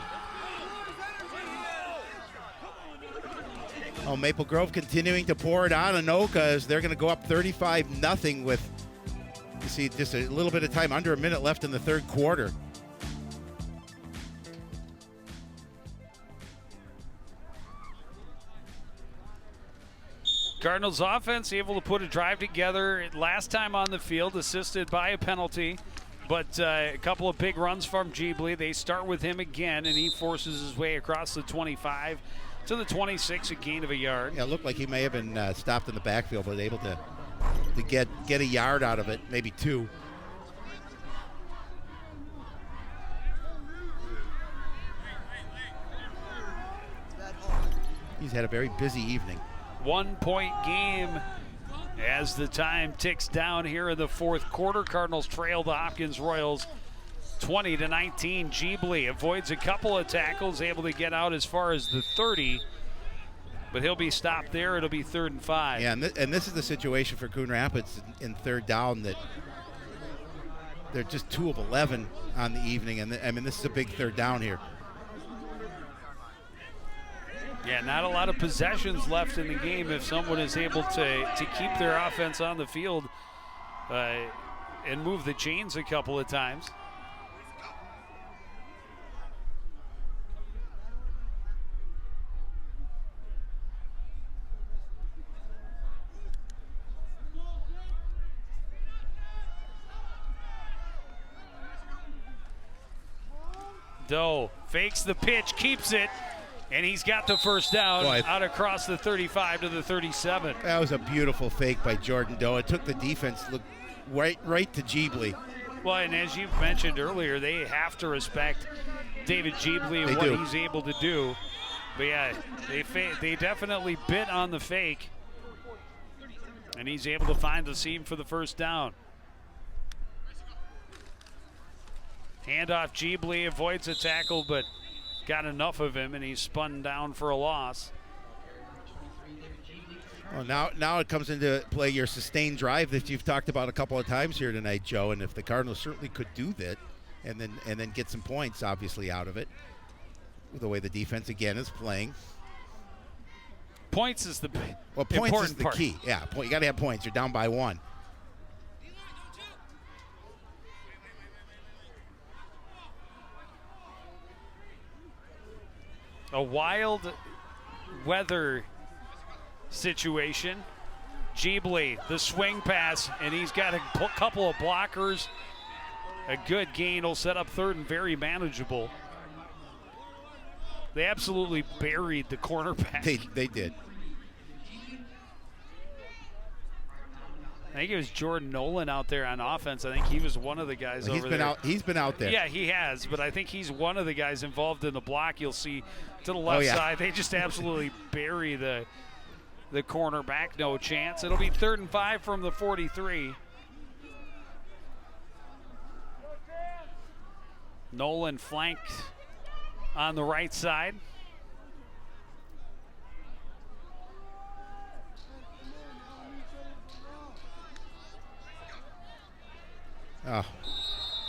Speaker 2: Oh, Maple Grove continuing to pour it on Anoka as they're going to go up 35-0 with, you see, just a little bit of time, under a minute left in the 3rd quarter.
Speaker 1: Cardinals offense able to put a drive together last time on the field, assisted by a penalty. But a couple of big runs from Ghibli. They start with him again, and he forces his way across the 25 to the 26, a gain of a yard.
Speaker 2: Yeah, it looked like he may have been stopped in the backfield, but able to get a yard out of it, maybe 2. He's had a very busy evening.
Speaker 1: 1-point game as the time ticks down here in the 4th quarter. Cardinals trail the Hopkins Royals 20-19. Ghibli avoids a couple of tackles, able to get out as far as the 30, but he'll be stopped there. It'll be 3rd and 5.
Speaker 2: Yeah, and this is the situation for Coon Rapids in 3rd down, that they're just 2 of 11 on the evening, and I mean, this is a big 3rd down here.
Speaker 1: Yeah, not a lot of possessions left in the game if someone is able to keep their offense on the field and move the chains a couple of times. Doe fakes the pitch, keeps it, and he's got the first down out across the 35 to the 37.
Speaker 2: That was a beautiful fake by Jordan Doe. It took the defense look right to Jeebly.
Speaker 1: Well, and as you mentioned earlier, they have to respect David Jeebly and what he's able to do. But yeah, they definitely bit on the fake, and he's able to find the seam for the first down. Handoff, Jeebly avoids a tackle, but got enough of him, and he's spun down for a loss.
Speaker 2: Well, now it comes into play your sustained drive that you've talked about a couple of times here tonight, Joe. And if the Cardinals certainly could do that, and then get some points, obviously, out of it, the way the defense again is playing.
Speaker 1: Points is the
Speaker 2: points is the key. Yeah, you got to have points. You're down by 1.
Speaker 1: A wild weather situation. Jeebly, the swing pass, and he's got a couple of blockers. A good gain will set up third and very manageable. They absolutely buried the cornerback.
Speaker 2: They did.
Speaker 1: I think it was Jordan Nolan out there on offense. I think he was one of the guys over there.
Speaker 2: He's been out there.
Speaker 1: Yeah, he has, but I think he's one of the guys involved in the block. You'll see to the left side. They just absolutely bury the cornerback. No chance. It'll be 3rd and 5 from the 43. Nolan flanked on the right side.
Speaker 2: Oh,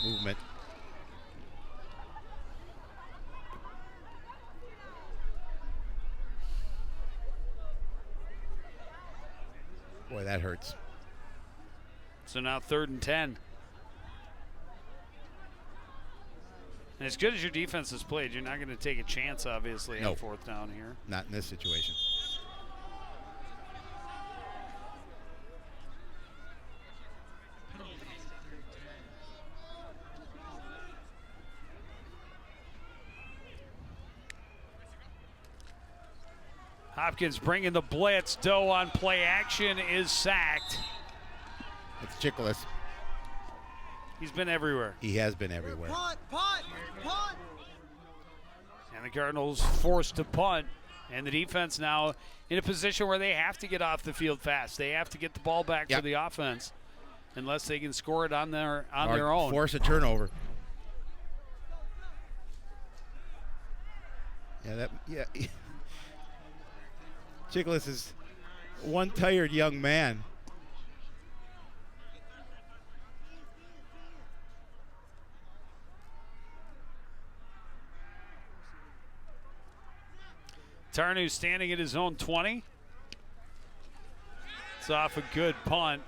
Speaker 2: movement. Boy, that hurts.
Speaker 1: So now 3rd and 10. And as good as your defense has played, you're not going to take a chance, obviously, on 4th down here.
Speaker 2: Not in this situation.
Speaker 1: Hopkins bringing the blitz. Doe on play action is sacked.
Speaker 2: It's Chickless.
Speaker 1: He's been everywhere.
Speaker 2: He has been everywhere.
Speaker 7: Punt.
Speaker 1: And the Cardinals forced to punt. And the defense now in a position where they have to get off the field fast. They have to get the ball back for the offense unless they can score it on their own.
Speaker 2: Force a turnover. Chickless is one tired young man.
Speaker 1: Tarnu standing at his own 20. It's off a good punt.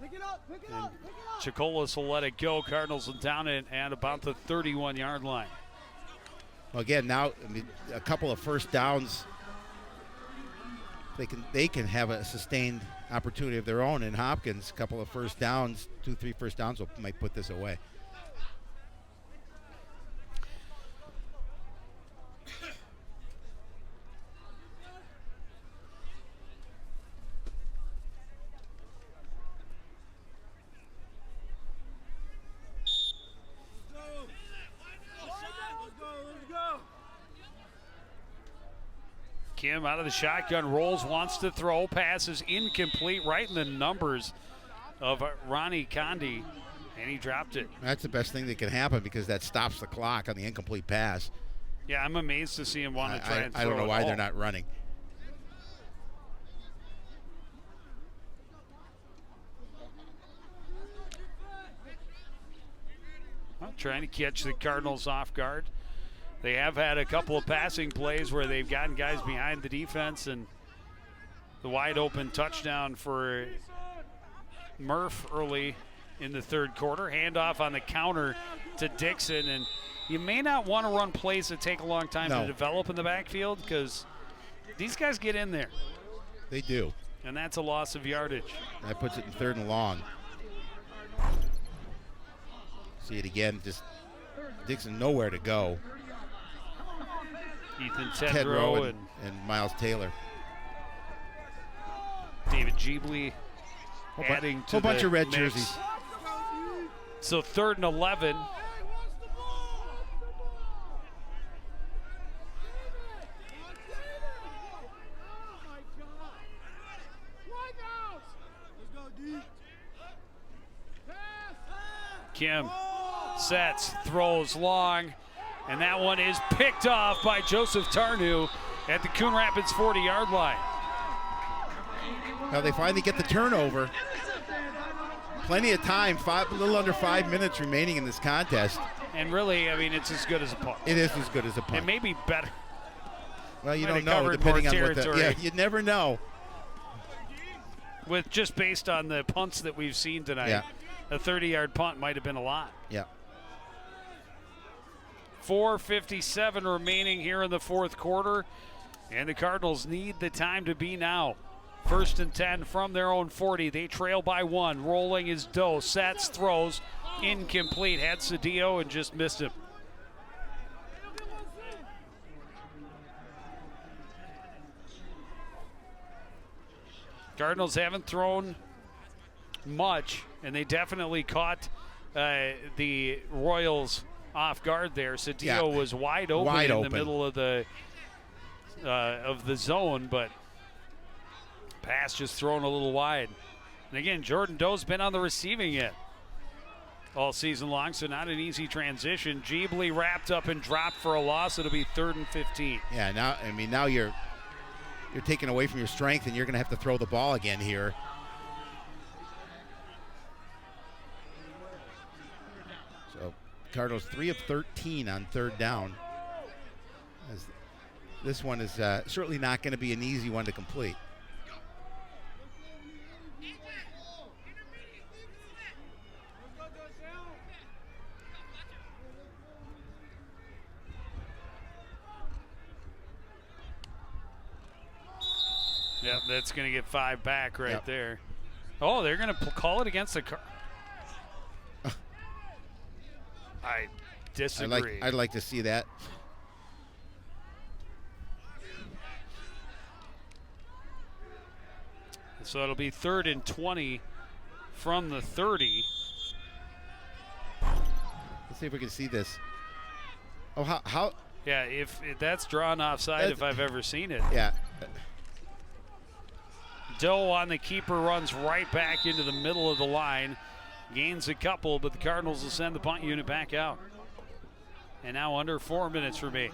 Speaker 7: Pick it up.
Speaker 1: Chicolas will let it go. Cardinals will down it at about the 31-yard line.
Speaker 2: Well, again, now a couple of first downs. They can have a sustained opportunity of their own. In Hopkins, a couple of first downs, 2-3 first downs might put this away.
Speaker 1: Kim out of the shotgun, rolls, wants to throw, passes incomplete, right in the numbers of Ronnie Condi, and he dropped it.
Speaker 2: That's the best thing that can happen because that stops the clock on the incomplete pass.
Speaker 1: Yeah, I'm amazed to see him want to try and throw it.
Speaker 2: I don't know why they're not running.
Speaker 1: Well, trying to catch the Cardinals off guard. They have had a couple of passing plays where they've gotten guys behind the defense, and the wide open touchdown for Murph early in the 3rd quarter. Handoff on the counter to Dixon, and you may not want to run plays that take a long time to develop in the backfield because these guys get in there.
Speaker 2: They do.
Speaker 1: And that's a loss of yardage.
Speaker 2: That puts it in 3rd and long. See it again, just Dixon nowhere to go.
Speaker 1: Ethan
Speaker 2: Tedrow and Miles Taylor.
Speaker 1: David Jeebley adding to
Speaker 2: a bunch
Speaker 1: the
Speaker 2: of red
Speaker 1: mix.
Speaker 2: jerseys.
Speaker 1: So 3rd and 11. Kim sets, throws long, and that one is picked off by Joseph Tarnew at the Coon Rapids 40-yard line.
Speaker 2: Now they finally get the turnover. Plenty of time, a little under 5 minutes remaining in this contest.
Speaker 1: And really, I mean, it's as good as a punt.
Speaker 2: It is as good as a punt.
Speaker 1: It may be better.
Speaker 2: Well, you
Speaker 1: Might
Speaker 2: don't
Speaker 1: have
Speaker 2: know,
Speaker 1: covered
Speaker 2: depending
Speaker 1: more
Speaker 2: on what
Speaker 1: territory.
Speaker 2: you never know.
Speaker 1: With just based on the punts that we've seen tonight,
Speaker 2: Yeah.
Speaker 1: a 30-yard punt might have been a lot.
Speaker 2: Yeah.
Speaker 1: 4:57 remaining here in the fourth quarter, and the Cardinals need the time to be now. 1st and 10 from their own 40. They trail by 1. Rolling is Doe. Sets, throws, incomplete. Had Cedillo and just missed him. Cardinals haven't thrown much, and they definitely caught the Royals off guard there. Cedillo was wide open in the middle of the zone, but pass just thrown a little wide. And again, Jordan Doe's been on the receiving end all season long, so not an easy transition. Jeebley wrapped up and dropped for a loss. It'll be 3rd and 15.
Speaker 2: Yeah, now you're taken away from your strength, and you're going to have to throw the ball again here. So Cardinals 3 of 13 on 3rd down. This one is certainly not going to be an easy one to complete.
Speaker 1: Yep, that's going to get 5 back right there. Oh, they're going to call it against the I disagree.
Speaker 2: I'd like to see that.
Speaker 1: So it'll be 3rd and 20 from the 30.
Speaker 2: Let's see if we can see this. Oh, how?
Speaker 1: Yeah, if that's drawn offside, if I've ever seen it.
Speaker 2: Yeah.
Speaker 1: Doe on the keeper runs right back into the middle of the line. Gains a couple, but the Cardinals will send the punt unit back out. And now under 4 minutes remain.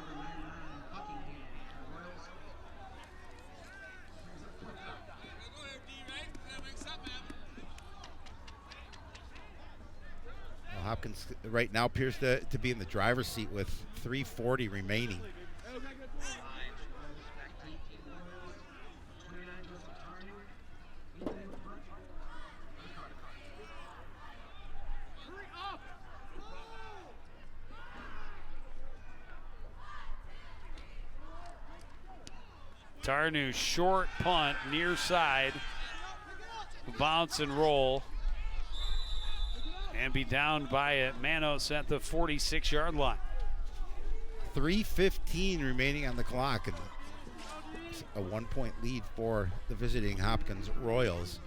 Speaker 2: Well, Hopkins right now appears to be in the driver's seat with 3:40 remaining.
Speaker 1: Tarnew short punt, near side. Bounce and roll. And be down by Manos at the 46-yard line.
Speaker 2: 3:15 remaining on the clock, and a 1-point lead for the visiting Hopkins Royals.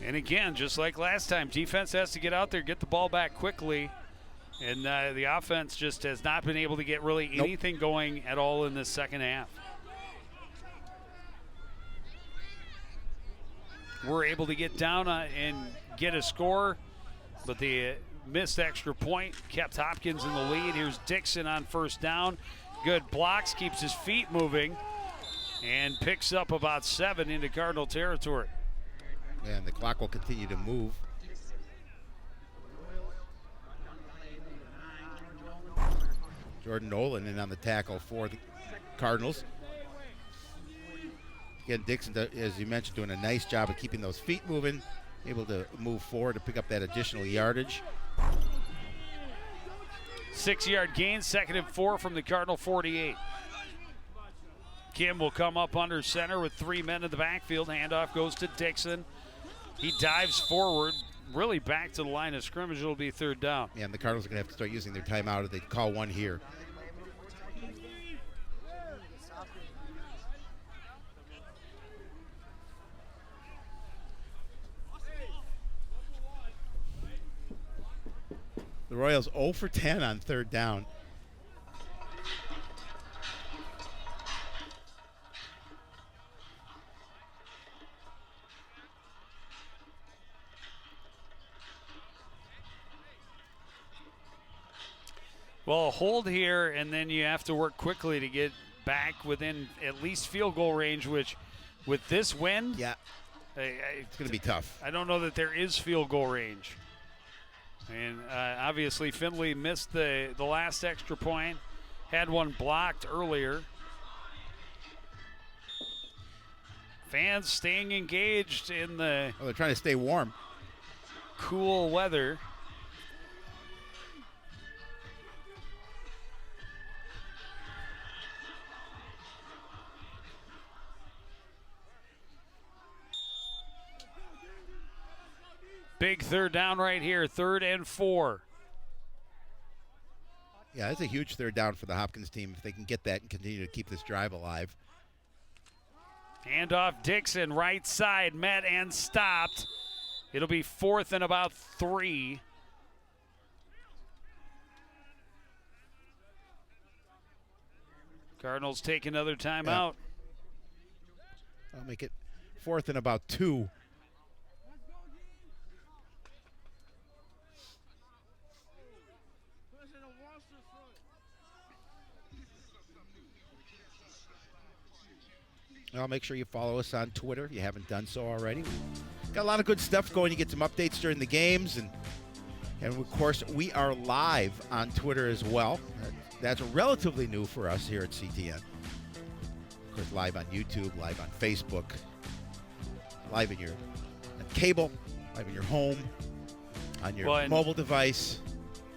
Speaker 1: And again, just like last time, defense has to get out there, get the ball back quickly. And the offense just has not been able to get really anything going at all in this second half. We're able to get down and get a score, but the missed extra point kept Hopkins in the lead. Here's Dixon on 1st down. Good blocks, keeps his feet moving, and picks up about 7 into Cardinal territory.
Speaker 2: And the clock will continue to move. Jordan Nolan in on the tackle for the Cardinals. Again, Dixon, as you mentioned, doing a nice job of keeping those feet moving, able to move forward to pick up that additional yardage.
Speaker 1: 6-yard gain, 2nd and 4 from the Cardinal 48. Kim will come up under center with 3 men in the backfield. Handoff goes to Dixon. He dives forward, really back to the line of scrimmage. It'll be 3rd down.
Speaker 2: Yeah, and the Cardinals are going to have to start using their timeout if they call one here. The Royals 0 for 10 on 3rd down.
Speaker 1: Well, a hold here, and then you have to work quickly to get back within at least field goal range, which with this win,
Speaker 2: yeah, it's going to be tough.
Speaker 1: I don't know that there is field goal range. And obviously Findlay missed the last extra point, had one blocked earlier. Fans staying engaged in the
Speaker 2: they're trying to stay warm.
Speaker 1: Cool weather. Big 3rd down right here, 3rd and 4.
Speaker 2: Yeah, that's a huge 3rd down for the Hopkins team if they can get that and continue to keep this drive alive.
Speaker 1: Handoff Dixon, right side, met and stopped. It'll be 4th and about 3. Cardinals take another timeout.
Speaker 2: I'll make it 4th and about 2. Well, make sure you follow us on Twitter if you haven't done so already. Got a lot of good stuff going. You get some updates during the games. And of course, we are live on Twitter as well. That's relatively new for us here at CTN. Of course, live on YouTube, live on Facebook, live in your cable, live in your home, on your mobile device.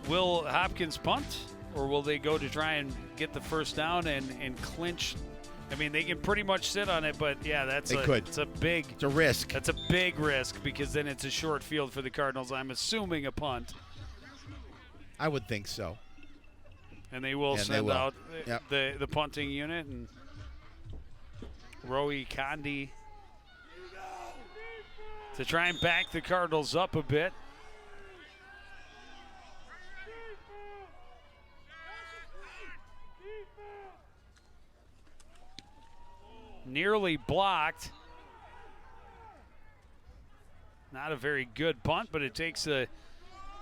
Speaker 1: Will Hopkins punt, or will they go to try and get the 1st down and clinch? I mean, they can pretty much sit on it, but yeah, it's a
Speaker 2: risk.
Speaker 1: That's a big risk because then it's a short field for the Cardinals. I'm assuming a punt.
Speaker 2: I would think so.
Speaker 1: And they will send out the punting unit, and Roe Condi to try and back the Cardinals up a bit. Nearly blocked. Not a very good punt, but it takes a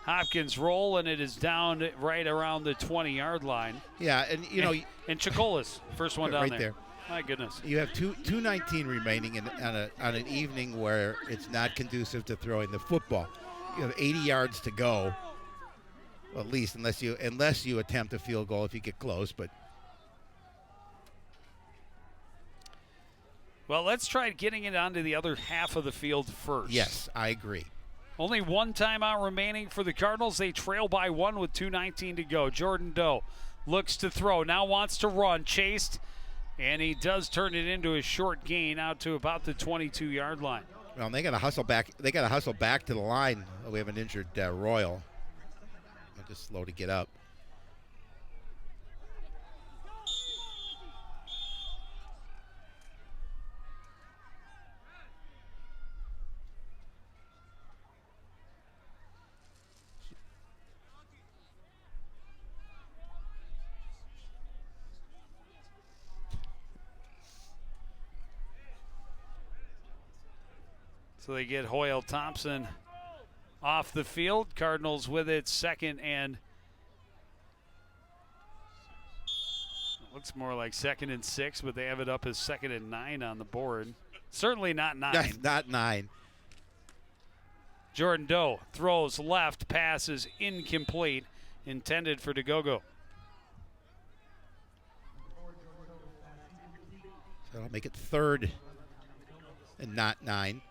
Speaker 1: Hopkins roll, and it is down right around the 20-yard line.
Speaker 2: Yeah, and
Speaker 1: and Chikolas, first one down
Speaker 2: right there.
Speaker 1: My goodness.
Speaker 2: You have 2:19 remaining on an evening where it's not conducive to throwing the football. You have 80 yards to go, well, at least, unless you attempt a field goal if you get close, but.
Speaker 1: Well, let's try getting it onto the other half of the field first.
Speaker 2: Yes, I agree.
Speaker 1: Only one timeout remaining for the Cardinals. They trail by 1 with 2:19 to go. Jordan Doe looks to throw, now wants to run, chased, and he does turn it into a short gain out to about the 22-yard line.
Speaker 2: Well, they got to hustle back. They got to hustle back to the line. We have an injured Royal. Just slow to get up.
Speaker 1: So they get Hoyle Thompson off the field. Cardinals with it, 2nd and looks more like 2nd and 6, but they have it up as 2nd and 9 on the board. Certainly not 9.
Speaker 2: That's not 9.
Speaker 1: Jordan Doe throws left, passes incomplete, intended for DeGogo.
Speaker 2: So that'll make it 3rd and not 9.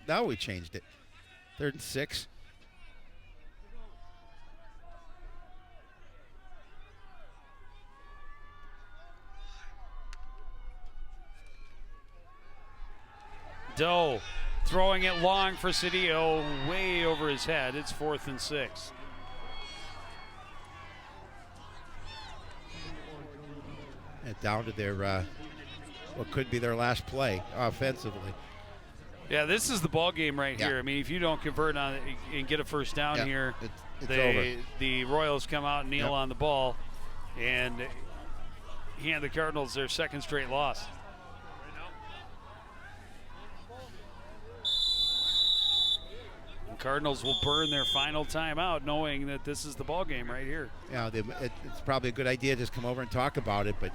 Speaker 2: Now we changed it. 3rd and 6.
Speaker 1: Doe throwing it long for Cedillo, way over his head. It's 4th and 6.
Speaker 2: And down to their what could be their last play offensively.
Speaker 1: Yeah, this is the ball game right here. I mean, if you don't convert on it and get a first down here,
Speaker 2: it's over.
Speaker 1: The Royals come out and kneel on the ball and hand the Cardinals their 2nd straight loss. The Cardinals will burn their final timeout knowing that this is the ball game right here.
Speaker 2: Yeah, it's probably a good idea to just come over and talk about it, but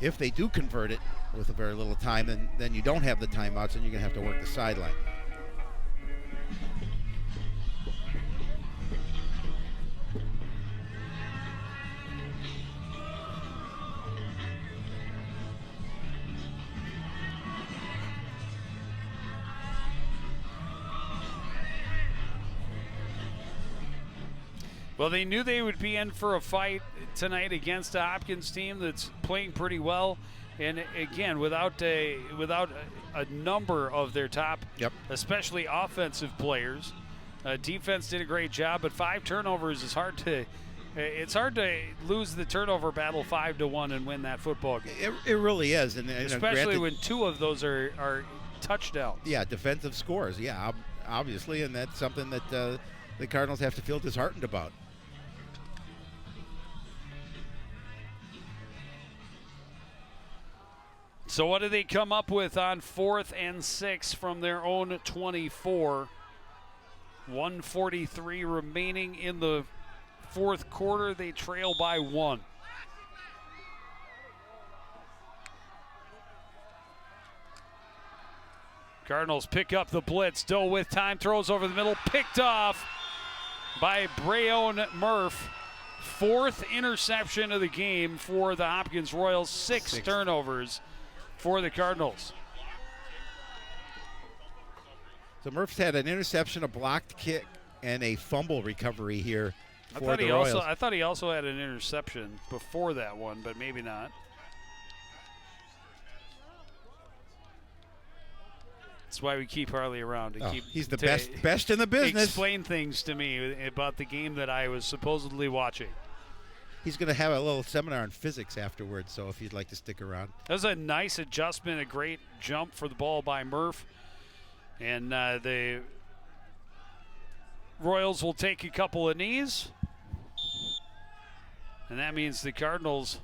Speaker 2: if they do convert it with a very little time, then you don't have the timeouts and you're going to have to work the sideline.
Speaker 1: Well, they knew they would be in for a fight tonight against a Hopkins team that's playing pretty well. And again, without a number of their top, especially offensive players, defense did a great job. But 5 turnovers is hard to. It's hard to lose the turnover battle 5-1 and win that football game.
Speaker 2: It really is, and
Speaker 1: especially when 2 of those are touchdowns.
Speaker 2: Yeah, defensive scores. Yeah, obviously, and that's something that the Cardinals have to feel disheartened about.
Speaker 1: So what do they come up with on 4th and 6 from their own 24? 1:43 remaining in the 4th quarter. They trail by 1. Cardinals pick up the blitz. Doe with time, throws over the middle, picked off by Breon Murph. 4th interception of the game for the Hopkins Royals. 6 turnovers for the Cardinals.
Speaker 2: So Murph's had an interception, a blocked kick, and a fumble recovery here for the Royals.
Speaker 1: I thought he also had an interception before that one, but maybe not. That's why we keep Harley around.
Speaker 2: He's the best in the business.
Speaker 1: Explain things to me about the game that I was supposedly watching.
Speaker 2: He's going to have a little seminar on physics afterwards, so if you'd like to stick around.
Speaker 1: That was a nice adjustment, a great jump for the ball by Murph. And the Royals will take a couple of knees. And that means the Cardinals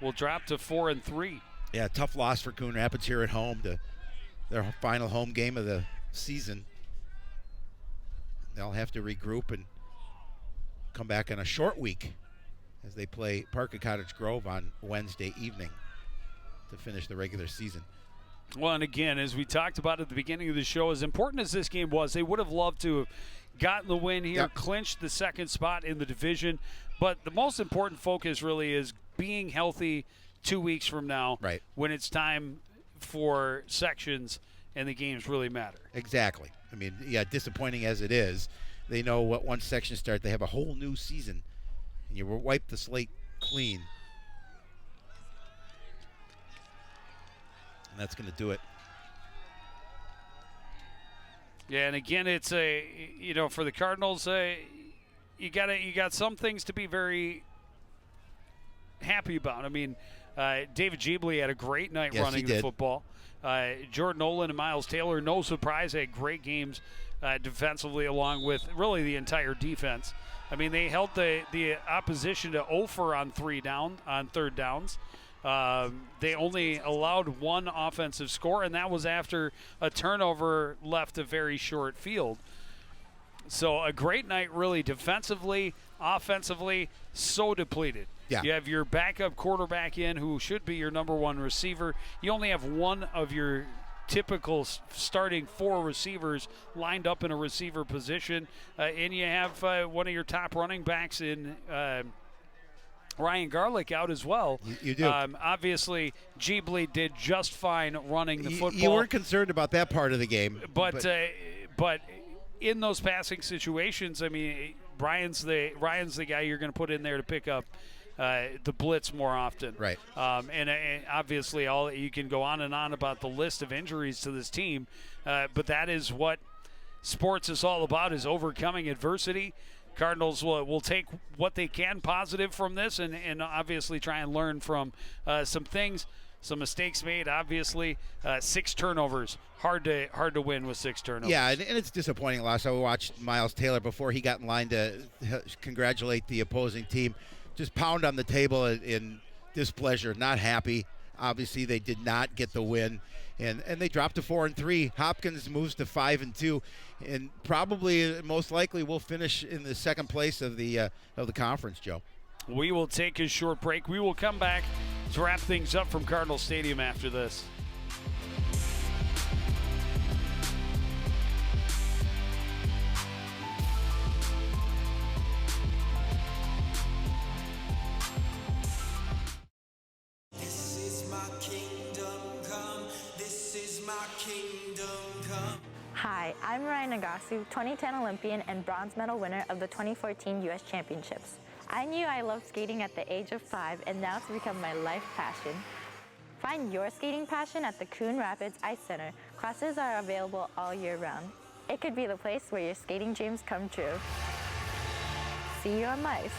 Speaker 1: will drop to 4 and 3.
Speaker 2: Yeah, tough loss for Coon Rapids here at home, to their final home game of the season. They'll have to regroup and come back on a short week as they play Park at Cottage Grove on Wednesday evening to finish the regular season.
Speaker 1: Well, and again, as we talked about at the beginning of the show, as important as this game was, they would have loved to have gotten the win here, clinched the 2nd spot in the division. But the most important focus really is being healthy 2 weeks from now, when it's time for sections and the games really matter.
Speaker 2: Exactly. I mean, yeah, disappointing as it is, they know what once sections start, they have a whole new season, and you wipe the slate clean. And that's going to do it.
Speaker 1: Yeah, and again, it's for the Cardinals, you got some things to be very happy about. I mean, David Jeebley had a great night running the football. Jordan Olin and Miles Taylor, no surprise, had great games defensively, along with really the entire defense. I mean, they held the opposition to 0 for on 3rd downs. They only allowed 1 offensive score, and that was after a turnover left a very short field. So a great night, really, defensively, offensively, so depleted.
Speaker 2: Yeah.
Speaker 1: You have your backup quarterback in who should be your number 1 receiver. You only have 1 of your typical starting 4 receivers lined up in a receiver position, and you have one of your top running backs in Ryan Garlick out as well.
Speaker 2: You do.
Speaker 1: Obviously, Jeebley did just fine running the football.
Speaker 2: You weren't concerned about that part of the game.
Speaker 1: But in those passing situations, I mean, Ryan's the guy you're going to put in there to pick up the blitz more often.
Speaker 2: Right.
Speaker 1: And obviously, you can go on and on about the list of injuries to this team, but that is what sports is all about, is overcoming adversity. Cardinals will take what they can positive from this and obviously try and learn from some things, some mistakes made. Obviously, 6 turnovers. Hard to win with 6 turnovers.
Speaker 2: Yeah, and it's disappointing loss. I watched Miles Taylor before he got in line to congratulate the opposing team. Just pound on the table in displeasure, not happy. Obviously, they did not get the win, and they dropped to 4-3. Hopkins moves to 5-2, and probably most likely will finish in the second place of the conference. Joe,
Speaker 1: we will take a short break. We will come back to wrap things up from Cardinal Stadium after this.
Speaker 12: Hi, I'm Ryan Nagasu, 2010 Olympian and bronze medal winner of the 2014 U.S. Championships. I knew I loved skating at the age of 5, and now it's become my life passion. Find your skating passion at the Coon Rapids Ice Center. Classes are available all year round. It could be the place where your skating dreams come true. See you on the ice.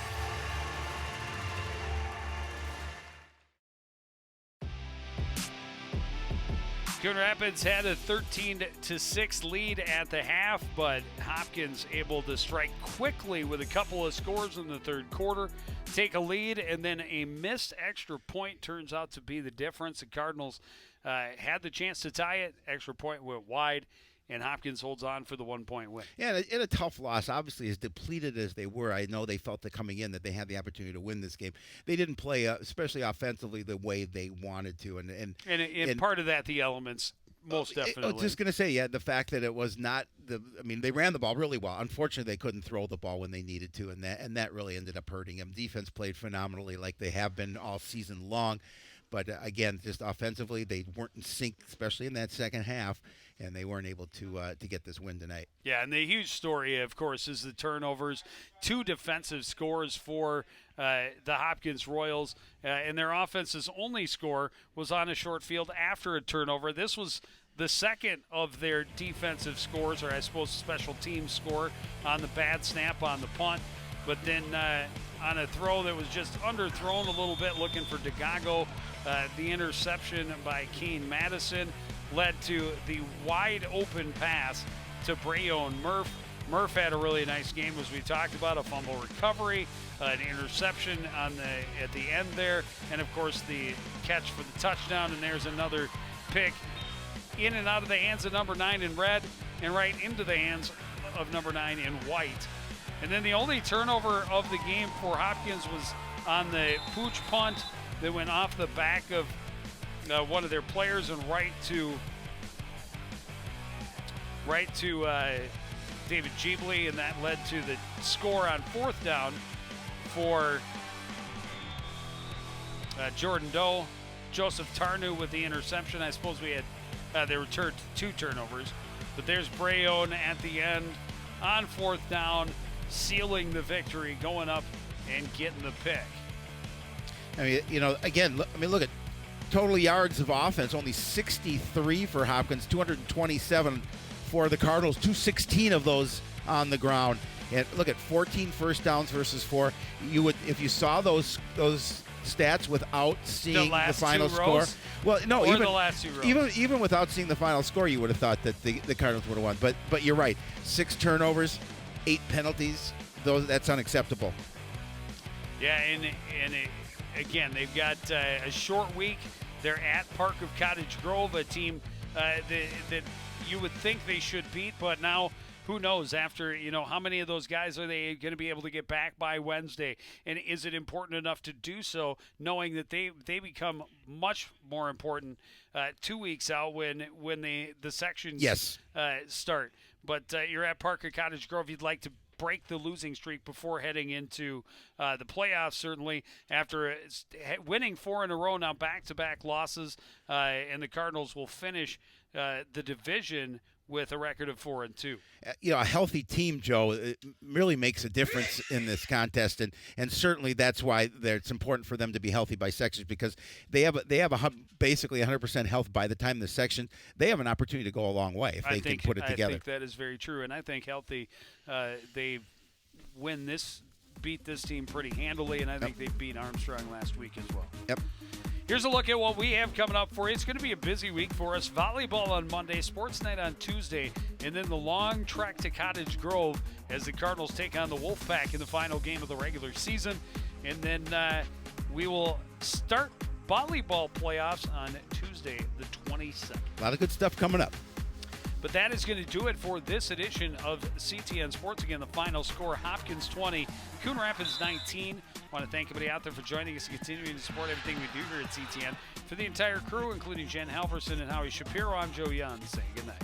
Speaker 1: Coon Rapids had a 13-6 lead at the half, but Hopkins able to strike quickly with a couple of scores in the third quarter, take a lead, and then a missed extra point turns out to be the difference. The Cardinals had the chance to tie it. Extra point went wide, and Hopkins holds on for the 1-point win.
Speaker 2: Yeah, in a tough loss, obviously as depleted as they were, I know they felt that coming in that they had the opportunity to win this game. They didn't play, especially offensively, the way they wanted to.
Speaker 1: And part of that, the elements, most definitely.
Speaker 2: I was just going to say, the fact that it was not they ran the ball really well. Unfortunately, they couldn't throw the ball when they needed to, and that really ended up hurting them. Defense played phenomenally like they have been all season long. But, again, just offensively, they weren't in sync, especially in that second half, and they weren't able to get this win tonight.
Speaker 1: Yeah, and the huge story, of course, is the turnovers. 2 defensive scores for the Hopkins Royals, and their offense's only score was on a short field after a turnover. This was the second of their defensive scores, or I suppose special team score, on the bad snap on the punt. But then on a throw that was just underthrown a little bit, looking for DeGago, the interception by Kane Madison led to the wide open pass to Brayo and Murph. Murph had a really nice game, as we talked about, a fumble recovery, an interception at the end there, and of course the catch for the touchdown, and there's another pick in and out of the hands of number 9 in red and right into the hands of number 9 in white. And then the only turnover of the game for Hopkins was on the pooch punt that went off the back of one of their players and right to David Jeebley, and that led to the score on 4th down for Jordan Doe. Joseph Tarnu with the interception. I suppose we had they returned 2 turnovers, but there's Brayon at the end on 4th down, sealing the victory, going up and getting the pick.
Speaker 2: I mean, again, look at total yards of offense, only 63 for Hopkins, 227 for the Cardinals, 216 of those on the ground. And look at 14 first downs versus 4. You would, if you saw those stats without seeing the final score. Well, no,
Speaker 1: or
Speaker 2: even
Speaker 1: the last 2 rows.
Speaker 2: Even without seeing the final score, you would have thought that the Cardinals would have won. But you're right, 6 turnovers, 8 penalties. That's unacceptable.
Speaker 1: Yeah, and again, they've got a short week. They're at Park of Cottage Grove, a team that you would think they should beat, but now who knows after, how many of those guys are they going to be able to get back by Wednesday? And is it important enough to do so, knowing that they become much more important 2 weeks out when the sections start? But you're at Park of Cottage Grove. You'd like to break the losing streak before heading into the playoffs, certainly, after winning 4 in a row now, back-to-back losses, and the Cardinals will finish the division with a record of 4-2.
Speaker 2: A healthy team, Joe, it really makes a difference in this contest, and certainly that's why it's important for them to be healthy by sections, because they have basically 100% health by the time the section. They have an opportunity to go a long way if they can put it together.
Speaker 1: I think that is very true, and I think healthy, they beat this team pretty handily, and I think they beat Armstrong last week as well.
Speaker 2: Yep.
Speaker 1: Here's a look at what we have coming up for you. It's going to be a busy week for us. Volleyball on Monday, sports night on Tuesday, and then the long trek to Cottage Grove as the Cardinals take on the Wolfpack in the final game of the regular season. And then we will start volleyball playoffs on Tuesday, the 22nd.
Speaker 2: A lot of good stuff coming up.
Speaker 1: But that is going to do it for this edition of CTN Sports. Again, the final score, Hopkins 20, Coon Rapids 19. I want to thank everybody out there for joining us and continuing to support everything we do here at CTN. For the entire crew, including Jen Halverson and Howie Shapiro, I'm Joe Young saying good night.